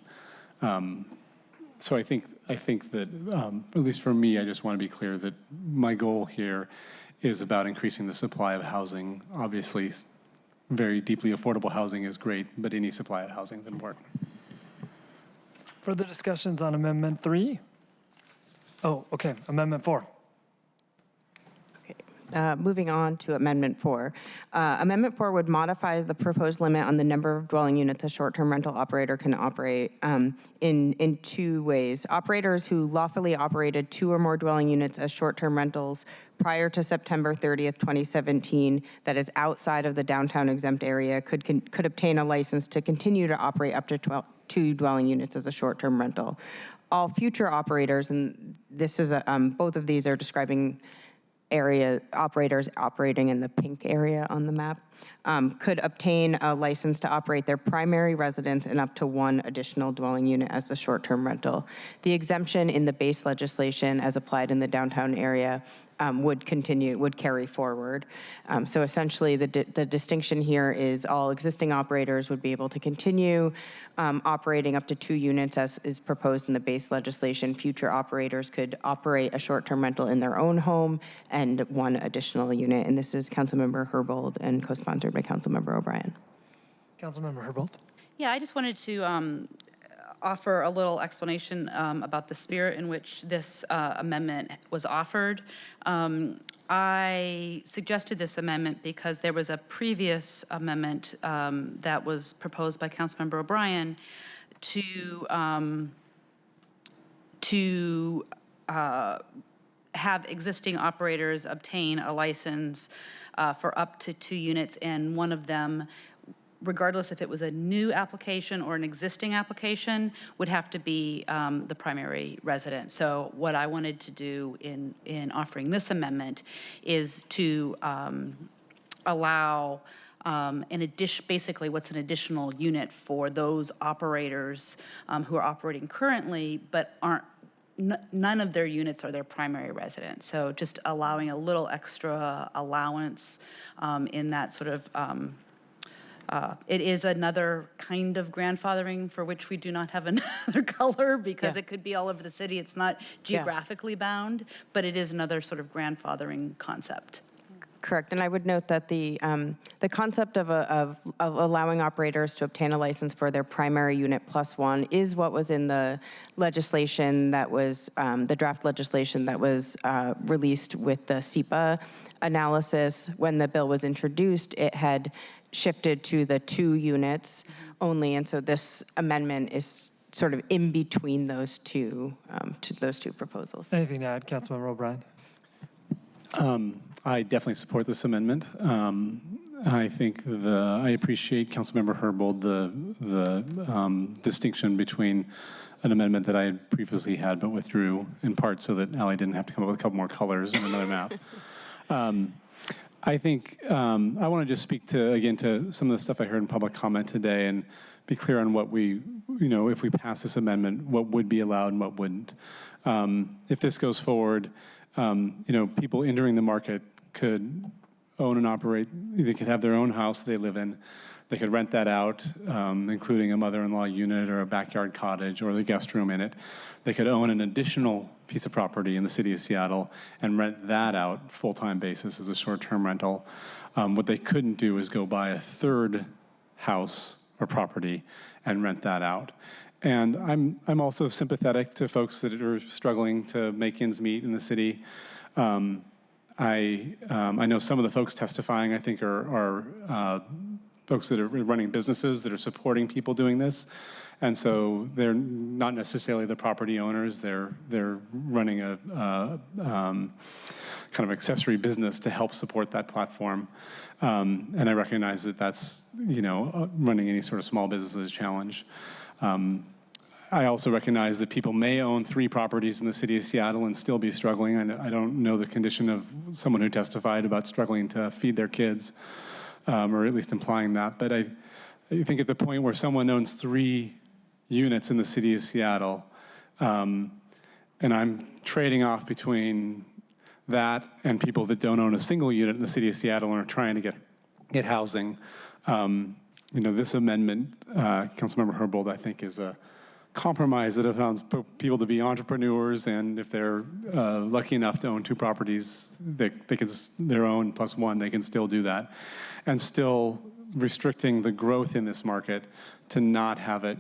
So I think that, at least for me, I just want to be clear that my goal here is about increasing the supply of housing. Obviously, very deeply affordable housing is great, but any supply of housing is important. Further discussions on Amendment 3? Oh, okay, Amendment 4. Moving on to Amendment 4. Amendment 4 would modify the proposed limit on the number of dwelling units a short-term rental operator can operate in two ways. Operators who lawfully operated 2 or more dwelling units as short-term rentals prior to September 30th, 2017, that is outside of the downtown exempt area could obtain a license to continue to operate up to 2 dwelling units as a short-term rental. All future operators, and this is both of these are describing operators operating in the pink area on the map, could obtain a license to operate their primary residence and up to 1 additional dwelling unit as the short-term rental. The exemption in the base legislation as applied in the downtown area would carry forward. So essentially the distinction here is all existing operators would be able to continue operating up to 2 units as is proposed in the base legislation. Future operators could operate a short-term rental in their own home and 1 additional unit. And this is Councilmember Herbold and co-sponsored by Councilmember O'Brien. Councilmember Herbold. Yeah, I just wanted to offer a little explanation about the spirit in which this amendment was offered. I suggested this amendment because there was a previous amendment that was proposed by Councilmember O'Brien to have existing operators obtain a license for up to 2 units, and one of them, regardless if it was a new application or an existing application, would have to be the primary resident. So what I wanted to do in offering this amendment is to allow basically what's an additional unit for those operators who are operating currently but none of their units are their primary residence. So just allowing a little extra allowance in that sort of it is another kind of grandfathering for which we do not have another color because it could be all over the city. It's not geographically bound, but it is another sort of grandfathering concept. Correct, and I would note that the concept of allowing operators to obtain a license for their primary unit plus 1 is what was in the legislation that was, the draft legislation that was released with the SEPA analysis. When the bill was introduced, it had shifted to the 2 units only, and so this amendment is sort of in between those two proposals. Anything to add, Councilmember O'Brien? I definitely support this amendment. I think I appreciate Councilmember Herbold the distinction between an amendment that I had previously had but withdrew in part so that Ally didn't have to come up with a couple more colors in another map. I think I want to just speak again to some of the stuff I heard in public comment today and be clear on what if we pass this amendment, what would be allowed and what wouldn't. If this goes forward, people entering the market could own and operate, they could have their own house they live in. They could rent that out, including a mother-in-law unit or a backyard cottage or the guest room in it. They could own an additional piece of property in the city of Seattle and rent that out full-time basis as a short-term rental. What they couldn't do is go buy a 3rd house or property and rent that out. And I'm also sympathetic to folks that are struggling to make ends meet in the city. I know some of the folks testifying, I think, are folks that are running businesses that are supporting people doing this. And so they're not necessarily the property owners. They're running a kind of accessory business to help support that platform. And I recognize that that's, running any sort of small business is a challenge. I also recognize that people may own 3 properties in the city of Seattle and still be struggling. I don't know the condition of someone who testified about struggling to feed their kids, or at least implying that. But I think at the point where someone owns 3 units in the city of Seattle, and I'm trading off between that and people that don't own a single unit in the city of Seattle and are trying to get housing. This amendment, Councilmember Herbold, I think, is a compromise that allows people to be entrepreneurs, and if they're lucky enough to own 2 properties, they can, their own plus 1, they can still do that, and still restricting the growth in this market to not have it.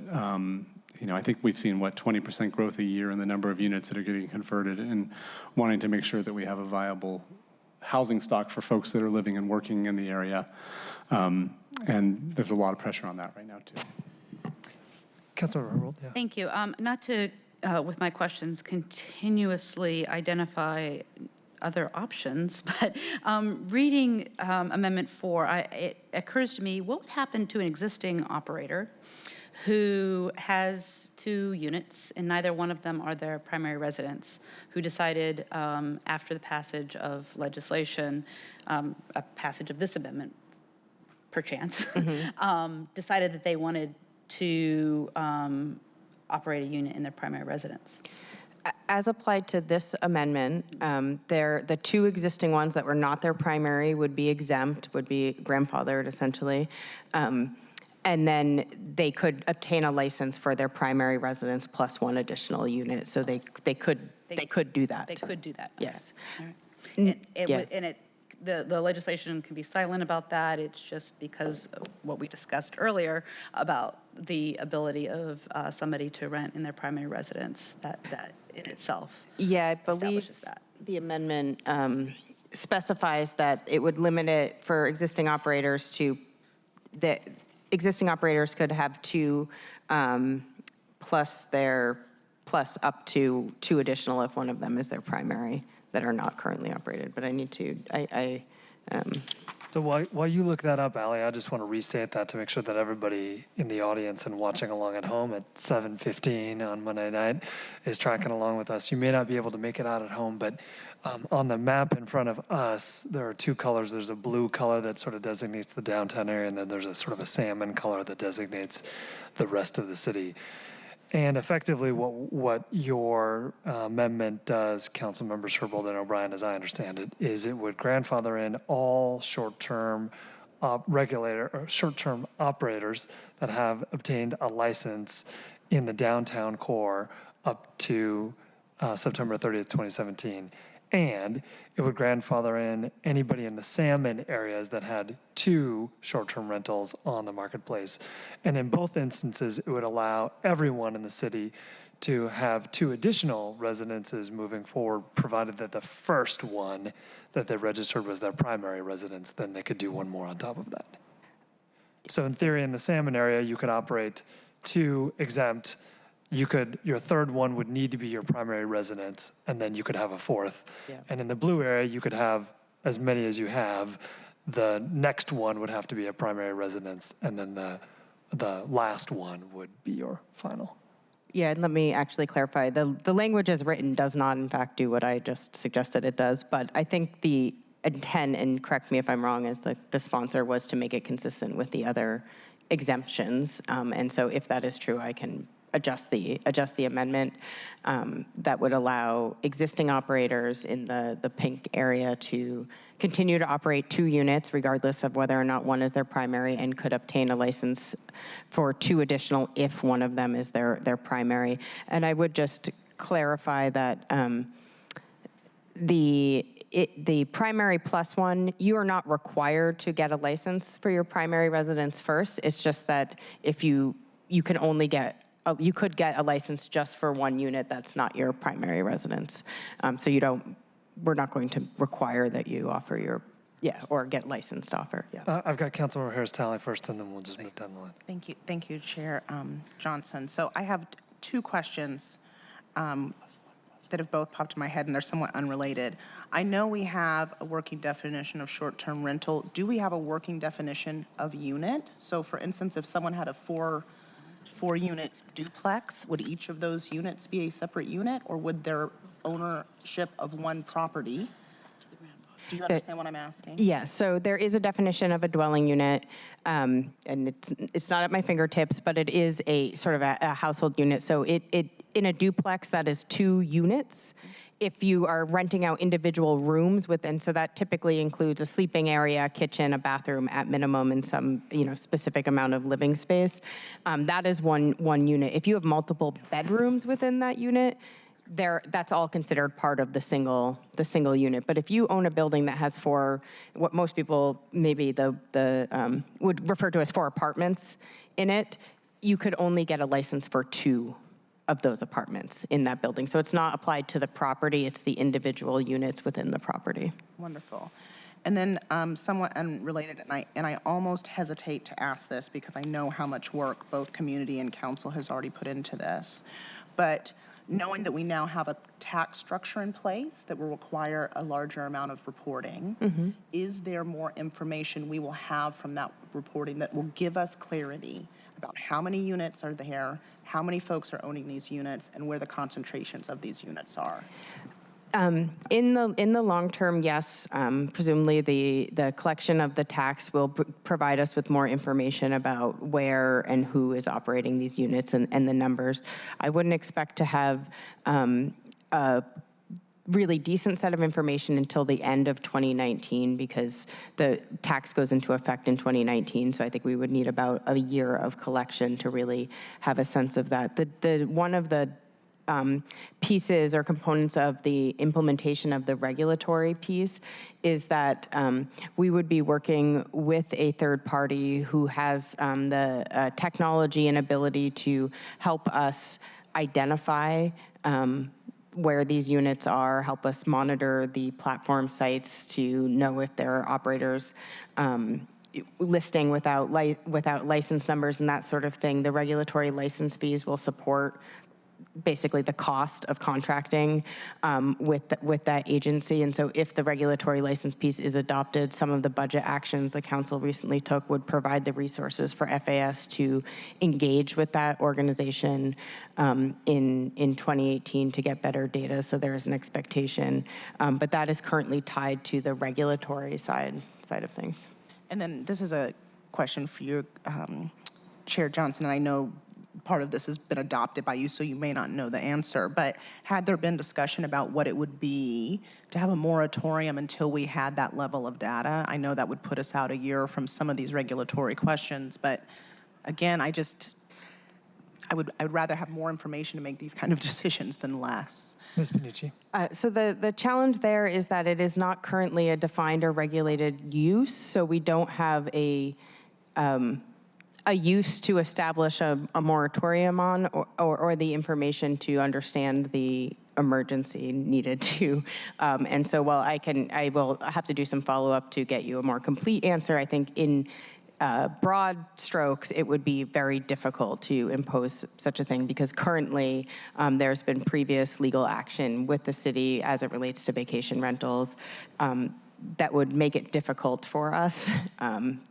I think we've seen 20% growth a year in the number of units that are getting converted, and wanting to make sure that we have a viable housing stock for folks that are living and working in the area. And there's a lot of pressure on that right now too. Councilmember Herbold, yeah. Thank you. Not to, with my questions, continuously identify other options, but reading Amendment 4, it occurs to me, what would happen to an existing operator who has 2 units and neither one of them are their primary residence, who decided after the passage of legislation, a passage of this amendment, perchance, decided that they wanted to operate a unit in their primary residence? As applied to this amendment, the 2 existing ones that were not their primary would be exempt, would be grandfathered essentially. And then they could obtain a license for their primary residence plus 1 additional unit. So they could do that. They could do that. Yes. Okay. All right. The legislation can be silent about that. It's just because of what we discussed earlier about the ability of somebody to rent in their primary residence, that in itself establishes that. The amendment specifies that it would limit it for existing operators to, that existing operators could have 2 plus up to 2 additional if one of them is their primary, that are not currently operated. But I need to, So while you look that up, Allie, I just want to restate that to make sure that everybody in the audience and watching along at home at 7:15 on Monday night is tracking along with us. You may not be able to make it out at home, but on the map in front of us, there are 2 colors. There's a blue color that sort of designates the downtown area, and then there's a sort of a salmon color that designates the rest of the city. And effectively, what your amendment does, Council Members Herbold and O'Brien, as I understand it, is it would grandfather in all short-term short-term operators that have obtained a license in the downtown core up to September 30th, 2017. And it would grandfather in anybody in the salmon areas that had 2 short-term rentals on the marketplace. And in both instances, it would allow everyone in the city to have 2 additional residences moving forward, provided that the first one that they registered was their primary residence. Then they could do 1 more on top of that. So in theory, in the salmon area, you could operate 2 exempt. Your third one would need to be your primary residence, and then you could have a 4th. Yeah. And in the blue area, you could have as many as you have. The next one would have to be a primary residence, and then the last one would be your final. Yeah, and let me actually clarify. The language as written does not, in fact, do what I just suggested it does, but I think the intent, and correct me if I'm wrong, is that the sponsor was to make it consistent with the other exemptions. And so if that is true, I can adjust the amendment that would allow existing operators in the pink area to continue to operate 2 units regardless of whether or not one is their primary, and could obtain a license for 2 additional if one of them is their primary. And I would just clarify that the primary plus 1, you are not required to get a license for your primary residence first. It's just that if you can only get you could get a license just for 1 unit that's not your primary residence. So you don't we're not going to require that you offer your, or get licensed to offer, I've got Councilmember Harris-Talley first, and then we'll just move down the line. Thank you, Chair Johnson. So I have two questions that have both popped in my head, and they're somewhat unrelated. I know we have a working definition of short-term rental. Do we have a working definition of unit? So for instance, if someone had a four-unit duplex, would each of those units be a separate unit, or would their ownership of one property? Do you understand what I'm asking? Yes, so there is a definition of a dwelling unit, and it's not at my fingertips, but it is a sort of a household unit. So it in a duplex, that is 2 units. If you are renting out individual rooms within, so that typically includes a sleeping area, a kitchen, a bathroom at minimum, and some specific amount of living space. That is one unit. If you have multiple bedrooms within that unit, that's all considered part of the single unit. But if you own a building that has 4, what most people maybe would refer to as 4 apartments in it, you could only get a license for 2 of those apartments in that building. So it's not applied to the property, it's the individual units within the property. Wonderful. And then somewhat unrelated, and I almost hesitate to ask this because I know how much work both community and council has already put into this, but knowing that we now have a tax structure in place that will require a larger amount of reporting, is there more information we will have from that reporting that will give us clarity about how many units are there, how many folks are owning these units, and where the concentrations of these units are? In the long term, yes. Presumably, the collection of the tax will provide us with more information about where and who is operating these units and the numbers. I wouldn't expect to have a really decent set of information until the end of 2019 because the tax goes into effect in 2019. So I think we would need about a year of collection to really have a sense of that. One of the pieces or components of the implementation of the regulatory piece is that we would be working with a third party who has the technology and ability to help us identify where these units are, help us monitor the platform sites to know if there are operators listing without license numbers and that sort of thing. The regulatory license fees will support basically the cost of contracting with that agency. And so if the regulatory license piece is adopted, some of the budget actions the council recently took would provide the resources for FAS to engage with that organization in 2018 to get better data. So there is an expectation, but that is currently tied to the regulatory side of things. And then this is a question for you, Chair Johnson, and I know part of this has been adopted by you, so you may not know the answer, but had there been discussion about what it would be to have a moratorium until we had that level of data? I know that would put us out a year from some of these regulatory questions, but again, I would rather have more information to make these kind of decisions than less. Ms. Panucci. So the challenge there is that it is not currently a defined or regulated use, so we don't have a use to establish a moratorium on or the information to understand the emergency needed to. And so while I will have to do some follow-up to get you a more complete answer, I think in broad strokes, it would be very difficult to impose such a thing because currently there's been previous legal action with the city as it relates to vacation rentals that would make it difficult for us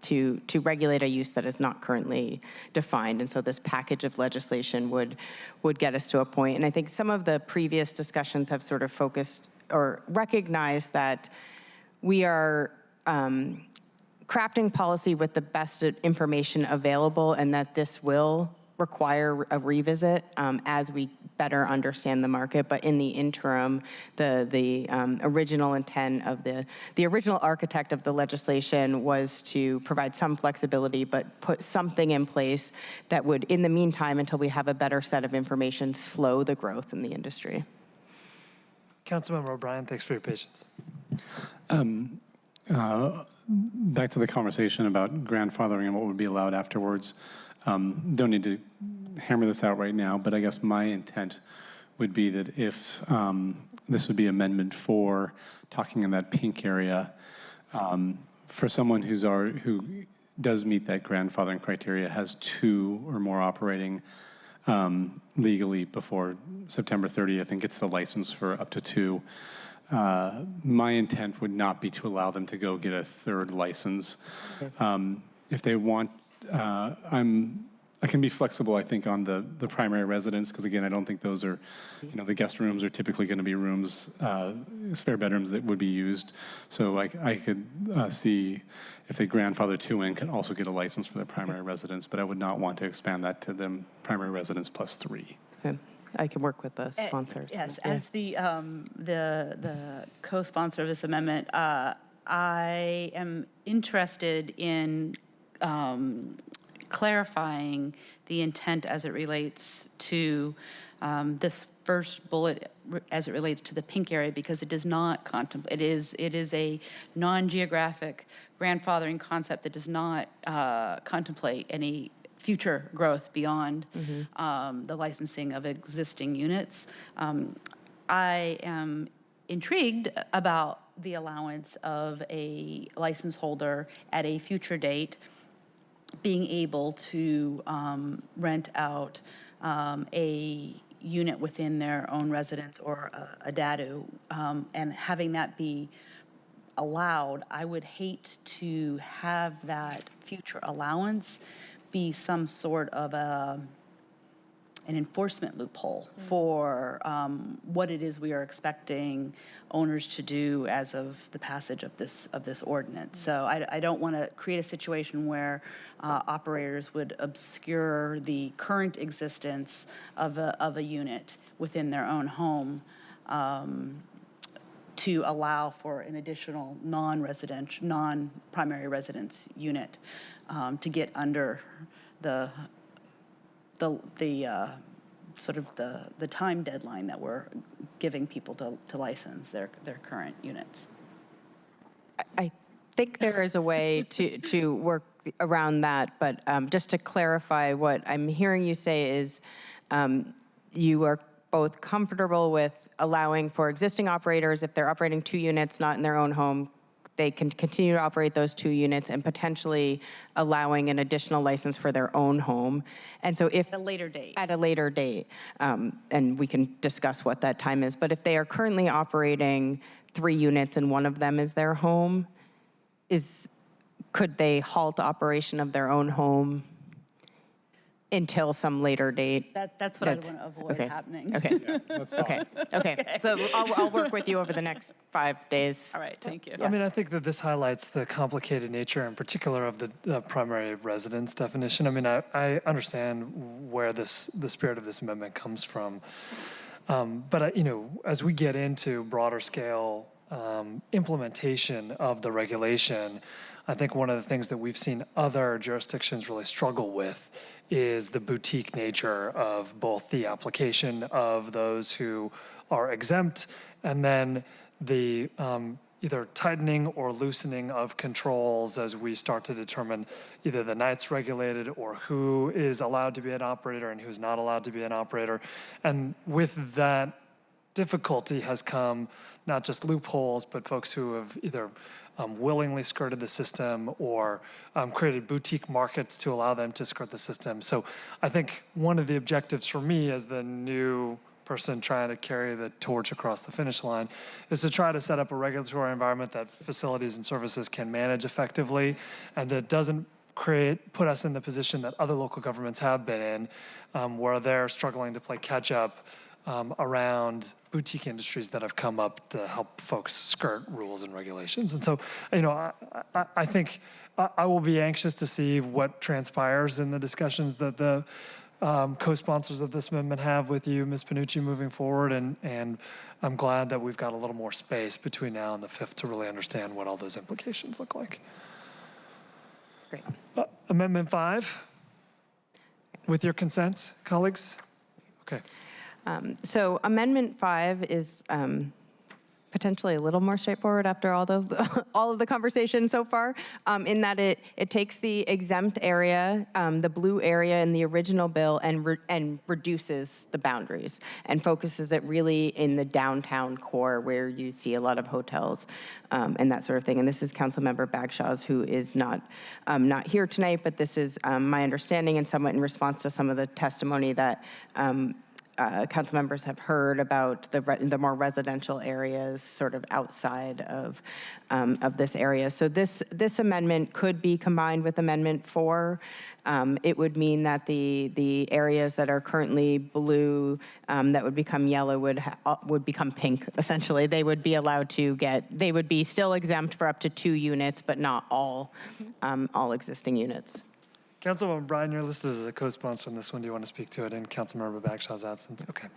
to regulate a use that is not currently defined. And so this package of legislation would get us to a point. And I think some of the previous discussions have sort of focused or recognized that we are crafting policy with the best information available and that this will require a revisit as we better understand the market. But in the interim, the original intent of the original architect of the legislation was to provide some flexibility, but put something in place that would, in the meantime, until we have a better set of information, slow the growth in the industry. Councilmember O'Brien, thanks for your patience. Back to the conversation about grandfathering and what would be allowed afterwards. Don't need to hammer this out right now, but I guess my intent would be that if this would be Amendment 4, talking in that pink area, for someone who does meet that grandfathering criteria, has 2 or more operating legally before September 30th, I think it's the license for up to 2. My intent would not be to allow them to go get a 3rd license. If they want, I can be flexible, I think, on the primary residence, because again, I don't think those are, the guest rooms are typically going to be rooms, spare bedrooms that would be used. So I could see if they grandfather 2 in, can also get a license for their primary residence, but I would not want to expand that to them primary residence plus 3. Okay. I can work with the sponsors. Yes, as the co-sponsor of this amendment, I am interested in clarifying the intent as it relates to this first bullet as it relates to the pink area, because it does not contemplate, it is a non-geographic grandfathering concept that does not contemplate any future growth beyond the licensing of existing units. I am intrigued about the allowance of a license holder at a future date being able to rent out a unit within their own residence or a DADU, and having that be allowed. I would hate to have that future allowance be some sort of an enforcement loophole for what it is we are expecting owners to do as of the passage of this ordinance. So I don't want to create a situation where operators would obscure the current existence of a unit within their own home to allow for an additional non-residential, non-primary residence unit to get under the sort of the time deadline that we're giving people to license their current units. I think there is a way to work around that, but just to clarify, what I'm hearing you say is you are both comfortable with allowing for existing operators, if they're operating 2 units not in their own home, they can continue to operate those 2 units and potentially allowing an additional license for their own home. And so if— At a later date. At a later date, and we can discuss what that time is, but if they are currently operating 3 units and one of them is their home, could they halt operation of their own home until some later date? That's what I want to avoid happening. Okay. Okay. So I'll work with you over the next 5 days. All right, thank you. I mean, I think that this highlights the complicated nature in particular of the primary residence definition. I mean, I understand where the spirit of this amendment comes from. But, as we get into broader scale implementation of the regulation, I think one of the things that we've seen other jurisdictions really struggle with is the boutique nature of both the application of those who are exempt and then the either tightening or loosening of controls as we start to determine either the nights regulated or who is allowed to be an operator and who's not allowed to be an operator. And with that difficulty has come not just loopholes, but folks who have either willingly skirted the system or created boutique markets to allow them to skirt the system. So I think one of the objectives for me as the new person trying to carry the torch across the finish line is to try to set up a regulatory environment that facilities and services can manage effectively and that doesn't put us in the position that other local governments have been in, where they're struggling to play catch up around boutique industries that have come up to help folks skirt rules and regulations. And so, I think I will be anxious to see what transpires in the discussions that the co-sponsors of this amendment have with you, Ms. Panucci, moving forward. And I'm glad that we've got a little more space between now and the 5th to really understand what all those implications look like. Great. Amendment 5, with your consent, colleagues? Okay. So Amendment 5 is potentially a little more straightforward after all of the conversation so far, in that it takes the exempt area, the blue area in the original bill, and reduces the boundaries and focuses it really in the downtown core where you see a lot of hotels and that sort of thing. And this is Councilmember Bagshaw's, who is not here tonight, but this is my understanding and somewhat in response to some of the testimony that council members have heard about the more residential areas sort of outside of this area. So this amendment could be combined with Amendment 4. It would mean that the areas that are currently blue that would become yellow would become pink, essentially. They would be allowed to they would be still exempt for up to 2 units, but not all existing units. Councilmember Bryan, you're listed as a co-sponsor on this one. Do you want to speak to it in Councilmember Bagshaw's absence? Okay.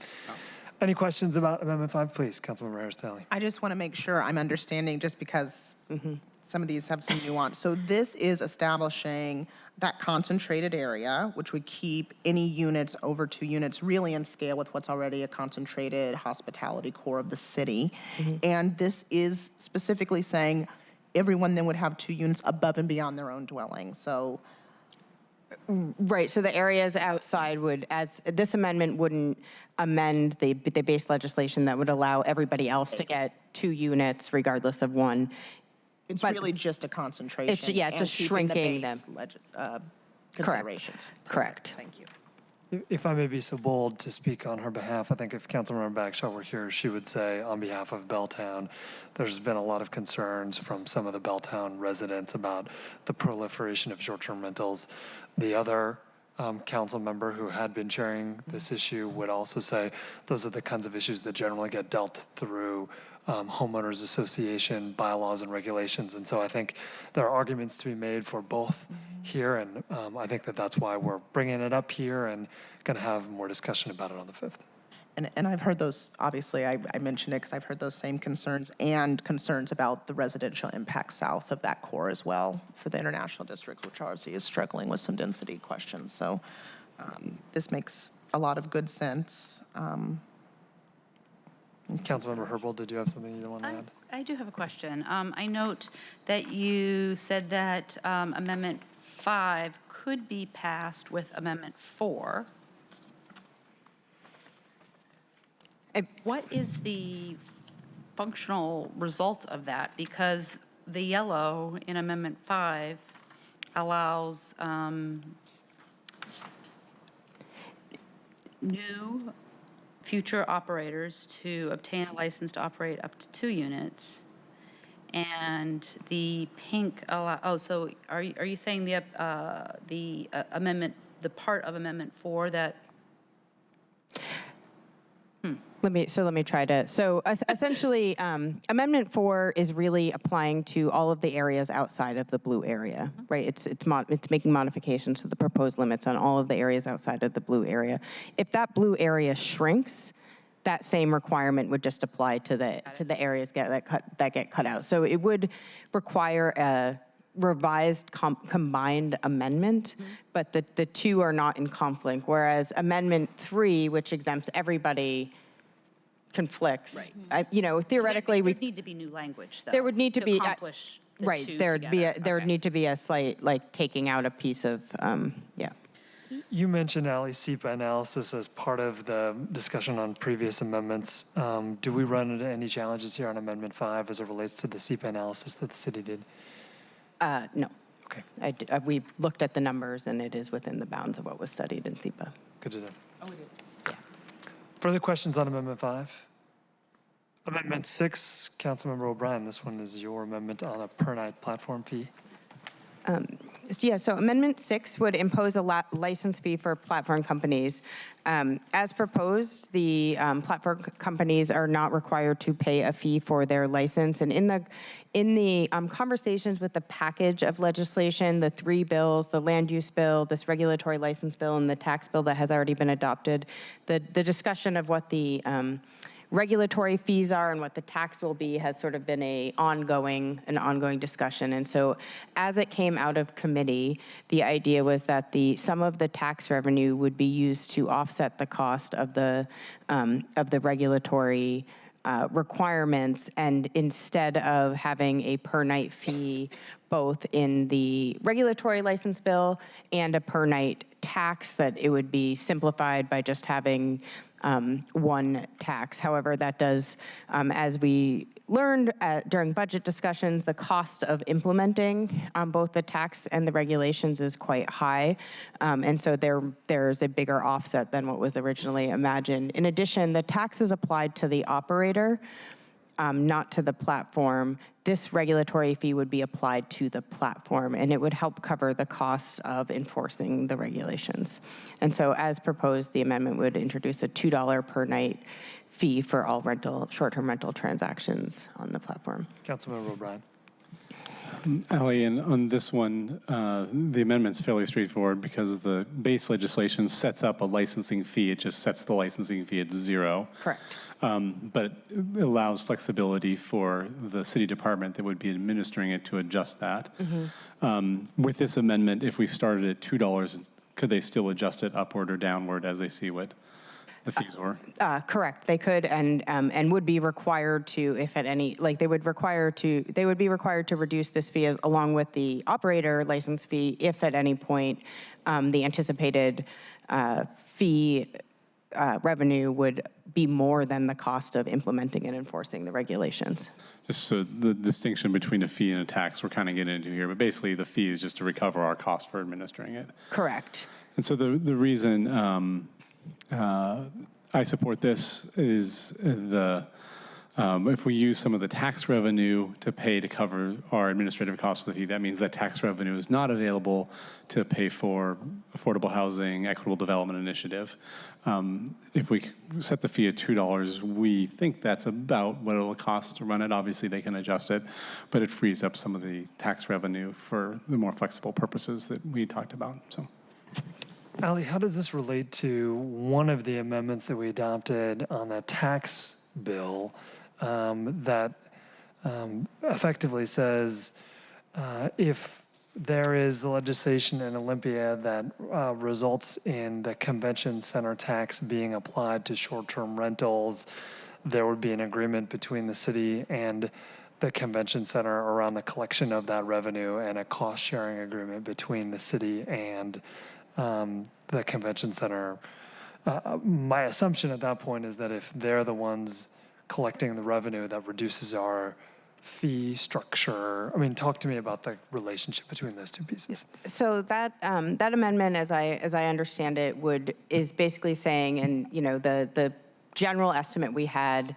Any questions about Amendment 5, please? Councilmember Harris-Talley. I just want to make sure I'm understanding, just because some of these have some nuance. So this is establishing that concentrated area, which would keep any units over 2 units really in scale with what's already a concentrated hospitality core of the city. And this is specifically saying everyone then would have 2 units above and beyond their own dwelling. So. Right, so the areas outside would, as this amendment wouldn't amend the base legislation that would allow everybody else to get 2 units regardless of 1. It's really just a concentration. It's just shrinking them. Considerations. Correct. Thank you. If I may be so bold to speak on her behalf, I think if Councilmember Bagshaw were here, she would say on behalf of Belltown, there's been a lot of concerns from some of the Belltown residents about the proliferation of short-term rentals. The other council member who had been chairing this issue would also say those are the kinds of issues that generally get dealt through homeowners association bylaws and regulations. And so I think there are arguments to be made for both here. And I think that that's why we're bringing it up here and going to have more discussion about it on the 5th. And I've heard those, obviously, I mentioned it because I've heard those same concerns and concerns about the residential impact south of that core as well for the international district, which obviously is struggling with some density questions. So this makes a lot of good sense. Councilmember Herbold, did you have something you want to add? I do have a question. I note that you said that Amendment 5 could be passed with Amendment 4. What is the functional result of that? Because the yellow in Amendment 5 allows new future operators to obtain a license to operate up to 2 units. And the pink so are you saying the amendment, the part of Amendment 4 that Let me try to. So essentially, Amendment 4 is really applying to all of the areas outside of the blue area, right? It's making modifications to the proposed limits on all of the areas outside of the blue area. If that blue area shrinks, that same requirement would just apply to the areas that get cut out. So it would require a revised combined amendment, but the 2 are not in conflict. Whereas Amendment 3, which exempts everybody, conflicts. Right. Theoretically, there would need to be new language, though. There would need to be accomplish the right. 2 There together. would need to be a slight taking out a piece of yeah. You mentioned, Ali, SEPA analysis as part of the discussion on previous amendments. Do we run into any challenges here on Amendment 5 as it relates to the SEPA analysis that the city did? No. Okay. We looked at the numbers, and it is within the bounds of what was studied in SEPA. Good to know. Oh, it is. Yeah. Further questions on Amendment 5? Amendment 6, Councilmember O'Brien, this one is your amendment on a per-night platform fee. So Amendment 6 would impose a license fee for platform companies. As proposed, the platform companies are not required to pay a fee for their license. And in the conversations with the package of legislation, the 3 bills, the land use bill, this regulatory license bill, and the tax bill that has already been adopted, the discussion of what the regulatory fees are and what the tax will be has sort of been an ongoing discussion. And so as it came out of committee, the idea was that some of the tax revenue would be used to offset the cost of the regulatory requirements, and instead of having a per night fee both in the regulatory license bill and a per night tax, that it would be simplified by just having one tax. However, that does, as we learned during budget discussions, the cost of implementing both the tax and the regulations is quite high. And so there's a bigger offset than what was originally imagined. In addition, the tax is applied to the operator, not to the platform. This regulatory fee would be applied to the platform, and it would help cover the cost of enforcing the regulations. And so as proposed, the amendment would introduce a $2 per night fee for all short-term rental transactions on the platform. Councilmember O'Brien. Ali, and on this one, the amendment's fairly straightforward because the base legislation sets up a licensing fee. It just sets the licensing fee at 0. Correct. But it allows flexibility for the city department that would be administering it to adjust that. With this amendment, if we started at $2, could they still adjust it upward or downward as they see what the fees were? Correct. They could and would be required to, if at any, like they would be required to reduce this fee along with the operator license fee if at any point the anticipated fee revenue would be more than the cost of implementing and enforcing the regulations. Just so the distinction between a fee and a tax we're kind of getting into here, but basically the fee is just to recover our cost for administering it. Correct. And so the reason I support this is if we use some of the tax revenue to pay to cover our administrative costs for the fee, that means that tax revenue is not available to pay for affordable housing, equitable development initiative. If we set the fee at $2, we think that's about what it'll cost to run it. Obviously, they can adjust it, but it frees up some of the tax revenue for the more flexible purposes that we talked about. So. Ali, how does this relate to one of the amendments that we adopted on the tax bill that effectively says if there is legislation in Olympia that results in the convention center tax being applied to short-term rentals, there would be an agreement between the city and the convention center around the collection of that revenue and a cost-sharing agreement between the city and the convention center. My assumption at that point is that if they're the ones collecting the revenue, that reduces our fee structure. I mean, talk to me about the relationship between those two pieces. So that amendment, as I understand it, is basically saying, and the general estimate we had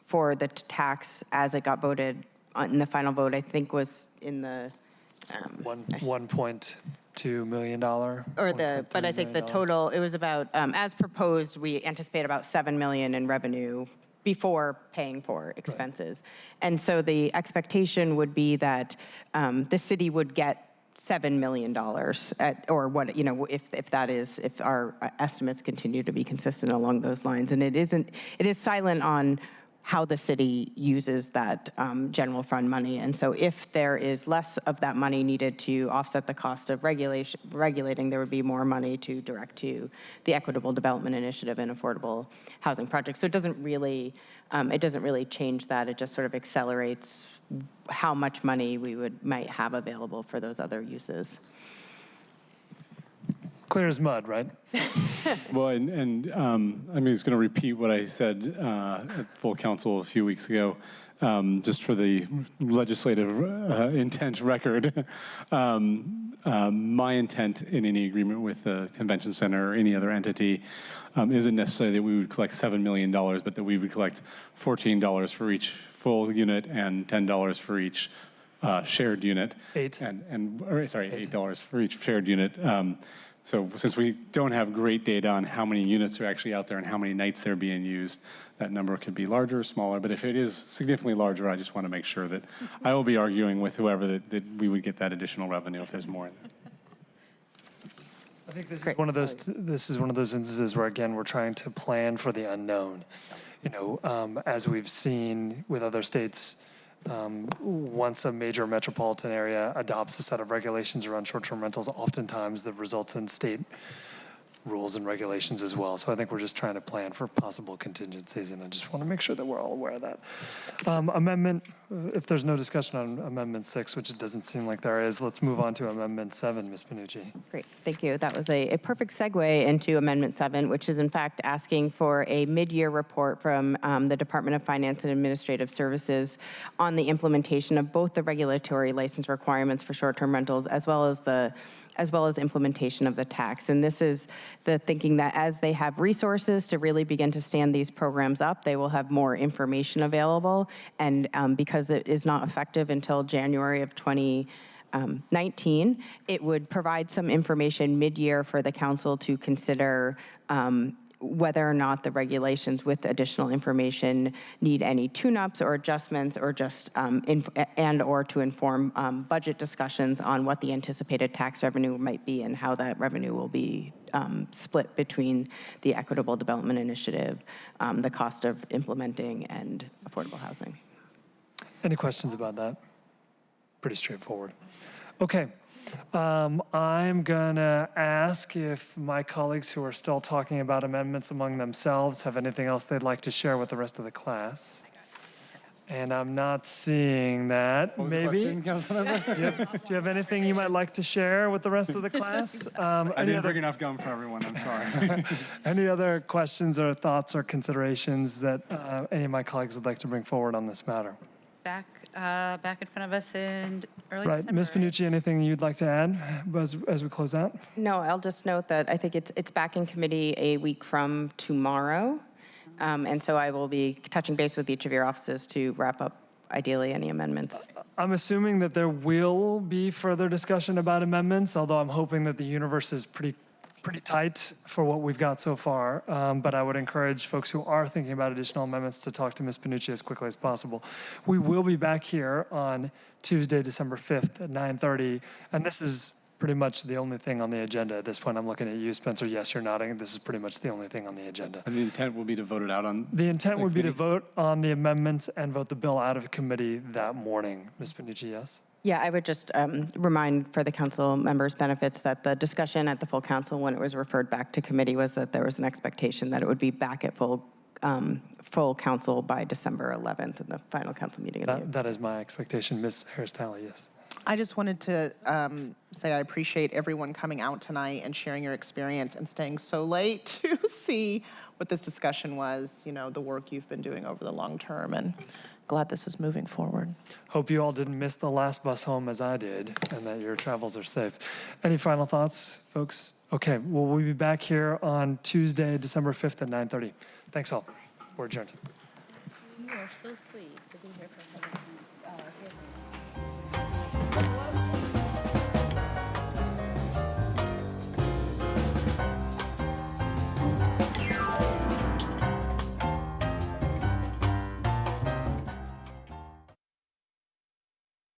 for the tax as it got voted in the final vote, I think was in the $1.2 million. But I think the total, it was about, as proposed, we anticipate about $7 million in revenue before paying for expenses. Right. And so the expectation would be that the city would get $7 million or what, if our estimates continue to be consistent along those lines. And it is silent on how the city uses that general fund money. And so if there is less of that money needed to offset the cost of regulating, there would be more money to direct to the Equitable Development Initiative and affordable housing projects. So it doesn't really change that. It just sort of accelerates how much money we might have available for those other uses. Clear as mud, right? Well, I'm just going to repeat what I said at full council a few weeks ago, just for the legislative intent record. My intent in any agreement with the convention center or any other entity isn't necessarily that we would collect $7 million, but that we would collect $14 for each full unit and $10 for each shared unit. $8 for each shared unit. So since we don't have great data on how many units are actually out there and how many nights they're being used, that number could be larger or smaller. But if it is significantly larger, I just want to make sure that I will be arguing with whoever that we would get that additional revenue if there's more in there. I think this is one of those instances where, again, we're trying to plan for the unknown. As we've seen with other states, once a major metropolitan area adopts a set of regulations around short-term rentals, oftentimes that results in state rules and regulations as well. So I think we're just trying to plan for possible contingencies, and I just want to make sure that we're all aware of that. Amendment, if there's no discussion on Amendment 6, which it doesn't seem like there is, let's move on to Amendment 7, Ms. Panucci. Great, thank you. That was a perfect segue into Amendment 7, which is in fact asking for a mid-year report from the Department of Finance and Administrative Services on the implementation of both the regulatory license requirements for short-term rentals as well as implementation of the tax. And this is the thinking that as they have resources to really begin to stand these programs up, they will have more information available. And because it is not effective until January of 2019, it would provide some information mid-year for the council to consider whether or not the regulations with additional information need any tune-ups or adjustments, or just or to inform budget discussions on what the anticipated tax revenue might be and how that revenue will be split between the Equitable Development Initiative, the cost of implementing, and affordable housing. Any questions about that? Pretty straightforward. Okay. I'm gonna ask if my colleagues who are still talking about amendments among themselves have anything else they'd like to share with the rest of the class. And I'm not seeing that. Maybe. Do you have anything you might like to share with the rest of the class? I didn't bring enough gum for everyone, I'm sorry. Any other questions or thoughts or considerations that any of my colleagues would like to bring forward on this matter? Back in front of us in early Right, December. Ms. Panucci, anything you'd like to add as we close out? No, I'll just note that I think it's back in committee a week from tomorrow. And so I will be touching base with each of your offices to wrap up, ideally, any amendments. I'm assuming that there will be further discussion about amendments, although I'm hoping that the universe is pretty tight for what we've got so far. But I would encourage folks who are thinking about additional amendments to talk to Ms. Panucci as quickly as possible. We will be back here on Tuesday, December 5th at 9:30, and this is pretty much the only thing on the agenda at this point. I'm looking at you, Spencer. Yes, you're nodding. This is pretty much the only thing on the agenda. And the intent will be to vote it out on? The intent would be to vote on the amendments and vote the bill out of committee that morning. Ms. Panucci, yes? Yeah, I would just remind for the council members' benefits that the discussion at the full council when it was referred back to committee was that there was an expectation that it would be back at full council by December 11th in the final council meeting of the year. That is my expectation. Ms. Harris-Talley, yes. I just wanted to say I appreciate everyone coming out tonight and sharing your experience and staying so late to see what this discussion was, you know, the work you've been doing over the long term, and glad this is moving forward. Hope you all didn't miss the last bus home as I did, and that your travels are safe. Any final thoughts, folks? Okay, well, we'll be back here on Tuesday, December 5th at 9:30. Thanks all. We're adjourned. You are so sweet to be here for